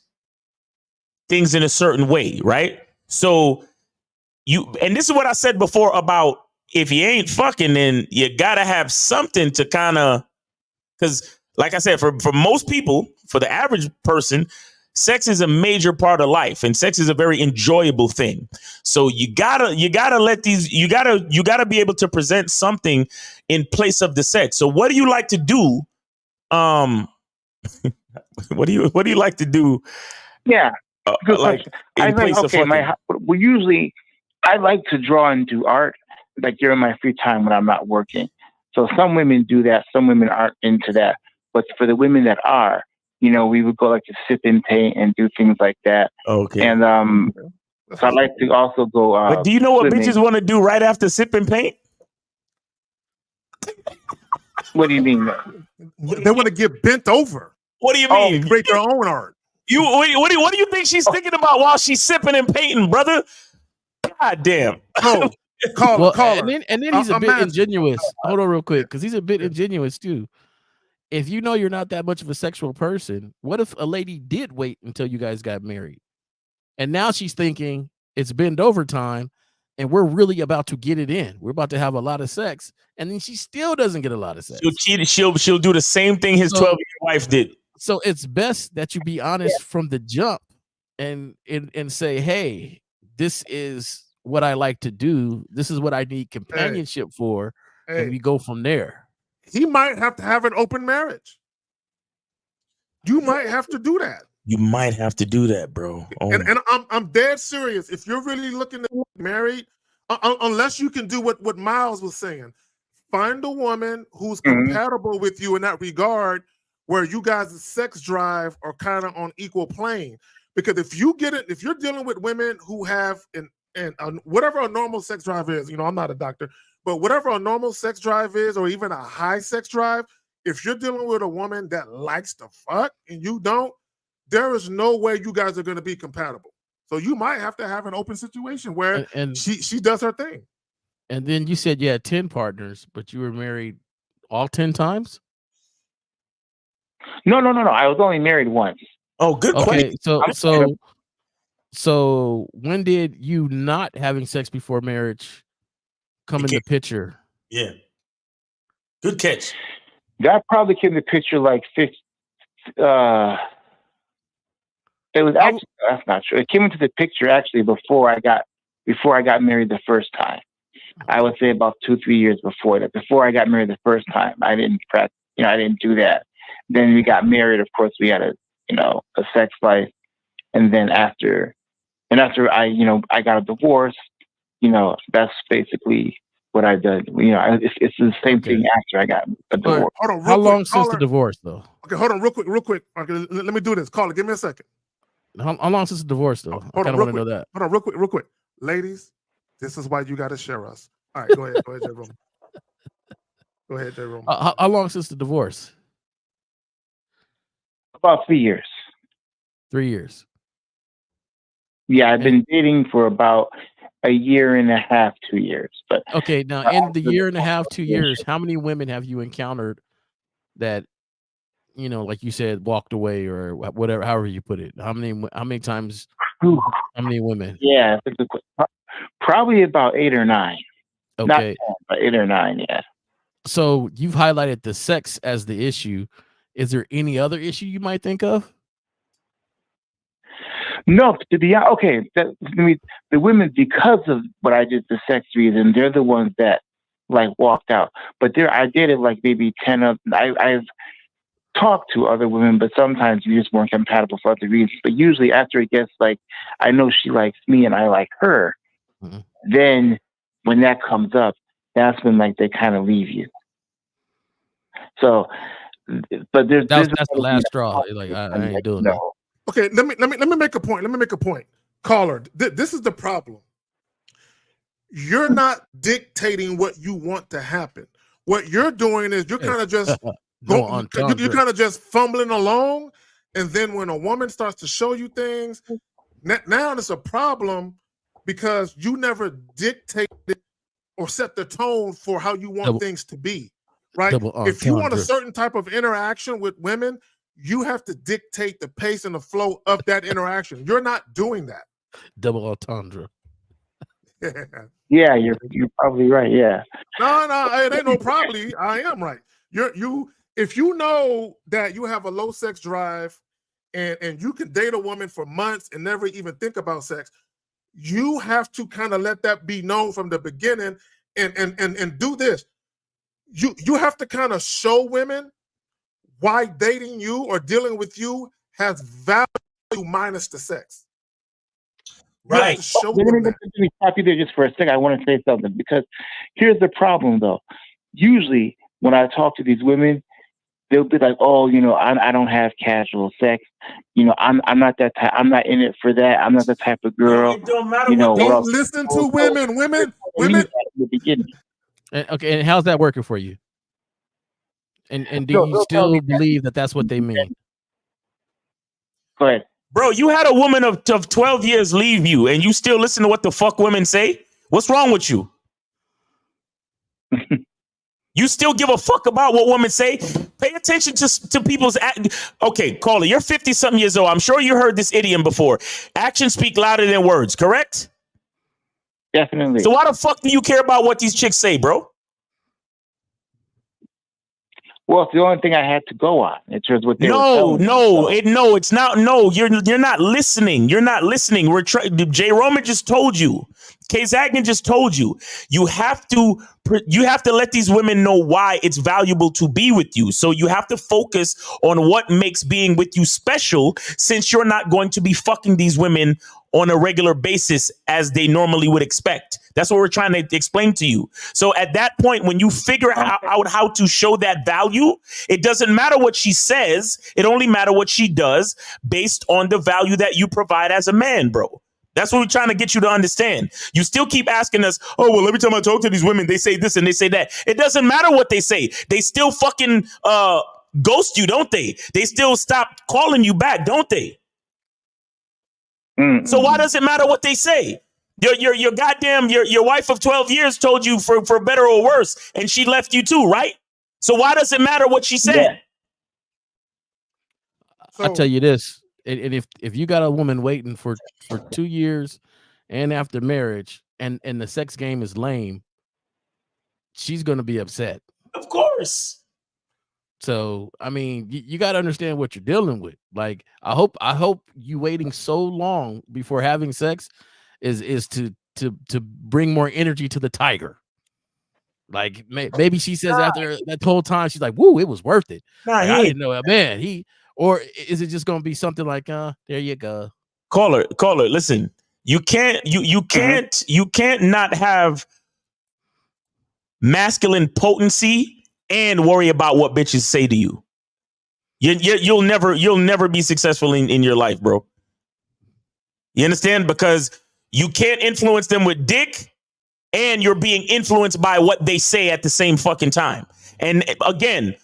things in a certain way, right? So and this is what I said before about if you ain't fucking, then you got to have something to kind of, because like I said, for most people, for the average person, sex is a major part of life, and sex is a very enjoyable thing. So you gotta let these, you gotta be able to present something in place of the sex. So what do you like to do? What do you like to do? Yeah, good question. I like, I like to draw and do art, like during my free time when I'm not working. So some women do that, some women aren't into that. But for the women that are, we would go like to sip and paint and do things like that. Okay. And so I like to also go. But do you know what bitches want to do right after sip and paint? What do you mean? They want to get bent over. What do you mean? Create their own art. What do you think she's thinking about while she's sipping and painting, brother? God damn. Call her. And then he's a bit ingenuous. Hold on real quick, because he's a bit ingenuous too. If you know you're not that much of a sexual person, what if a lady did wait until you guys got married? And now she's thinking it's bend over time and we're really about to get it in. We're about to have a lot of sex. And then she still doesn't get a lot of sex. She'll do the same thing his 12-year wife did. So it's best that you be honest from the jump and say, hey, this is what I like to do. This is what I need companionship for. And we go from there. He might have to have an open marriage. You might have to do that. You might have to do that, bro. And I'm dead serious. If you're really looking to get married, unless you can do what Miles was saying, find a woman who's compatible with you in that regard, where you guys' sex drive are kind of on equal plane. Because if you're dealing with women who have whatever a normal sex drive is, I'm not a doctor, but whatever a normal sex drive is, or even a high sex drive, if you're dealing with a woman that likes to fuck and you don't, there is no way you guys are going to be compatible. So you might have to have an open situation where she does her thing. And then you said you had 10 partners, but you were married all 10 times? No. I was only married once. Oh, good question. So when did you not having sex before marriage come in the picture? Yeah. Good catch. That probably came in the picture like it was actually, that's not true. It came into the picture actually before I got married the first time. I would say about 2-3 years before that. Before I got married the first time, I didn't practice. I didn't do that. Then we got married. Of course, we had a sex life, and then after I got a divorce. That's basically what I did. It's the same thing after I got a divorce. Hold on, how long since the divorce, though? Okay, hold on, real quick. Okay, let me do this. Caller, give me a second. How long since the divorce, though? I kind of want to know that. Hold on, real quick. Ladies, this is why you got to share us. All right, go ahead, Jerome. Go ahead, Jerome. How long since the divorce? About 3 years. 3 years. Yeah, I've been dating for about a year and a half, 2 years. But okay, now in the year and a half, 2 years, how many women have you encountered that, like you said, walked away or whatever, however you put it? How many times? How many women? Yeah, probably about 8 or 9. Okay, not 10, but 8 or 9. Yeah. So you've highlighted the sex as the issue. Is there any other issue you might think of? No, to be okay. The women, because of what I did, the sex reason, they're the ones that walked out. But I dated maybe 10 of. I've talked to other women, but sometimes we just weren't compatible for other reasons. But usually, after it gets I know she likes me and I like her, then when that comes up, that's when they kind of leave you. So, but that's the last straw. I ain't doing that. Okay, let me make a point. Caller, this is the problem. You're not dictating what you want to happen. What you're doing is you're kind of just you're kind of just fumbling along, and then when a woman starts to show you things, now it's a problem because you never dictated or set the tone for how you want things to be. Right? If you want a certain type of interaction with women, you have to dictate the pace and the flow of that interaction. You're not doing that. Double entendre. Yeah, you're probably right. Yeah. No, it ain't no probably. I am right. If you know that you have a low sex drive and you can date a woman for months and never even think about sex, you have to kind of let that be known from the beginning and do this. You have to kind of show women why dating you or dealing with you has value minus the sex. Right. Let me stop you there just for a second. I want to say something because here's the problem, though. Usually, when I talk to these women, they'll be like, "Oh, I don't have casual sex. I'm not that type. I'm not in it for that. I'm not the type of girl." It don't matter. Don't listen to women. Women. In the beginning. Okay, and how's that working for you? And do you still believe that that's what they mean? Go ahead. Bro, you had a woman of 12 years leave you, and you still listen to what the fuck women say? What's wrong with you? You still give a fuck about what women say? Pay attention to people's... Okay, caller, you're 50-something years old. I'm sure you heard this idiom before. Actions speak louder than words, correct? Definitely. So why the fuck do you care about what these chicks say, bro? Well, it's the only thing I had to go on. It's just what they were telling me. It's not. No, you're not listening. You're not listening. Jay Roman just told you. Kay Zagnan just told you. You have to let these women know why it's valuable to be with you. So you have to focus on what makes being with you special, since you're not going to be fucking these women on a regular basis as they normally would expect. That's what we're trying to explain to you. So at that point, when you figure out how to show that value, it doesn't matter what she says. It only matters what she does based on the value that you provide as a man, bro. That's what we're trying to get you to understand. You still keep asking us, oh, well, every time I talk to these women, they say this and they say that. It doesn't matter what they say. They still fucking ghost you, don't they? They still stop calling you back, don't they? So why does it matter what they say? Your goddamn your wife of 12 years told you for better or worse, and she left you too, right? So why does it matter what she said? Yeah. I'll tell you this, and if you got a woman waiting for 2 years and after marriage, and the sex game is lame, she's gonna be upset. Of course. So, I mean, you got to understand what you're dealing with. Like, I hope you waiting so long before having sex is to bring more energy to the tiger. Like, maybe she says after that whole time, she's like, "Woo, it was worth it." Like, I didn't know, man. Or is it just going to be something like, there you go. Caller, listen. You can't not have masculine potency and worry about what bitches say to you. You'll never be successful in your life, bro. You understand? Because you can't influence them with dick, and you're being influenced by what they say at the same fucking time. And again,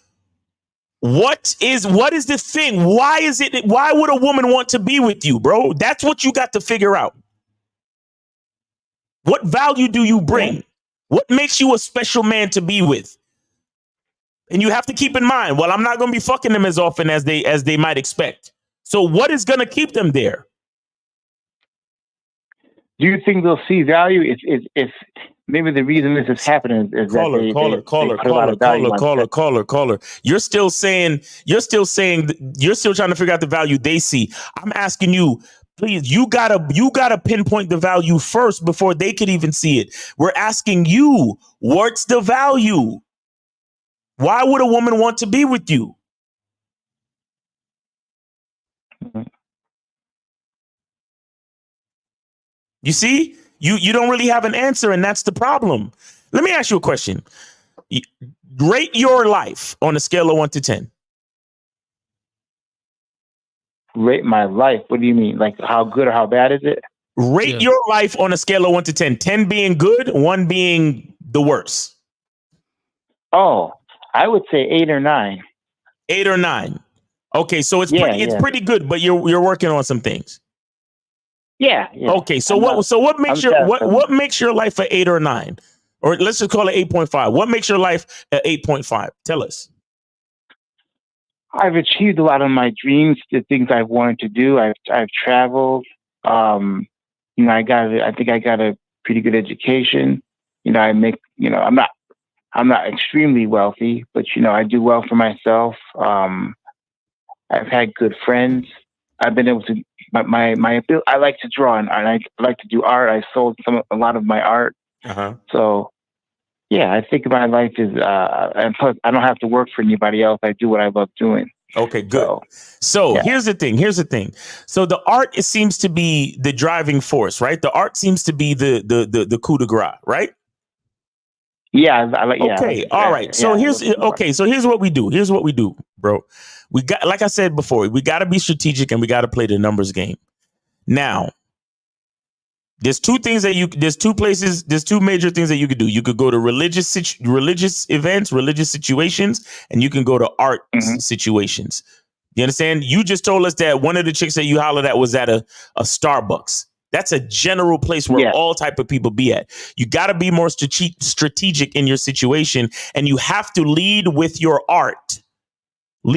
what is the thing? Why would a woman want to be with you, bro? That's what you got to figure out. What value do you bring? What makes you a special man to be with? And you have to keep in mind, well, I'm not going to be fucking them as often as they might expect. So what is going to keep them there? Do you think they'll see value if maybe the reason this is happening is caller. You're still trying to figure out the value they see. I'm asking you, please, you gotta pinpoint the value first before they could even see it. We're asking you, what's the value? Why would a woman want to be with you? You see, you don't really have an answer, and that's the problem. Let me ask you a question. Rate your life on a scale of 1 to 10. Rate my life? What do you mean? Like how good or how bad is it? Rate your life on a scale of 1 to 10. 10 being good, 1 being the worst. Oh, I would say 8 or 9. 8 or 9. Okay, so it's pretty good, but you're working on some things. Yeah. Okay, so what makes your life an 8 or 9? Or let's just call it 8.5. What makes your life an 8.5? Tell us. I've achieved a lot of my dreams, the things I've wanted to do. I've traveled. I think I got a pretty good education. I'm not extremely wealthy, but I do well for myself. I've had good friends. I've been able to my ability. I like to draw and I like to do art. I sold a lot of my art. So yeah, I think my life is and plus I don't have to work for anybody else. I do what I love doing. Okay, good. So here's the thing. So the art seems to be the driving force, right? The art seems to be the coup de grace, right? Yeah. Okay. All right. So here's what we do. Bro. We got, like I said before, we got to be strategic and we got to play the numbers game. Now, there's two major things that you could do. You could go to religious events, religious situations, and you can go to art situations. You understand? You just told us that one of the chicks that you hollered at was at a Starbucks. That's a general place where all type of people be at. You got to be more strategic in your situation, and you have to lead with your art. Of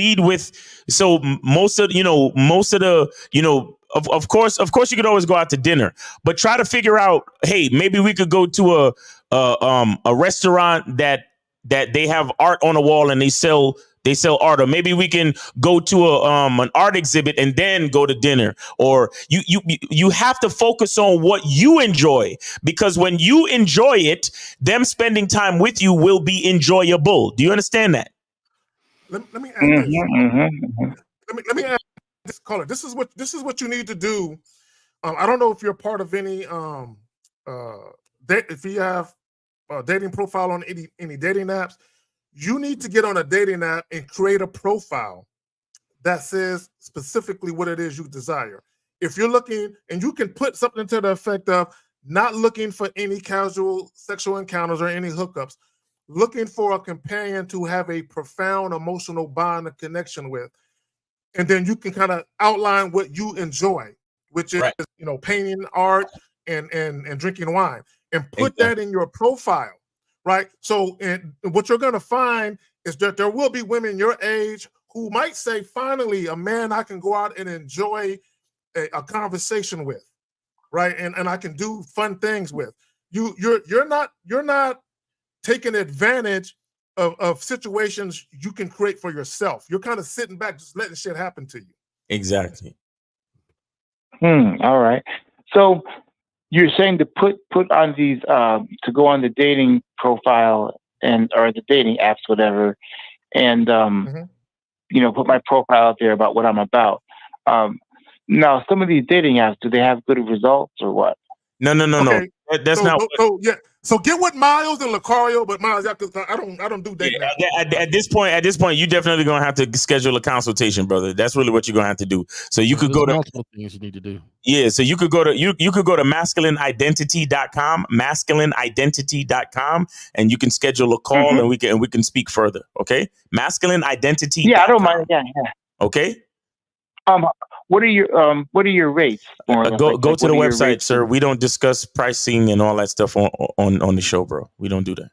course you could always go out to dinner, but try to figure out, hey, maybe we could go to a restaurant that they have art on a wall and they sell They sell art, or maybe we can go to an art exhibit and then go to dinner. Or you have to focus on what you enjoy, because when you enjoy it, them spending time with you will be enjoyable. Do you understand that? Let me add this. Let me add this. Caller, this is what you need to do. I don't know if you're part of any if you have a dating profile on any dating apps. You need to get on a dating app and create a profile that says specifically what it is you desire. If you're looking, and you can put something to the effect of not looking for any casual sexual encounters or any hookups, looking for a companion to have a profound emotional bond and connection with. And then you can kind of outline what you enjoy, which is, painting, art, and drinking wine, and put that in your profile. Right. So, and what you're going to find is that there will be women your age who might say, finally, a man I can go out and enjoy a conversation with. Right. And I can do fun things with. You're not taking advantage of situations you can create for yourself. You're kind of sitting back, just letting shit happen to you. Exactly. All right. So you're saying to put on these to go on the dating profile or the dating apps, whatever, and put my profile out there about what I'm about. Now, some of these dating apps, do they have good results or what? No. Okay. That's not. So get with Miles and Lucario, but Miles, I don't do dating. At this point, you definitely gonna have to schedule a consultation, brother. That's really what you're gonna have to do. So you could go to multiple things you need to do. Yeah, so you could go to masculineidentity.com, masculineidentity.com, and you can schedule a call and we can speak further. Okay, masculineidentity. Yeah, I don't mind. Yeah. Okay. What are your rates? Go to the website, sir. We don't discuss pricing and all that stuff on the show, bro. We don't do that.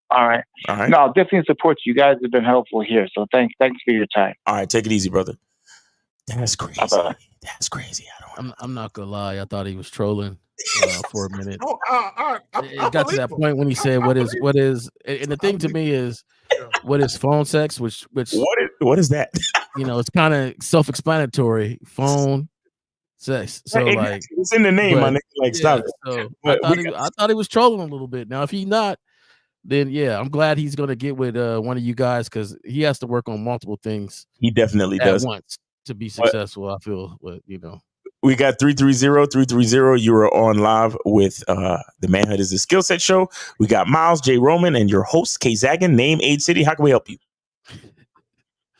All right. No, I'll definitely support you. You guys have been helpful here. So thanks for your time. All right, take it easy, brother. That's crazy. Bye-bye. That's crazy. I'm not gonna lie. I thought he was trolling for a minute. It got to that point when he said, "What is?" And the thing to me is, what is phone sex? Which what is that? It's kind of self-explanatory. Phone sex. So it's in the name, my nigga. Like, stop it. So I thought he was trolling a little bit. Now, if he's not, then yeah, I'm glad he's gonna get with one of you guys, because he has to work on multiple things. He definitely at does once to be successful. I feel, We got 330-330. You are on live with the Manhood is a Skill Set show. We got Miles J. Roman and your host, K. Zagan. Name, age, city. How can we help you?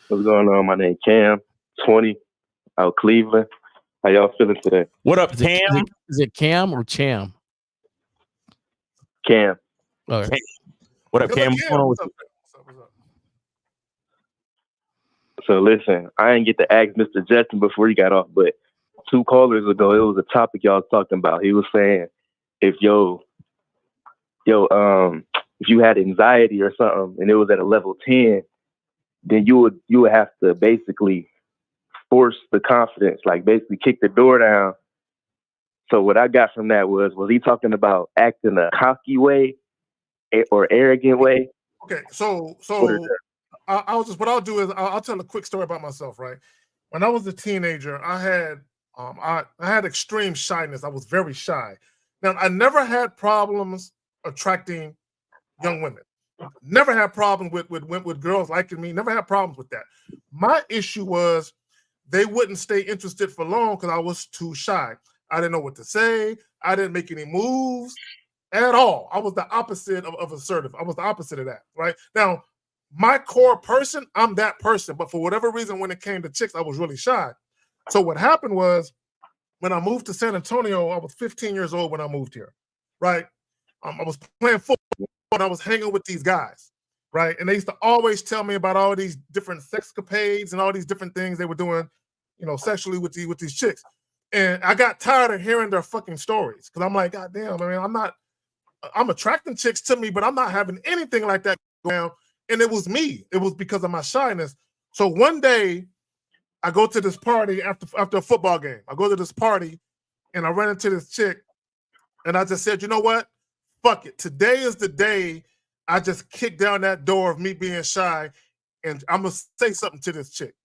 What's going on? My name Cam, 20, out of Cleveland. How y'all feeling today? What up, Cam? Is it Cam or Cham? Cam. All right. What up, Cam? What's going on with you? So listen, I didn't get to ask Mr. Justin before he got off, but 2 callers ago, it was a topic y'all was talking about. He was saying if if you had anxiety or something and it was at a level 10, then you would have to basically force the confidence, like basically kick the door down. So what I got from that was he talking about acting a cocky way or arrogant way? Okay, so what I'll do is I'll tell a quick story about myself. Right, when I was a teenager, I had extreme shyness. I was very shy. Now, I never had problems attracting young women. Never had problems with girls liking me. Never had problems with that. My issue was they wouldn't stay interested for long because I was too shy. I didn't know what to say. I didn't make any moves at all. I was the opposite of assertive. I was the opposite of that. Right now, my core person, I'm that person. But for whatever reason, when it came to chicks, I was really shy. So what happened was, when I moved to San Antonio, I was 15 years old when I moved here, right? I was playing football and I was hanging with these guys, right? And they used to always tell me about all these different sexcapades and all these different things they were doing, sexually with these chicks. And I got tired of hearing their fucking stories because I'm like, God damn, I'm attracting chicks to me, but I'm not having anything like that going on. And it was me. It was because of my shyness. So one day, I go to this party after a football game. I go to this party and I ran into this chick and I just said, you know what? Fuck it. Today is the day I just kick down that door of me being shy and I'm gonna say something to this chick.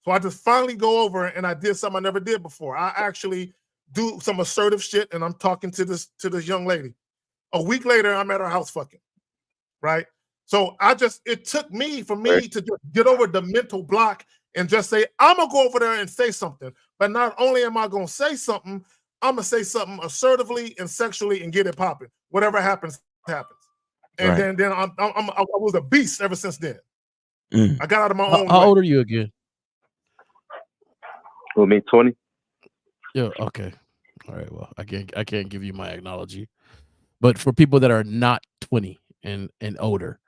So I just finally go over and I did something I never did before. I actually do some assertive shit, and I'm talking to this young lady. A week later, I'm at her house fucking, right? So it took me to just get over the mental block and just say, I'm gonna go over there and say something. But not only am I gonna say something, I'm gonna say something assertively and sexually and get it popping. Whatever happens, happens. And then I was a beast ever since then. I got out of my own way. How old are you again? Well, me 20. Yeah. Okay. All right. Well, I can't give you my acknowledge, but for people that are not 20 and older,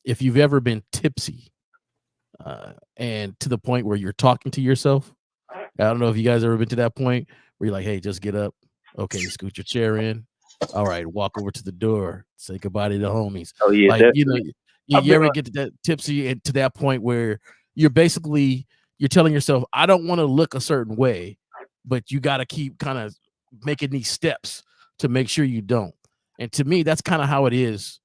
if you've ever been tipsy, and to the point where you're talking to yourself, I don't know if you guys ever been to that point where you're like, "Hey, just get up. Okay, scoot your chair in. All right, walk over to the door. Say goodbye to the homies." Oh yeah, like definitely. you ever get to that tipsy and to that point where you're telling yourself, "I don't want to look a certain way," but you got to keep kind of making these steps to make sure you don't. And to me, that's kind of how it is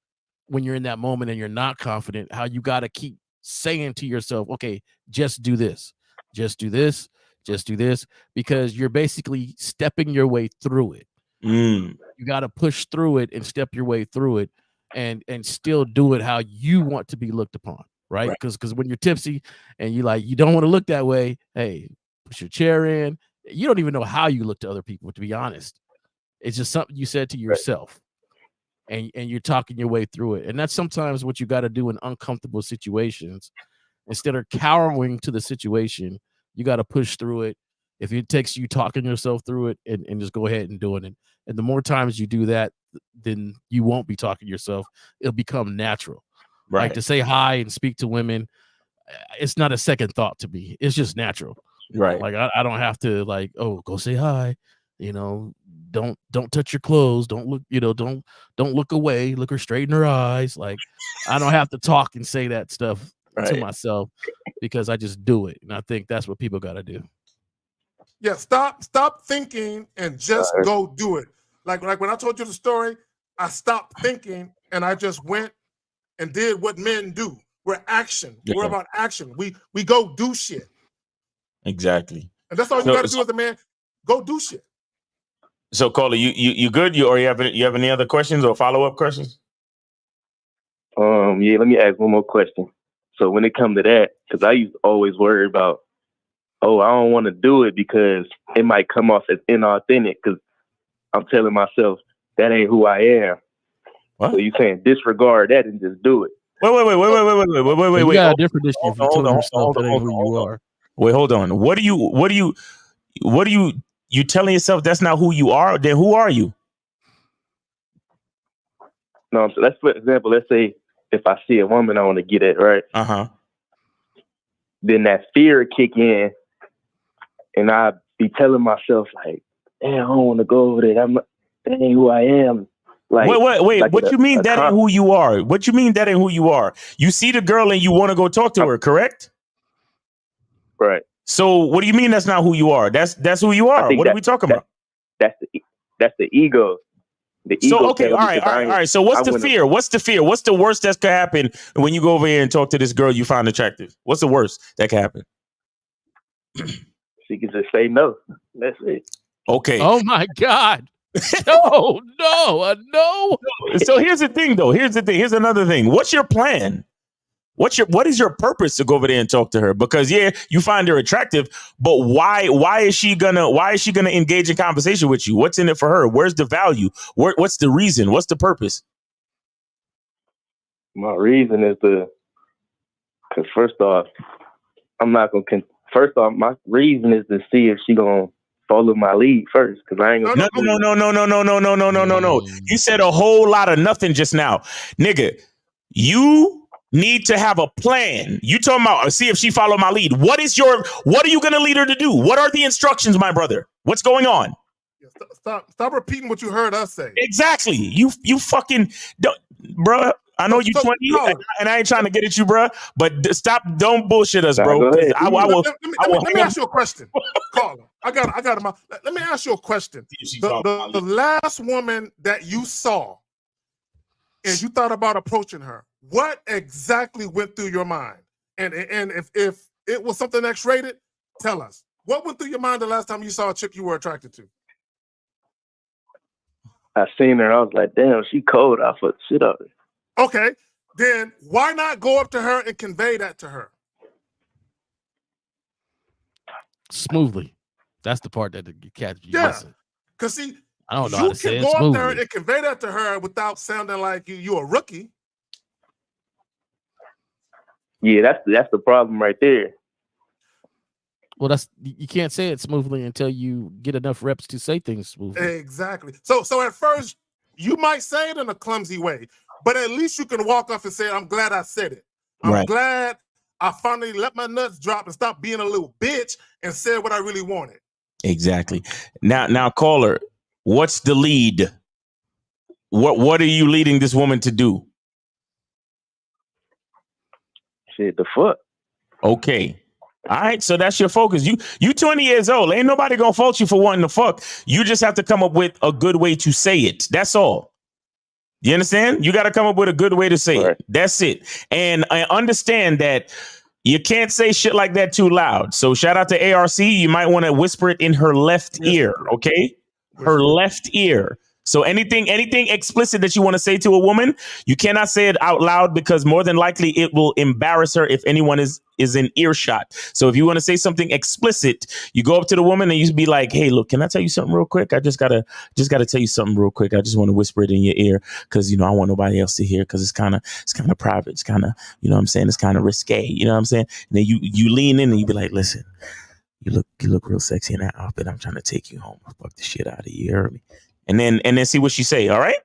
when you're in that moment and you're not confident. How you got to keep saying to yourself, "Okay, just do this, just do this, just do this," because you're basically stepping your way through it. You got to push through it and step your way through it, and still do it how you want to be looked upon, right? Because when you're tipsy and you don't want to look that way, hey, push your chair in. You don't even know how you look to other people, to be honest. It's just something you said to yourself, and you're talking your way through it. And that's sometimes what you got to do in uncomfortable situations. Instead of cowering to the situation, you got to push through it. If it takes you talking yourself through it, and just go ahead and doing it. And the more times you do that, then you won't be talking to yourself. It'll become natural. Like to say hi and speak to women, it's not a second thought to me. It's just natural. Right. Like I don't have to go say hi. Don't touch your clothes. Don't look, don't look away. Look her straight in her eyes. Like I don't have to talk and say that stuff to myself because I just do it. And I think that's what people got to do. Yeah, stop thinking and just go do it. Like when I told you the story, I stopped thinking and I just went and did what men do. We're action. Yeah. We're about action. We go do shit. Exactly. And that's all you got to do as a man. Go do shit. So, Caller, you good? You have any other questions or follow-up questions? Yeah, let me ask one more question. So when it comes to that, because I used to always worry about, I don't want to do it because it might come off as inauthentic because I'm telling myself that ain't who I am. What? So you saying disregard that and just do it. Wait. You got a different issue if you tell yourself that ain't who you are. Wait, hold on. What are you telling yourself that's not who you are? Then who are you? No, so for example, let's say if I see a woman I want to get at, right? Then that fear kick in. And I be telling myself like, "Damn, I don't want to go over there. That ain't who I am." Like, wait. Like what you mean that ain't who you are? What you mean that ain't who you are? You see the girl and you want to go talk to her, correct? Right. So what do you mean that's not who you are? That's who you are. What are we talking about? That's the ego. The ego. So okay, all right. So what's the fear? What's the fear? What's the worst that could happen when you go over here and talk to this girl you find attractive? What's the worst that could happen? She can just say no. That's it. Okay. Oh my God. No. So here's the thing, though. Here's another thing. What's your plan? What is your purpose to go over there and talk to her? Because you find her attractive, but why is she gonna engage in conversation with you? What's in it for her? Where's the value? What's the reason? What's the purpose? My reason is because first off, my reason is to see if she gonna follow my lead first. Because I ain't gonna. No. You said a whole lot of nothing just now, nigga. You need to have a plan. You talking about see if she follow my lead. What are you gonna lead her to do? What are the instructions, my brother? What's going on? Stop repeating what you heard us say. Exactly. You fucking bruh. I know you 20 and I ain't trying to get at you, bruh, but don't bullshit us, bro. Let me ask you a question. Caller, I got him. Let me ask you a question. The last woman that you saw, and you thought about approaching her, what exactly went through your mind? And if it was something X-rated, tell us. What went through your mind the last time you saw a chick you were attracted to? I seen her. I was like, damn, she cold. I fucked shit up. Okay, then why not go up to her and convey that to her? Smoothly. That's the part that the cat you listen. Because see, I don't know how you to say can it go up to her smoothly. and convey that to her without sounding like you're a rookie. Yeah, that's the problem right there. Well, you can't say it smoothly until you get enough reps to say things smoothly. Exactly. So at first you might say it in a clumsy way, but at least you can walk off and say, I'm glad I said it. I'm glad I finally let my nuts drop and stop being a little bitch and said what I really wanted. Exactly. Now, caller, what's the lead? What are you leading this woman to do? Shit, the fuck. Okay. All right, so that's your focus. You 20 years old. Ain't nobody gonna fault you for wanting to fuck. You just have to come up with a good way to say it. That's all. You understand? You got to come up with a good way to say it. That's it. And I understand that you can't say shit like that too loud. So shout out to ARC. You might want to whisper it in her left ear, okay? Her left ear. So anything explicit that you want to say to a woman, you cannot say it out loud because more than likely it will embarrass her if anyone is in earshot. So if you want to say something explicit, you go up to the woman and you be like, "Hey, look, can I tell you something real quick? I just gotta tell you something real quick. I just want to whisper it in your ear because I want nobody else to hear because it's kind of private. It's kind of, you know what I'm saying? It's kind of risque. You know what I'm saying?" And then you lean in and you be like, "Listen, you look real sexy in that outfit. I'm trying to take you home. I'll fuck the shit out of you early." And then see what she say. All right.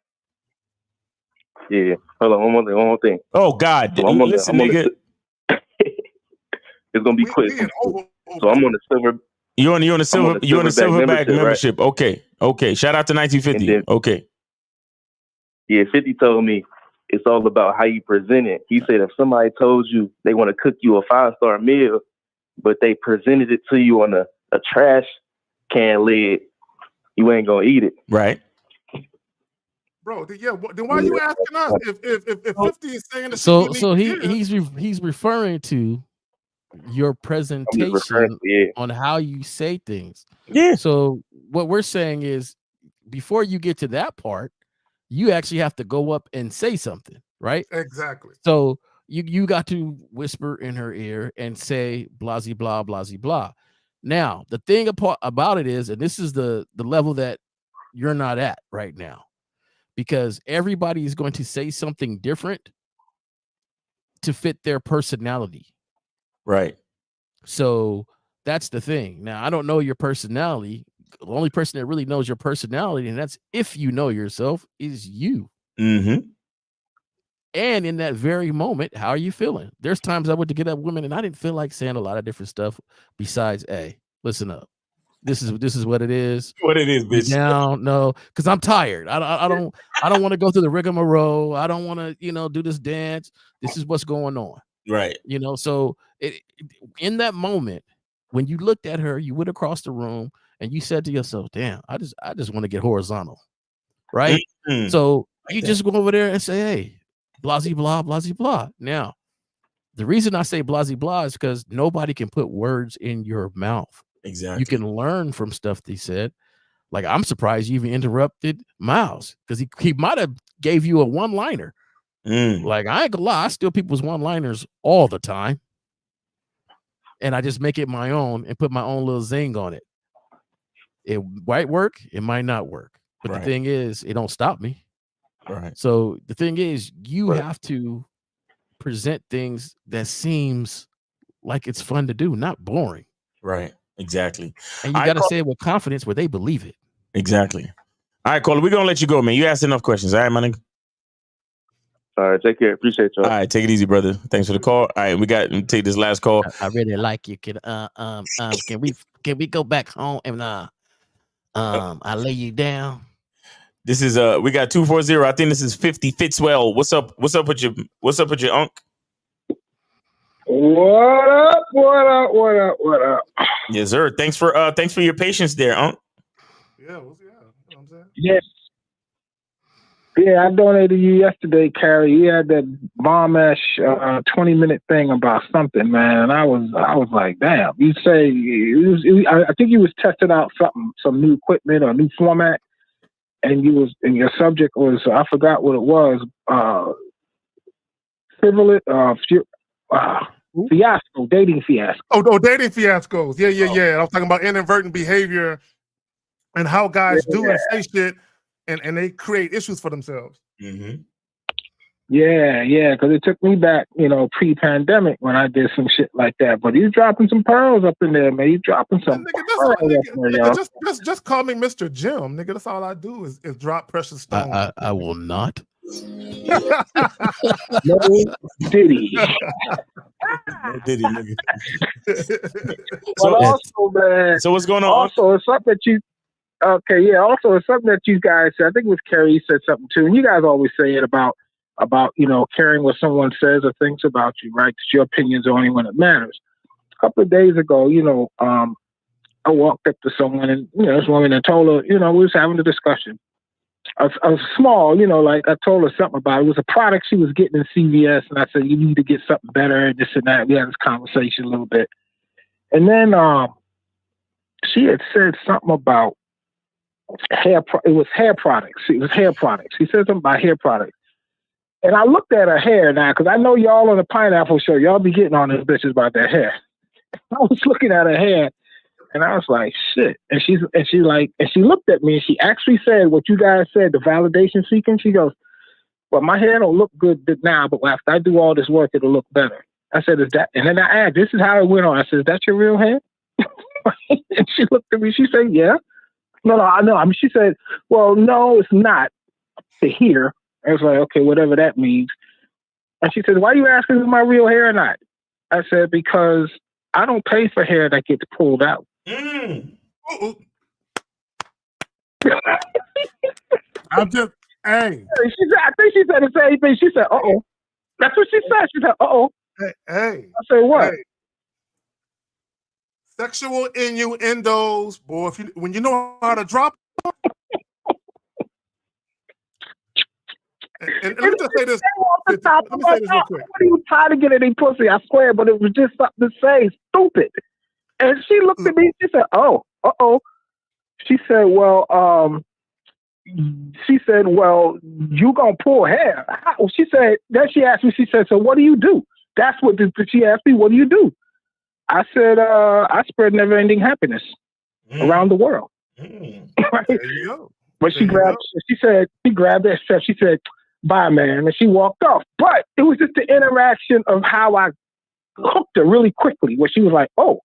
Yeah. Hold on. One more thing. Oh God. So listen, nigga. It's gonna be quick. So I'm on the silver. You're on the silverback membership. Right? Okay. Shout out to 1950. Then, okay. Yeah, 50 told me it's all about how you present it. He said if somebody told you they want to cook you a 5-star meal, but they presented it to you on a trash can lid, you ain't gonna eat it. Right. Bro, then why are you asking us if 50 is saying that? So he's referring to your presentation on how you say things. Yeah. So what we're saying is before you get to that part, you actually have to go up and say something, right? Exactly. So you got to whisper in her ear and say blah blah blah blah. Now the thing about it is, and this is the level that you're not at right now, because everybody is going to say something different to fit their personality. Right. So that's the thing. Now, I don't know your personality. The only person that really knows your personality, and that's if you know yourself, is you. Mm-hmm. And in that very moment, how are you feeling? There's times I went to get up women and I didn't feel like saying a lot of different stuff besides, hey, listen up. This is what it is. What it is, bitch. Down, no, because I'm tired. I don't want to go through the rigmarole. I don't want to, do this dance. This is what's going on. Right. So in that moment, when you looked at her, you went across the room and you said to yourself, damn, I just want to get horizontal. Right. Mm-hmm. So you just go over there and say, hey, blah, blah, blah, blah. Now, the reason I say blah, blah is because nobody can put words in your mouth. Exactly. You can learn from stuff they said. Like, I'm surprised you even interrupted Miles because he might have gave you a one-liner. Like, I ain't gonna lie, I steal people's one-liners all the time. And I just make it my own and put my own little zing on it. It might work, it might not work. But the thing is, it don't stop me. Right. So the thing is, you have to present things that seems like it's fun to do, not boring. Right. Exactly. And you got to say it with confidence where they believe it. Exactly. All right, Caller, we're going to let you go, man. You asked enough questions. All right, my nigga? All right, take care. Appreciate you. All right, take it easy, brother. Thanks for the call. All right, we got to take this last call. I really like you. Can we go back home and I lay you down? This is we got 240. I think this is 50 Fitzwell. What's up with your unk? What up? Yes, sir. Thanks for your patience there, unk. Yeah, you know what I'm saying? Yes. Yeah, I donated you yesterday, Carrie. You had that bomb-ass 20-minute thing about something, man. And I was like, damn. You say I think you was testing out some new equipment or new format, and your subject was, I forgot what it was. Fiasco, dating fiasco. Oh, dating fiascos. Yeah. I was talking about inadvertent behavior and how guys do and say shit, and they create issues for themselves. Mm-hmm. Yeah, because it took me back, pre-pandemic when I did some shit like that. But he's dropping some pearls up in there, man. He's dropping some pearls up there, y'all. Just call me Mr. Jim, nigga. That's all I do is drop precious stones. I will not. No Diddy. No Diddy, nigga. But also, man. So what's going on? Also, it's something that you. Okay, yeah. Also, it's something that you guys said. I think it was Carrie said something too, and you guys always say it about caring what someone says or thinks about you, right? Because your opinion's only when it matters. A couple of days ago, I walked up to someone and this woman and told her, we was having a discussion. A small, like I told her something about it. It was a product she was getting in CVS, and I said, you need to get something better, and this and that. We had this conversation a little bit. And then she had said something about hair products. It was hair products. She said something about hair products. And I looked at her hair now, because I know y'all on the Pineapple Show, y'all be getting on these bitches about their hair. I was looking at her hair, and I was like, shit. And she looked at me, and she actually said what you guys said, the validation seeking. She goes, well, my hair don't look good now, but after I do all this work, it'll look better. I said, is that? And then I asked, this is how it went on. I said, is that your real hair? And she looked at me. She said, yeah. No, I know. I mean, she said, well, no, it's not to here. I was like, okay, whatever that means. And she said, why are you asking if it's my real hair or not? I said, because I don't pay for hair that gets pulled out. I'm just, hey. I think she said the same thing. She said, uh-oh. That's what she said. She said, uh-oh. Hey. I said, what? Hey. Sexual innuendos, boy, when you know how to drop them. And let me just say this. Let me say this real quick. He was tired of getting any pussy, I swear, but it was just something to say, stupid. And she looked at me, she said, oh, uh-oh. She said, well, you gonna pull hair. She said, then she asked me, she said, so what do you do? That's what she asked me, what do you do? I said, I spread never-ending happiness around the world. Right? There you go. But she grabbed that stuff. She said, bye, man. And she walked off. But it was just the interaction of how I hooked her really quickly, where she was like, oh,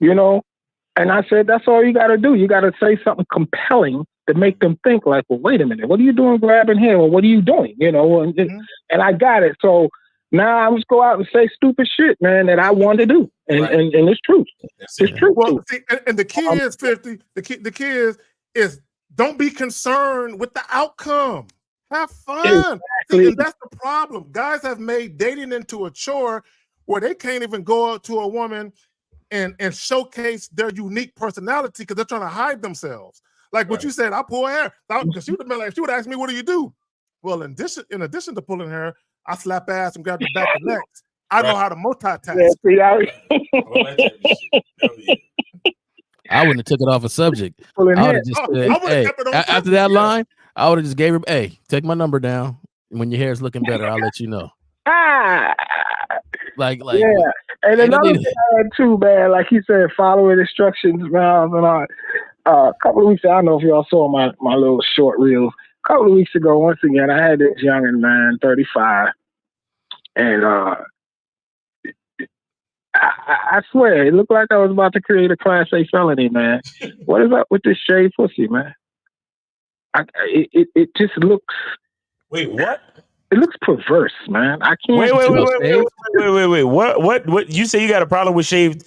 And I said, that's all you got to do. You got to say something compelling to make them think like, well, wait a minute. What are you doing grabbing hair? Well, what are you doing? And I got it. So now I just go out and say stupid shit, man, that I want to do. And it's true. It's true. Well, see, and the key is 50. The key is don't be concerned with the outcome. Have fun. Exactly. See, and that's the problem. Guys have made dating into a chore where they can't even go out to a woman and showcase their unique personality because they're trying to hide themselves. Like what you said, I pull hair. Because she would ask me, what do you do? Well, in addition to pulling hair, I slap ass and grab the back of neck. I know how to multitask. I wouldn't have took it off a subject. I would have just said, hey, after that line, I would have just gave her, hey, take my number down. When your hair's looking better, I'll let you know. Like, yeah. And another thing I had too, man, like he said, following instructions, man. And a couple of weeks ago, I don't know if y'all saw my little short reels. A couple of weeks ago, once again, I had this youngin', man, 35. And I swear, it looked like I was about to create a Class A felony, man. What is up with this shaved pussy, man? It just looks. Wait, what? It looks perverse, man. I can't. Wait. What? You say you got a problem with shaved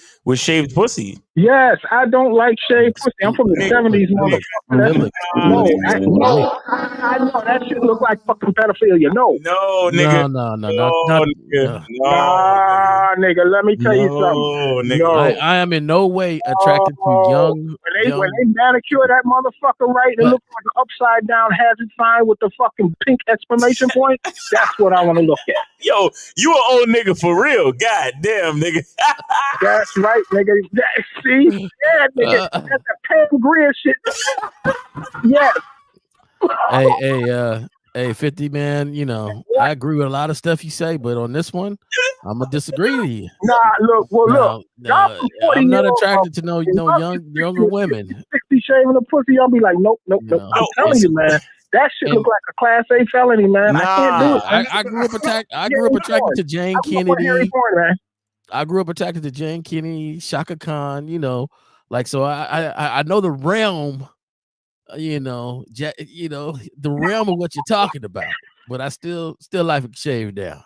pussy? Yes, I don't like shaved pussy. I'm from the 70s, motherfucker. I know that shit look like fucking pedophilia. No, nigga. No, nigga. Let me tell you something. Nigga. No, I am in no way attracted to young. When they manicure that motherfucker right, it looks like an upside down hazard sign with the fucking pink exclamation point. That's what I want to look at. Yo, you an old nigga for real. God damn, nigga. That's right, nigga. See? Yeah, nigga. That's that Pam Grier shit. Yes. Hey, 50 man, you know, I agree with a lot of stuff you say, but on this one, I'm gonna disagree with you. Nah, look, I'm not attracted to no younger women. 60 shaving a pussy, I'll be like, nope. I'm telling you, man. That shit look like a Class A felony, man. I can't do it. I grew up attracted to Jane Kennedy. I grew up attracted to Jane Kennedy, Shaka Khan, you know, like, so I know the realm, the realm of what you're talking about, but I still like it shaved down.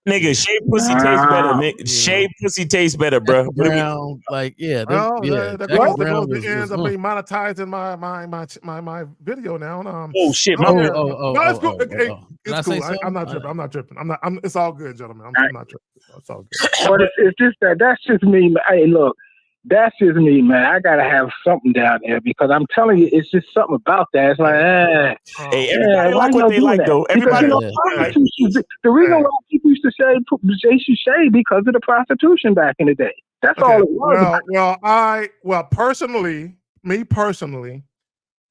Nigga, shaved pussy tastes better. Nigga. Shaved pussy tastes better, bro. Brown, like, yeah, that goes the ends of me monetizing my video now. Oh shit, my bad. It's cool. It's cool. I'm not tripping. It's all good, gentlemen. I'm not tripping. It's all good. But it's just that's just me. Hey, look. That's just me, man. I gotta have something down there because I'm telling you, it's just something about that. It's like, hey, everybody like what they like, though. Everybody. The reason why people used to shave, they should shave because of the prostitution back in the day. That's all it was. Well, personally,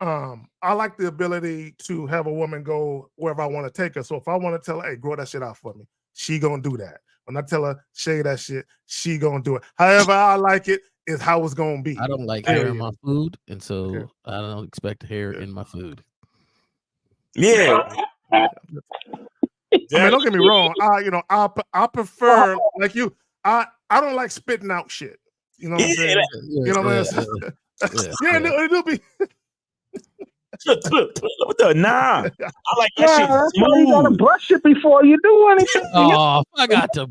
I like the ability to have a woman go wherever I want to take her. So if I want to tell her, hey, grow that shit out for me, she gonna do that. When I tell her shave that shit, she gonna do it. However I like it is how it's gonna be. I don't like hair in my food, and so I don't expect hair in my food. Yeah. I mean, don't get me wrong. I prefer like you. I don't like spitting out shit. You know what I'm saying? You know what I'm saying? Yeah, it'll be. Nah, I like that shit smooth. You gotta brush it before you do anything. Oh, I got to.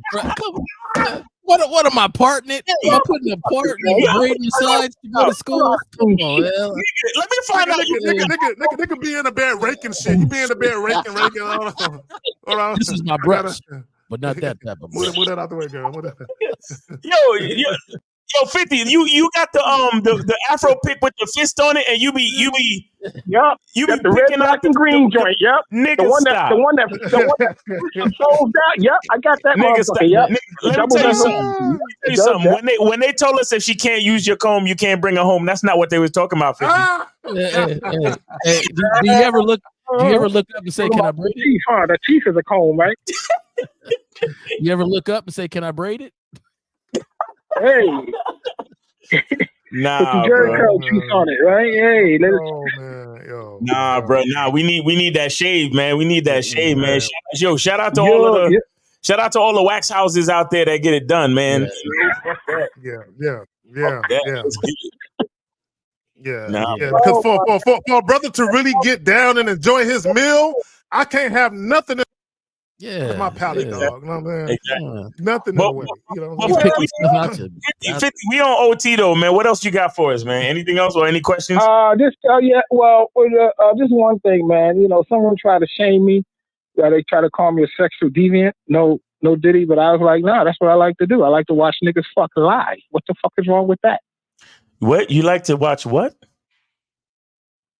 What am I parting it? Am I putting a part in braiding sides to go to school? Come on, man. Let me find out. Nigga be in the bed raking shit. You be in the bed raking. Hold on. This is my brush, but not that type of brush. Move that out the way, girl. Yo, 50, you got the Afro pick with the fist on it, and you be Yep. You be the red, black, and green joint. Yep. Nigga, the one that folds out. Yep. I got that. Nigga, stop. Yep. Let me tell you something. When they told us if she can't use your comb, you can't bring her home. That's not what they was talking about. 50. Hey, do you ever look up and say, "Can I braid it?" The teeth is a comb, right? You ever look up and say, "Can I braid it?" Hey. Nah, bro. On it, right? Hey, nah, bro. Nah, we need that shave, man. We need that shave, man. Shout out to all the wax houses out there that get it done, man. Yeah. Because for a brother to really get down and enjoy his meal, I can't have nothing. With my palate, dog. You know what I'm saying? Exactly. Nothing in the way. You know what I'm saying? 50, we on OT though, man. What else you got for us, man? Anything else or any questions? Just one thing, man. You know, someone tried to shame me. They try to call me a sexual deviant. No Diddy, but I was like, no, that's what I like to do. I like to watch niggas fuck live. What the fuck is wrong with that? What? You like to watch what?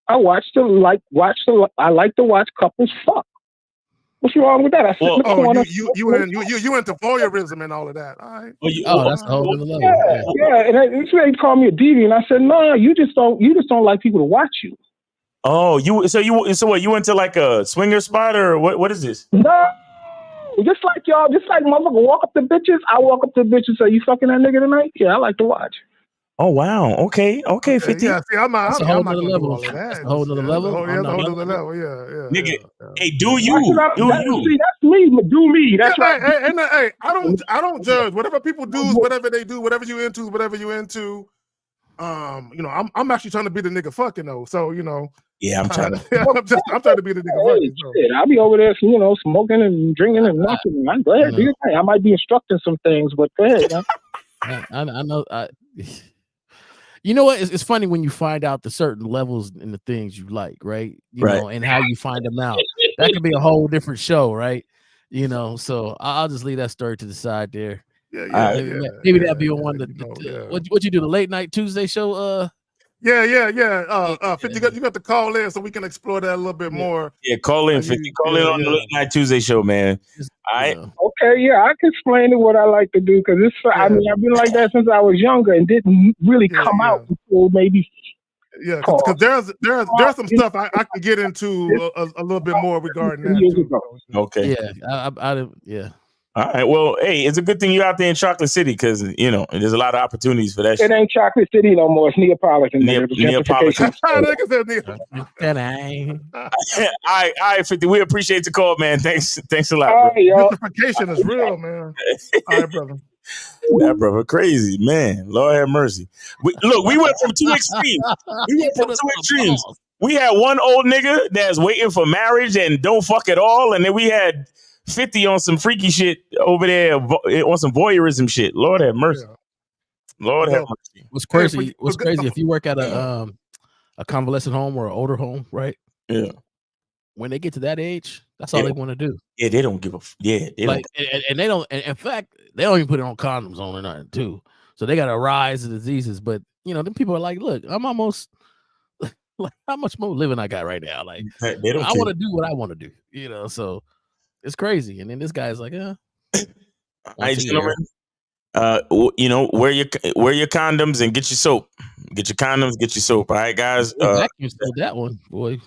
I like to watch couples fuck. What's wrong with that? You into voyeurism and all of that. All right. That's the whole other level. Yeah. And they call me a deviant. I said, no, you just don't like people to watch you. Oh, so what? You went to like a swinger spot or what is this? No, just like motherfucker walk up to bitches. I walk up to bitches and say, you fucking that nigga tonight? Yeah, I like to watch. Oh wow. Okay. 50. Yeah, see, I'm not gonna do level. all of that. That's a whole other level. That's a whole other level. Yeah. Nigga, hey, do you? See, that's me. Do me. That's right. Hey, I don't judge. Whatever people do, whatever they do, whatever you into. I'm actually trying to be the nigga fucking though. So Yeah, I'm trying to. I'm trying to be the nigga fucking. So. I'll be over there, smoking and drinking and nothing. Go ahead, do your thing. I might be instructing some things, but go ahead. I know. you know what? It's funny when you find out the certain levels and the things you like, right? You know, and how you find them out. That could be a whole different show, right? You know, so I'll just leave that story to the side there. Maybe that'll be one. What you do, the late night Tuesday show? Yeah. 50, you got to call in so we can explore that a little bit more. Yeah, call in, 50. Call in on the Late Night Tuesday show, man. All right. Okay, yeah, I can explain it what I like to do because I mean, I've been like that since I was younger and didn't really come out until maybe. Yeah, because there's some stuff I can get into a little bit more regarding that too. Okay. Yeah. All right. Well, hey, it's a good thing you're out there in Chocolate City because there's a lot of opportunities for that. It ain't Chocolate City no more. It's Neapolitan. Neapolitan. All right, 50. We appreciate the call, man. Thanks a lot. All right, y'all. Gentrification is real, man. All right, brother. That brother crazy, man. Lord have mercy. We went from two extremes. We had one old nigga that's waiting for marriage and don't fuck at all, and then we had 50 on some freaky shit over there on some voyeurism shit. Lord have mercy. Lord have mercy. What's crazy? If you work at a convalescent home or an older home, right? Yeah. When they get to that age, that's all they want to do. Yeah, they don't give a. Yeah, they like, don't. And they don't. And in fact, they don't even put it on condoms on or nothing too. So they got a rise of diseases. But then people are like, look, I'm almost like, how much more living I got right now? Like, they don't. I want to do what I want to do. So it's crazy. And then this guy's like, All right, gentlemen. Wear your condoms and get your soap. Get your condoms, get your soap. All right, guys. You stole that one, boy.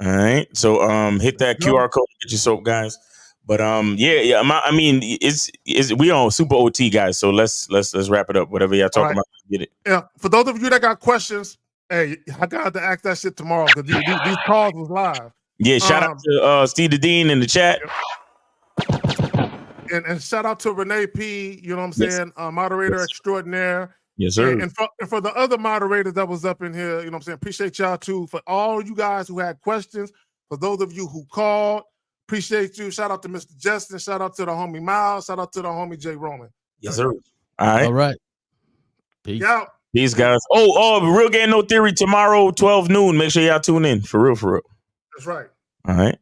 All right. So hit that QR code, get your soap, guys. But I mean, it's we on super OT, guys. So let's wrap it up. Whatever y'all talking about, get it. Yeah. For those of you that got questions, hey, I got to ask that shit tomorrow because these calls was live. Yeah. Shout out to Steve the Dean in the chat. And shout out to Renee P. You know what I'm saying? Moderator extraordinaire. Yes, sir. And for the other moderators that was up in here, you know what I'm saying? Appreciate y'all too. For all you guys who had questions, for those of you who called, appreciate you. Shout out to Mr. Justin. Shout out to the homie Miles. Shout out to the homie Jay Roman. Yes, sir. All right. Peace. Yeah. Peace, guys. Real Game No Theory tomorrow, 12 noon. Make sure y'all tune in. For real. That's right. All right.